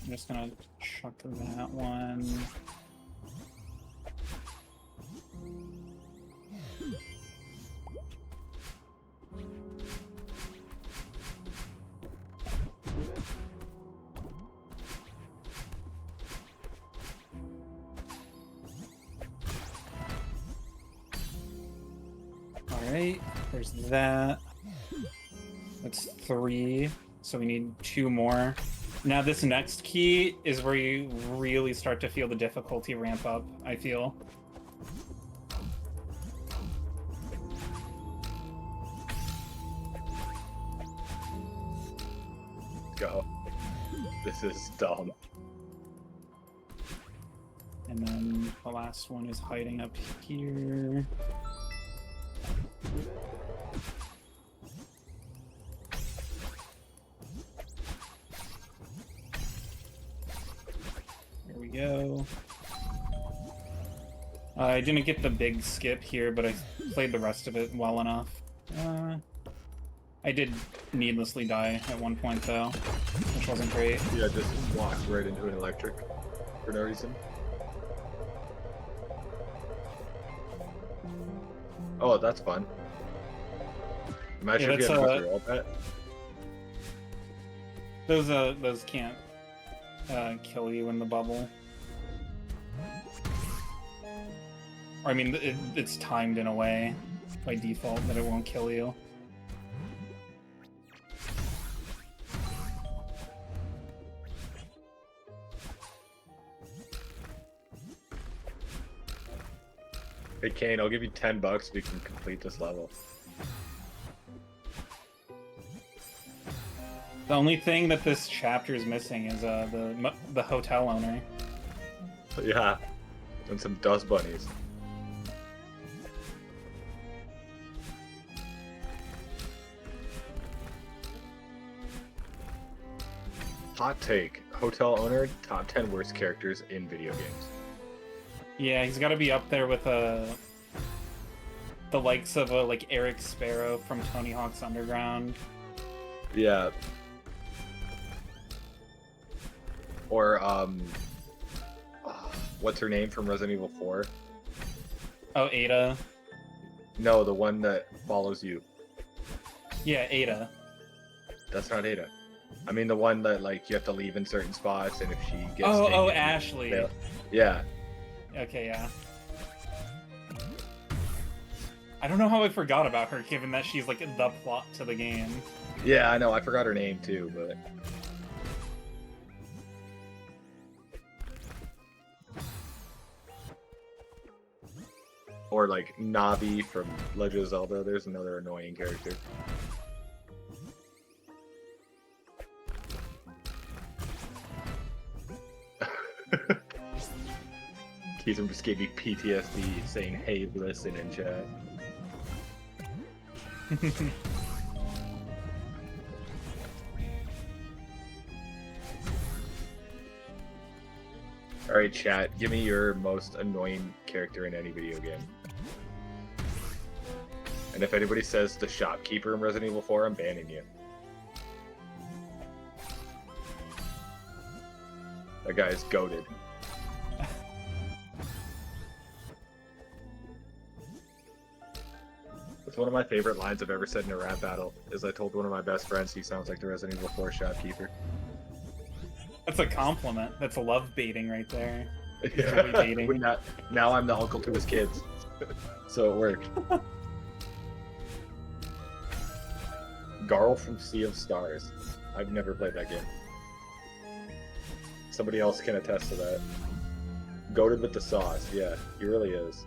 just gonna chuck that one. Alright, there's that. That's 3, so we need 2 more. Now this next key is where you really start to feel the difficulty ramp up, I feel. Go. This is dumb. And then the last one is hiding up here. There we go. I didn't get the big skip here, but I played the rest of it well enough. I did needlessly die at one point, though, which wasn't great. Yeah, just walked right into an electric for no reason. Oh, that's fun. Imagine Yeah, if you that's, had to go through all that. Those can't kill you in the bubble. Or, I mean, it's timed in a way by default that it won't kill you. Hey Kane, I'll give you $10 if you can complete this level. The only thing that this chapter is missing is the hotel owner. Yeah, and some dust bunnies. Hot take: hotel owner, top 10 worst characters in video games. Yeah, he's got to be up there with the likes of like Eric Sparrow from Tony Hawk's Underground. Yeah. Or what's her name from Resident Evil 4? Oh, Ada. No, the one that follows you. Yeah, Ada. That's not Ada. I mean the one that like you have to leave in certain spots, and if she gets Oh, taken, Ashley. Yeah. Okay, yeah. I don't know how I forgot about her, given that she's like the plot to the game. Yeah, I know. I forgot her name too, but. Or like Navi from Legend of Zelda. There's another annoying character. Keith just gave me PTSD saying, "Hey, listen" in chat. Alright, chat, give me your most annoying character in any video game. And if anybody says the shopkeeper in Resident Evil 4, I'm banning you. That guy is goated. It's one of my favorite lines I've ever said in a rap battle, is I told one of my best friends he sounds like the Resident Evil 4 shopkeeper. That's a compliment. That's love baiting right there. Yeah. Baiting. Now I'm the uncle to his kids. So it worked. Garl from Sea of Stars. I've never played that game. Somebody else can attest to that. Goated with the sauce, yeah, he really is.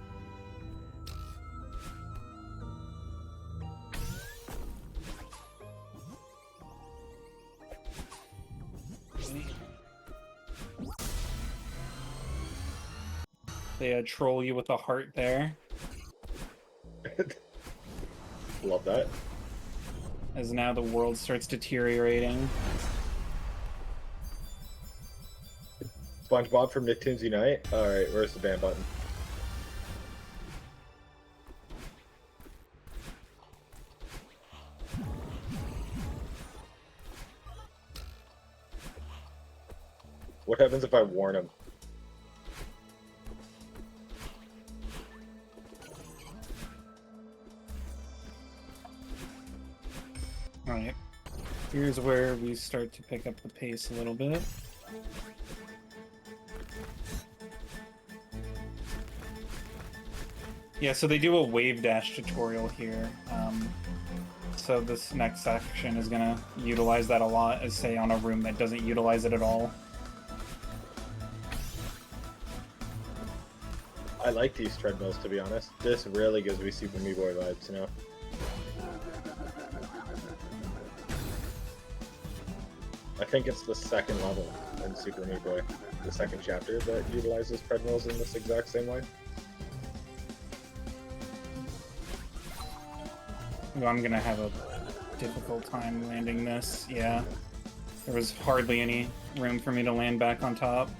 They troll you with a heart there. Love that. As now the world starts deteriorating. SpongeBob from Nicktoons Unite? Alright, where's the ban button? What happens if I warn him? Alright. Here's where we start to pick up the pace a little bit. Yeah, so they do a wave dash tutorial here. So this next section is going to utilize that a lot, as say on a room that doesn't utilize it at all. I like these treadmills, to be honest. This really gives me Super Meat Boy vibes, you know? I think it's the second level in Super Meat Boy, the second chapter, that utilizes treadmills in this exact same way. Ooh, I'm gonna have a difficult time landing this. Yeah, there was hardly any room for me to land back on top.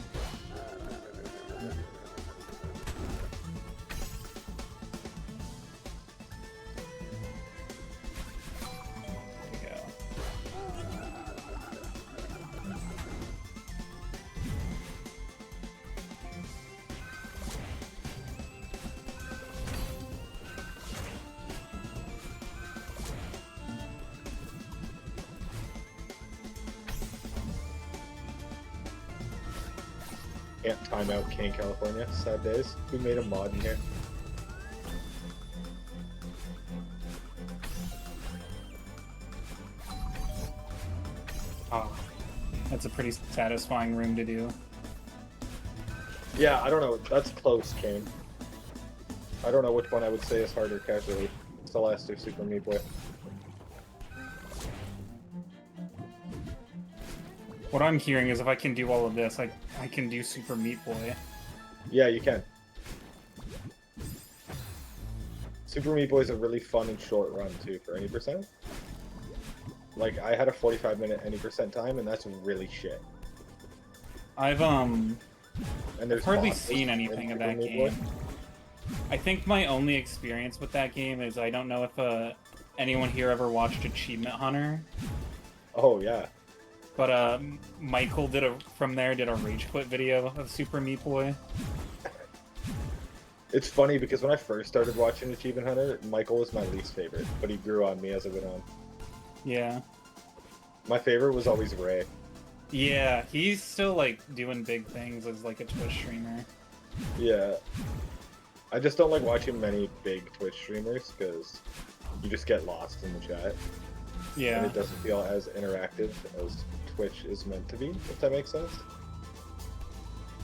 Can't time out Kane, California. Sad days. Who made a mod in here? Oh, that's a pretty satisfying room to do. Yeah, I don't know. That's close, Kane. I don't know which one I would say is harder casually. Celeste or Super Meat Boy. What I'm hearing is if I can do all of this, I can do Super Meat Boy. Yeah, you can. Super Meat Boy is a really fun and short run too for any percent. Like I had a 45-minute any percent time, and that's really shit. I've And there's hardly bosses seen in anything of Super that Meat Boy. game. I think my only experience with that game is I don't know if anyone here ever watched Achievement Hunter, Oh yeah. but Michael did a rage quit video of Super Meat Boy. It's funny because when I first started watching Achievement Hunter, Michael was my least favorite, but he grew on me as it went on. Yeah. My favorite was always Ray. Yeah, he's still like doing big things as like a Twitch streamer. Yeah. I just don't like watching many big Twitch streamers because you just get lost in the chat. Yeah. And it doesn't feel as interactive as Twitch is meant to be, if that makes sense.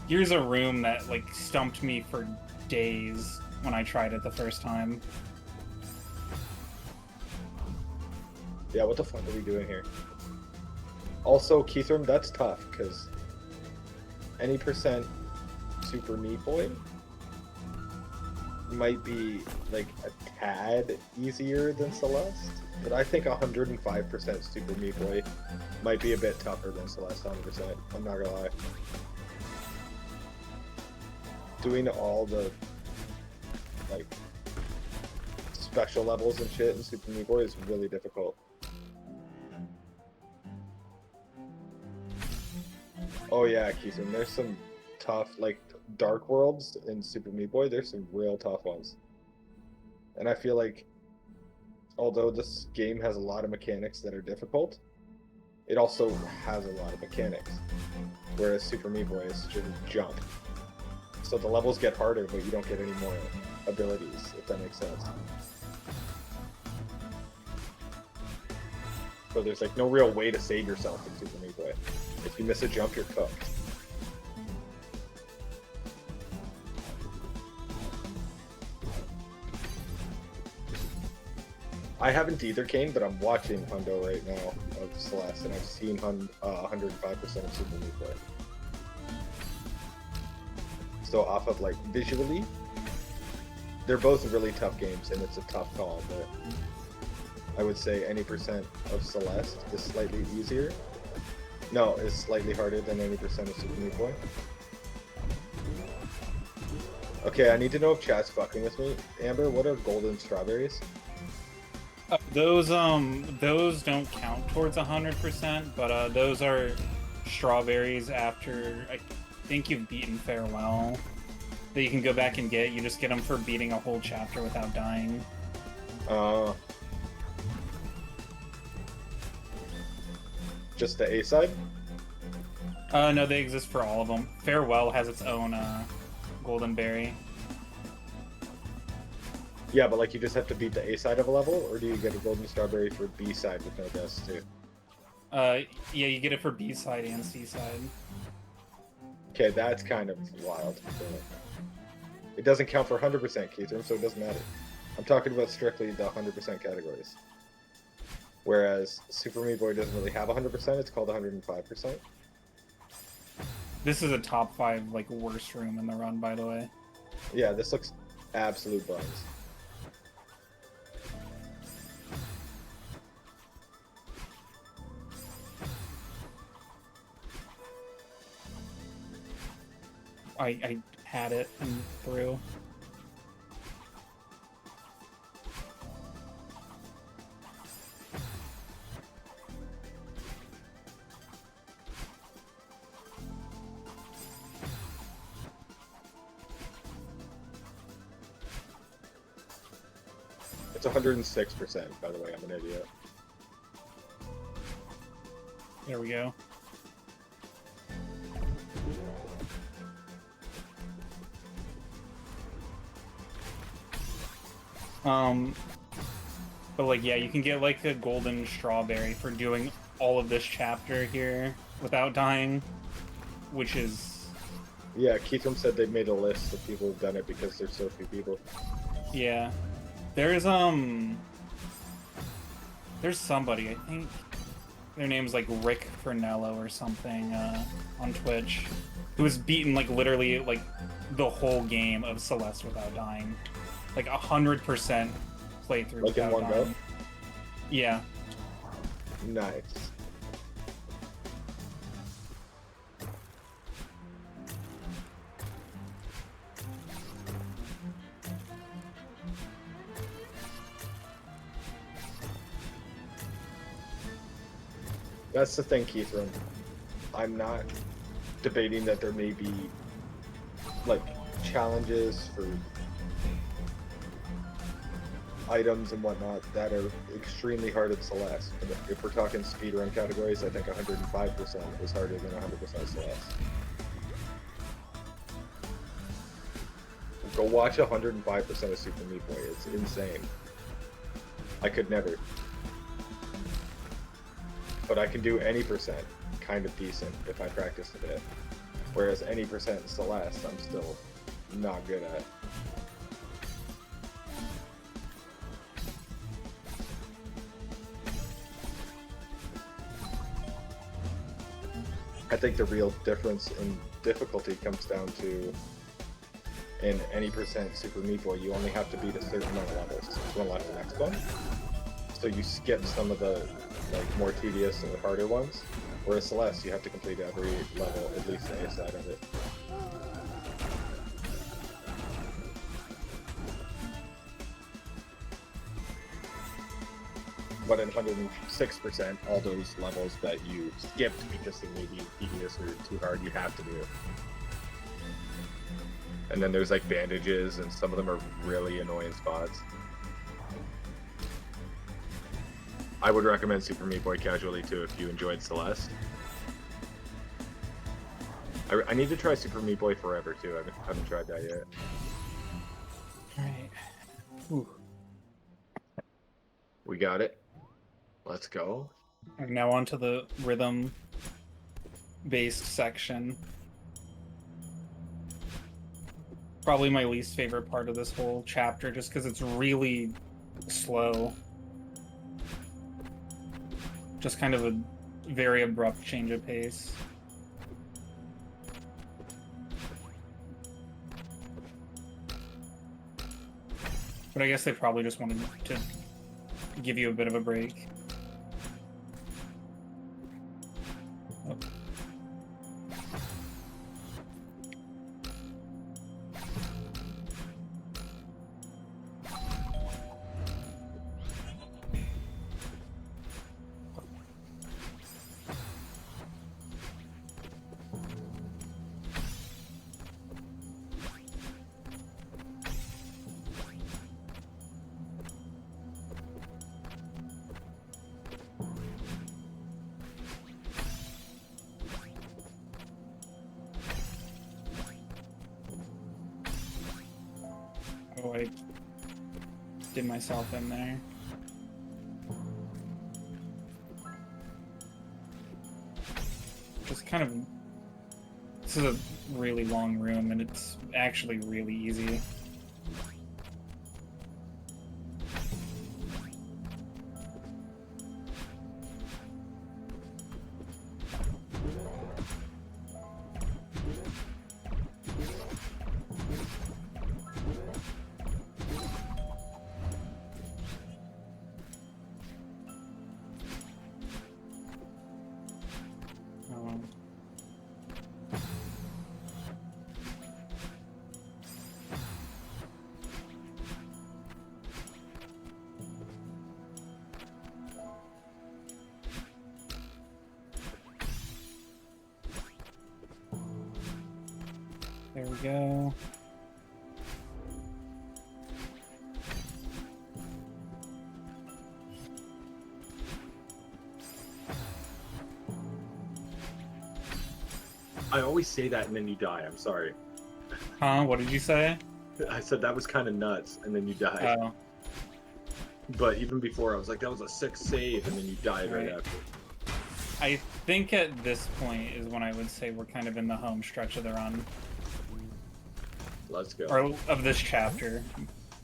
Here's a room that like stumped me for days when I tried it the first time. Yeah, what the fuck are we doing here? Also, Keithram, that's tough, because any percent Super Meat Boy might be, like, a tad easier than Celeste, but I think 105% Super Meat Boy might be a bit tougher than Celeste 100%. I'm not gonna lie. Doing all the, like, special levels and shit in Super Meat Boy is really difficult. Oh yeah, Keeson, there's some tough, like, Dark Worlds in Super Meat Boy, there's some real tough ones. And I feel like, although this game has a lot of mechanics that are difficult, it also has a lot of mechanics. Whereas Super Meat Boy is just jump. So the levels get harder, but you don't get any more abilities, if that makes sense. So there's like no real way to save yourself in Super Meat Boy. If you miss a jump, you're cooked. I haven't either, Kane, but I'm watching Hundo right now of Celeste, and I've seen 105% of Super Meat Boy. So off of like visually, they're both really tough games, and it's a tough call, but I would say any percent of Celeste is slightly easier. No, is slightly harder than any percent of Super Meat Boy. Okay, I need to know if chat's fucking with me. Amber, what are golden strawberries? Those don't count towards 100%, but those are strawberries after I think you've beaten Farewell that you can go back and get. You just get them for beating a whole chapter without dying. Just the A side? No, they exist for all of them. Farewell has its own golden berry. Yeah, but like you just have to beat the A side of a level, or do you get a golden strawberry for B side with no deaths too? Yeah, you get it for B side and C side. Okay, that's kind of wild. It doesn't count for 100% Keithram, so it doesn't matter. I'm talking about strictly the 100% categories. Whereas Super Meat Boy doesn't really have 100%, it's called 105%. This is a top 5 like worst room in the run, by the way. Yeah, this looks absolute buns. I had it and threw. It's 106%, by the way, I'm an idiot. There we go. But like, yeah, you can get like a golden strawberry for doing all of this chapter here without dying, which is... Yeah, Keithram said they made a list of people who've done it because there's so few people. Yeah. There's somebody, I think their name's like Rick Fernello or something, on Twitch, who has beaten like literally like the whole game of Celeste without dying. Like 100% playthrough Like in without one dying. go? Yeah. Nice. That's the thing, Keithram. I'm not debating that there may be like challenges for items and whatnot that are extremely hard at Celeste. But if we're talking speedrun categories, I think 105% is harder than 100% Celeste. Go watch 105% of Super Meat Boy. It's insane. I could never. But I can do any percent kind of decent if I practice a bit. Whereas any percent in Celeste, I'm still not good at. I think the real difference in difficulty comes down to in any percent Super Meat Boy, you only have to beat a certain amount of levels to unlock the next one. So you skip some of the like more tedious or harder ones. Whereas Celeste, you have to complete every level, at least A side of it. But in 106%, all those levels that you skipped because they may be tedious or too hard, you have to do. And then there's like bandages, and some of them are really annoying spots. I would recommend Super Meat Boy casually too if you enjoyed Celeste. I need to try Super Meat Boy Forever too. I haven't tried that yet. Alright. Ooh. We got it. Let's go. And now onto the rhythm-based section. Probably my least favorite part of this whole chapter, just because it's really slow. Just kind of a very abrupt change of pace. But I guess they probably just wanted to give you a bit of a break. Oh. Oh, I did myself in there. Just kind of... This is a really long room, and it's actually really easy. There we go. I always say that and then you die. I'm sorry. Huh? What did you say? I said that was kind of nuts, and then you died. Oh. But even before, I was like, that was a sick save, and then you died right after. I think at this point is when I would say we're kind of in the home stretch of the run. Let's go. Or of this chapter.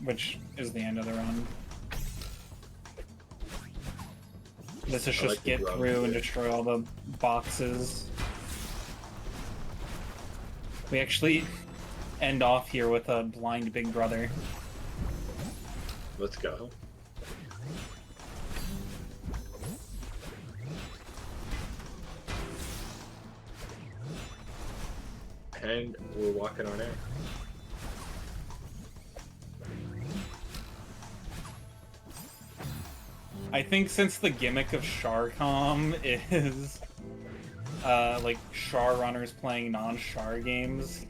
which is the end of the run. This is I just like the get drum through and too. destroy all the boxes. We actually end off here with a blind Big Brother. Let's go. And we're walking on air. I think since the gimmick of SHARCOM is like Char runners playing non-Char games,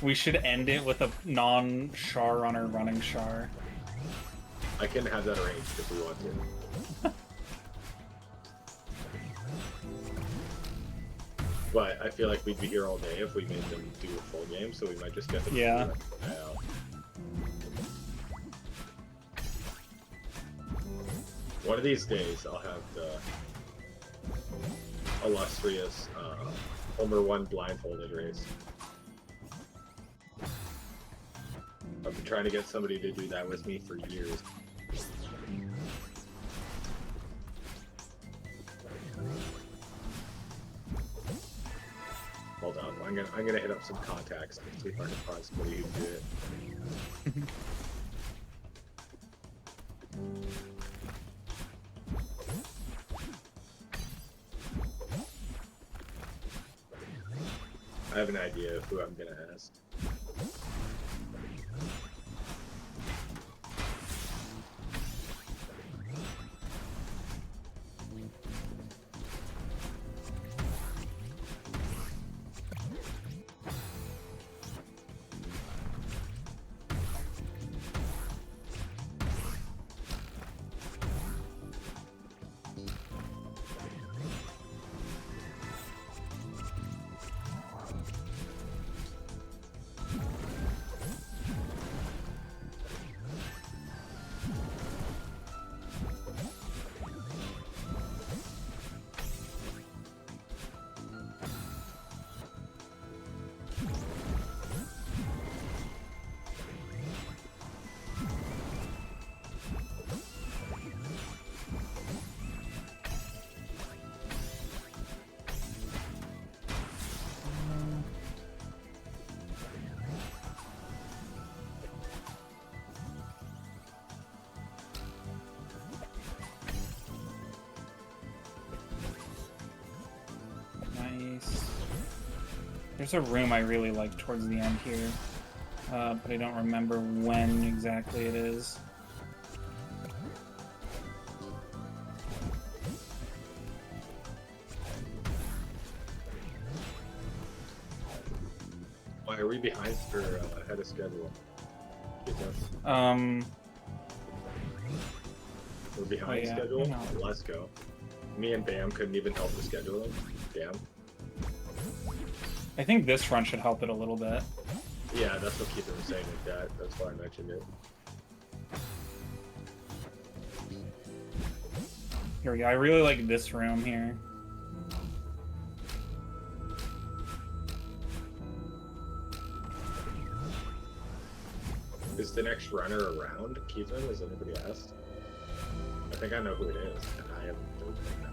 we should end it with a non-Char runner running Char. I can have that arranged if we want to. But I feel like we'd be here all day if we made them do a full game, so we might just get them Yeah. to do it now. One of these days, I'll have the illustrious Homer 1 blindfolded race. I've been trying to get somebody to do that with me for years. Hold on, I'm gonna hit up some contacts and see if I can find somebody who can do it. I have an idea of who I'm gonna ask. Nice. There's a room I really like towards the end here, but I don't remember when exactly it is. Why are we behind or ahead of schedule? Get that? We're behind yeah, schedule? no. Let's go. Me and Bam couldn't even help the scheduling. Damn. I think this run should help it a little bit. Yeah, that's what Keith was saying in chat. That's why I mentioned it. Here we go. I really like this room here. Is the next runner around Keithlin? Has anybody asked? I think I know who it is, and I haven't done it now.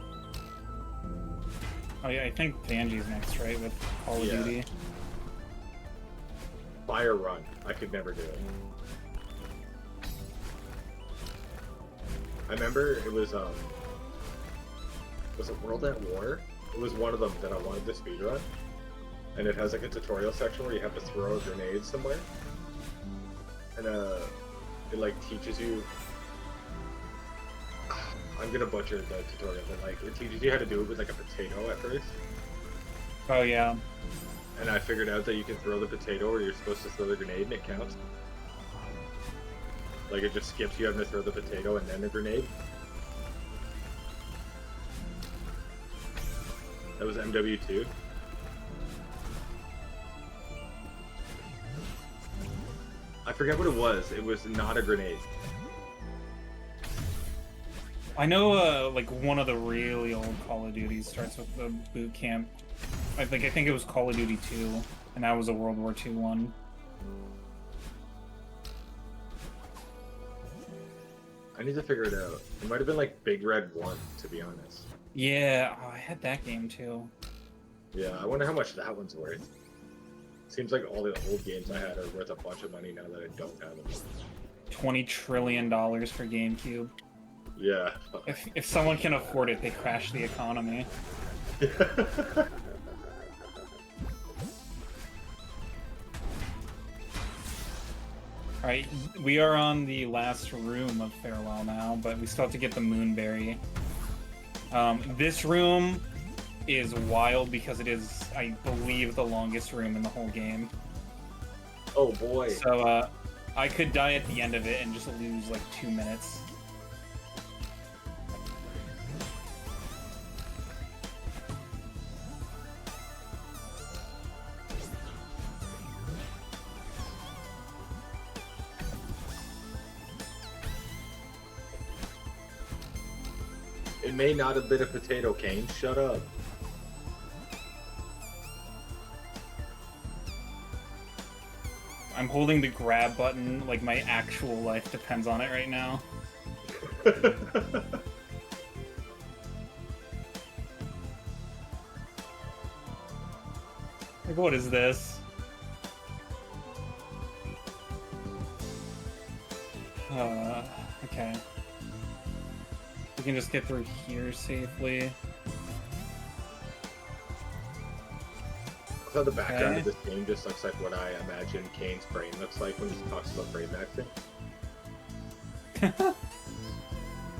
Oh yeah, I think Vanjie's next, right, with Call of Yeah. Duty. Fire run. I could never do it. I remember it was it World at War? It was one of them that I wanted to speedrun. And it has like a tutorial section where you have to throw a grenade somewhere. And it like teaches you, I'm gonna butcher the tutorial, but like it teaches you how to do it with like a potato at first. Oh yeah. And I figured out that you can throw the potato where you're supposed to throw the grenade and it counts. Like it just skips you having to throw the potato and then the grenade. That was MW2. I forget what it was. It was not a grenade. I know like one of the really old Call of Duties starts with the boot camp. I think it was Call of Duty 2, and that was a World War II one. I need to figure it out. It might have been like Big Red 1, to be honest. Yeah, oh, I had that game too. Yeah, I wonder how much that one's worth. Seems like all the old games I had are worth a bunch of money now that I don't have them. $20 trillion for GameCube. Yeah. If someone can afford it, they crash the economy. Alright, we are on the last room of Farewell now, but we still have to get the Moonberry. This room is wild because it is, I believe, the longest room in the whole game. Oh boy. So, I could die at the end of it and just lose like 2 minutes. It may not have been a potato cane. Shut up. I'm holding the grab button like my actual life depends on it right now. Like, what is this? Okay. We can just get through here safely. So the background of this game just looks like what I imagine Kane's brain looks like when he talks about brain acting.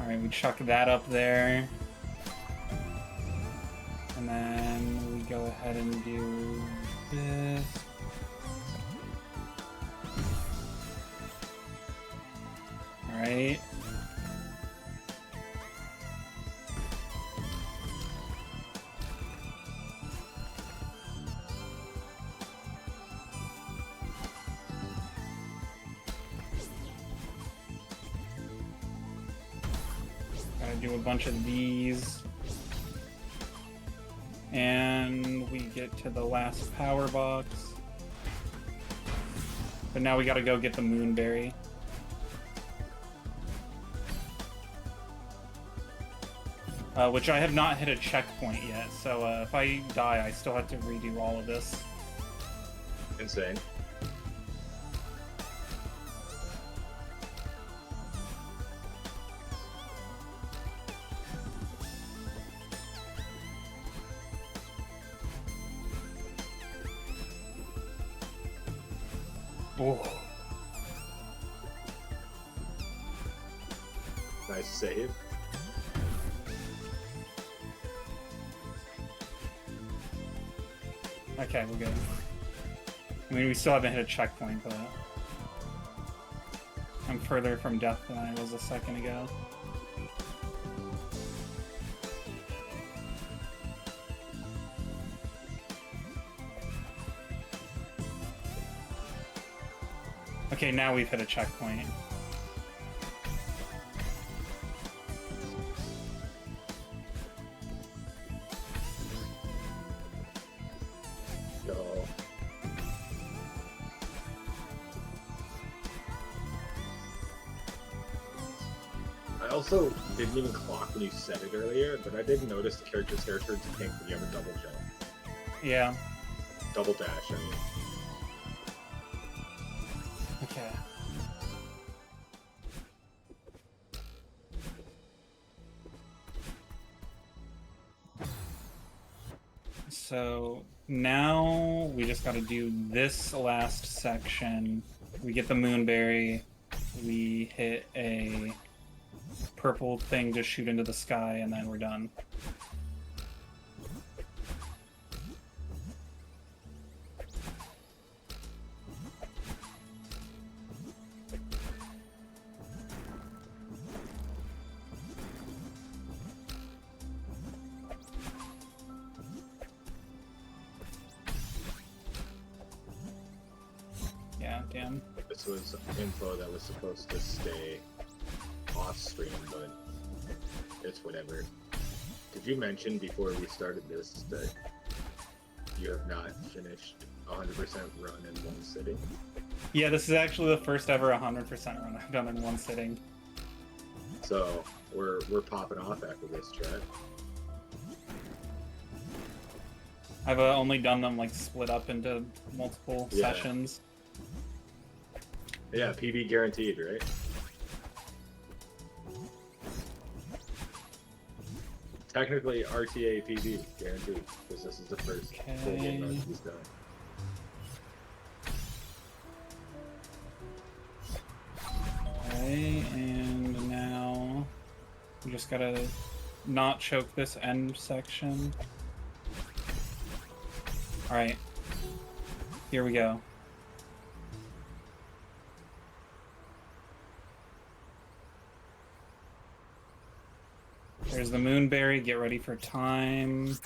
Alright, we chuck that up there. And then we go ahead and do this. Alright. Gotta do a bunch of these. And we get to the last power box. But now we gotta go get the Moonberry. Which I have not hit a checkpoint yet, so if I die, I still have to redo all of this. Insane. Oh. Nice save. Okay, we're good. I mean, we still haven't hit a checkpoint, but I'm further from death than I was a second ago. Okay, now we've hit a checkpoint. No. I also didn't even clock when you said it earlier, but I did notice the character's hair turns pink when you have a double jump. Yeah. Double dash, I mean. Okay. So now we just got to do this last section. We get the Moonberry. We hit a purple thing to shoot into the sky, and then we're done. Yeah, damn. This was info that was supposed to stay off stream, but it's whatever. Did you mention before we started this that you have not finished 100% run in one sitting? Yeah, this is actually the first ever 100% run I've done in one sitting. So we're popping off after this, chat. I've only done them like split up into multiple Yeah. sessions. Yeah, PB guaranteed, right? Technically, RTA PB guaranteed, because this is the first full game run he's done. Okay, and now we just gotta not choke this end section. Alright. Here we go. There's the Moonberry. Get ready for time.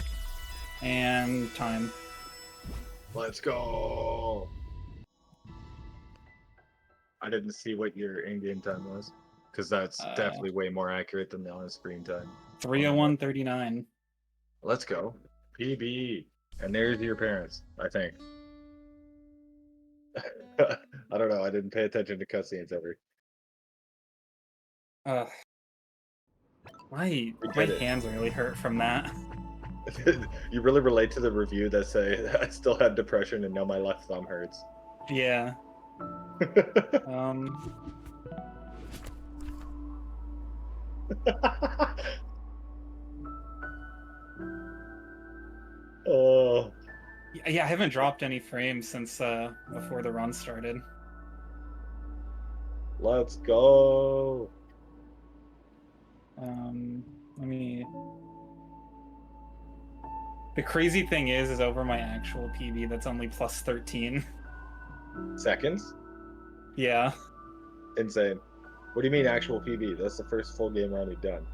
And time. Let's go! I didn't see what your in-game time was, because that's definitely way more accurate than the on-screen time. 3:01:39. Let's go. PB. And there's your parents, I think. I don't know, I didn't pay attention to cutscenes ever. My did it. hands really hurt from that. You really relate to the review that say, I still had depression and now my left thumb hurts. Yeah. Oh, Yeah, I haven't dropped any frames since before the run started. let's go. Let me... The crazy thing is over my actual PB, that's only plus 13. Seconds? Yeah. Insane. What do you mean actual PB? That's the first full game round we've done.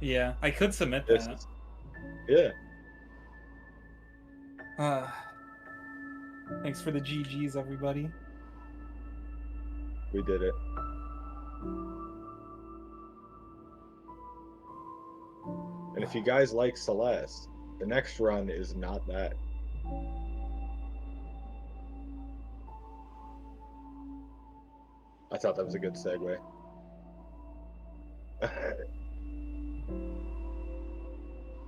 Yeah, I could submit that. Yeah. Thanks for the GGs, everybody. We did it. And if you guys like Celeste, the next run is not that. I thought that was a good segue.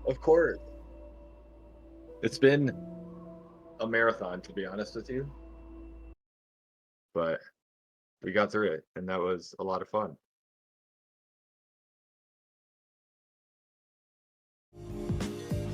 Of course. It's been a marathon, to be honest with you. But we got through it, and that was a lot of fun.